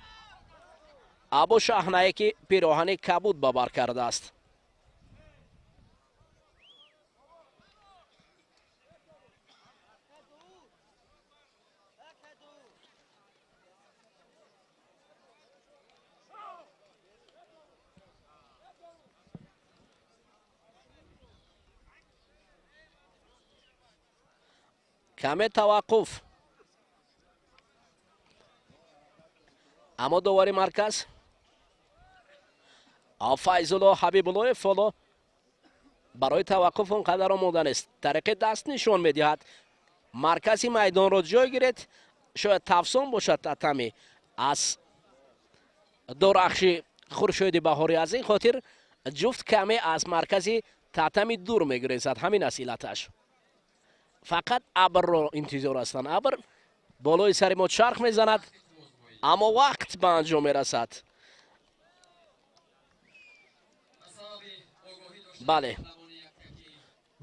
ابو شاهنایی که پیراهن کبود به بر کرده است. کمی توقف. اما دوباره مرکز فیض‌الله حبیب الله فالو برای توقف اونقدر آماده است. طریق دست نشان میدهد. مرکز میدان را جای گرفت. شاید تفسون باشد تتمی از درخش خورشید بهاری. از این خاطر جفت کمی از مرکز تتمی دور میگریزد. همین است علتش. فقط ابر را انتظار هستند. ابر بالای سر ما چرخ میزند اما وقت به انجام میرسد. بله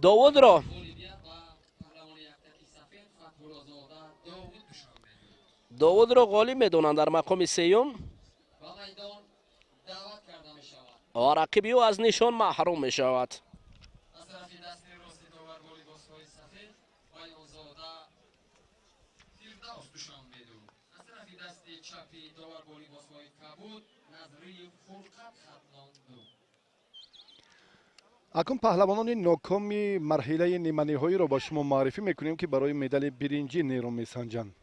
داوود را غالب میدونند در مقام سیوم و رقیبی او از نشان محروم میشود. اکنون پهلوانان ناکامی مرحله نیمه‌نهایی را با شما معرفی میکنیم که برای مدال برنجی نیرو میسنجند.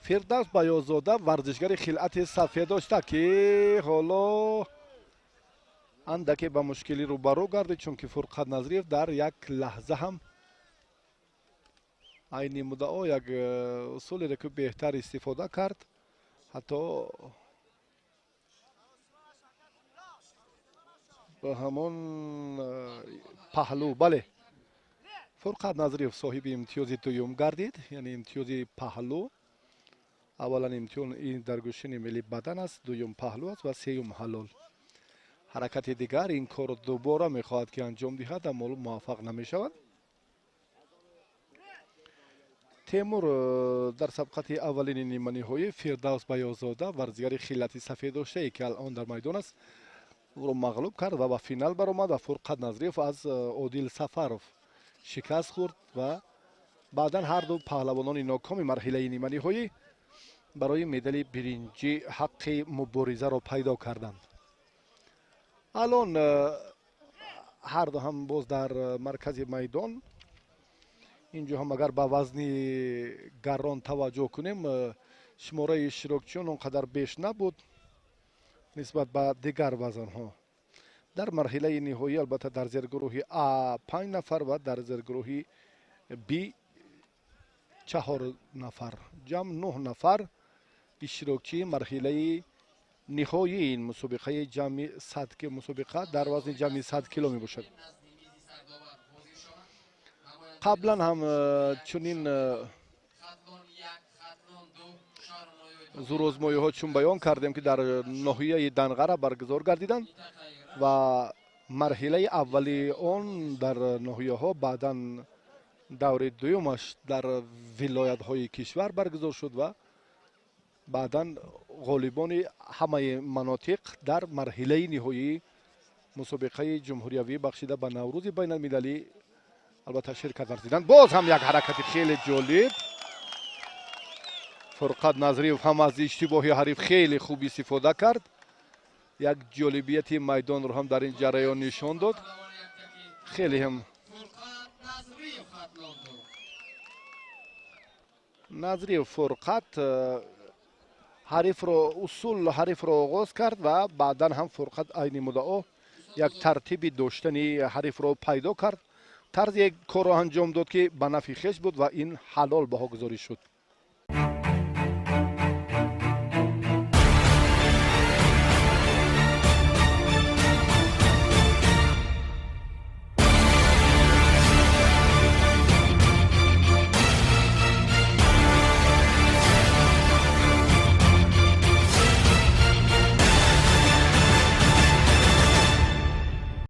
فردوس بیازاده ورزشگر خلعت سفید داشته که حالا اندکی به مشکلی روبرو گردید، چون که فرقت نظریف در یک لحظه هم عین مدعا یک اصولی را که بهتر استفاده کرد، حتی به همون پهلو. بله فرقت نظریف صاحب امتیاز دوم گردید، یعنی امتیاز پهلو. اولا امتیاز این در گوشن ملی بدن است، دوم پهلو است و سوم حلال. حرکت دیگر این کار دوباره میخواهد که انجام دهد اما موفق نمیشود. تیمور در سبقت اولین نیمه نهایی فردوس بیازاده ورزشگر خلعت سفید داشته ای که الان در میدان است او را مغلوب کرد و به فینال برآمد و فرقت نظریف از عادل سفروف شکست خورد و بعدا هر دو پهلوانان ناکام مرحله نیمه نهایی برای مدال برنجی حق مبارزه را پیدا کردند. الان هر دو هم باز در مرکز میدان. اینجا هم اگر به وزن گران توجه کنیم شماره اشتراکچیان اونقدر بیش نبود نسبت به دیگر وزن ها. در مرحله نهایی البته در زیر گروه A 5 نفر و در زیر گروه B 4 نفر، جمع 9 نفر اشتراکچی مرحله نهایی این مسابقه جمعی 100 مسابقه در وزن جمعی 100 کیلو می باشد. қаблан ҳам чунин хатлон 1 хатлон 2 шаҳрноҳиҳои зурозмоиҳо чун баён кардем ки дар ноҳияи данғара баргузор гардиданд ва марҳилаи аввали он дар ноҳияҳо баъдан даври дуюмаш дар вилоятҳои кишвар баргузор шуд ва баъдан ғолибони ҳамаи манотиқ дар марҳилаи ниҳоии мусобиқаи ҷумҳуриявӣ бахшида ба наврӯзи байналмилалӣ албатта ширкат варзиданд. Боз ҳам як ҳаракати хеле ҷолиб. Фурқат Назриев ҳам аз иштибоҳи ҳариф хеле хуб истифода кард. Як ҷолибияти майдонро ҳам дар ин ҷараён нишон дод. Хеле ҳам Фурқат Назриев хатлон 2 Назриев Фурқат ҳарифро усул ҳарифро оғоз кард ва баъдан ҳам Фурқат айни муддао як тартиби доштани ҳарифро пайдо кард. Тарзи як корро анҷом дод ки ба нафи хеш буд ва ин ҳалол баҳогузорӣ шуд.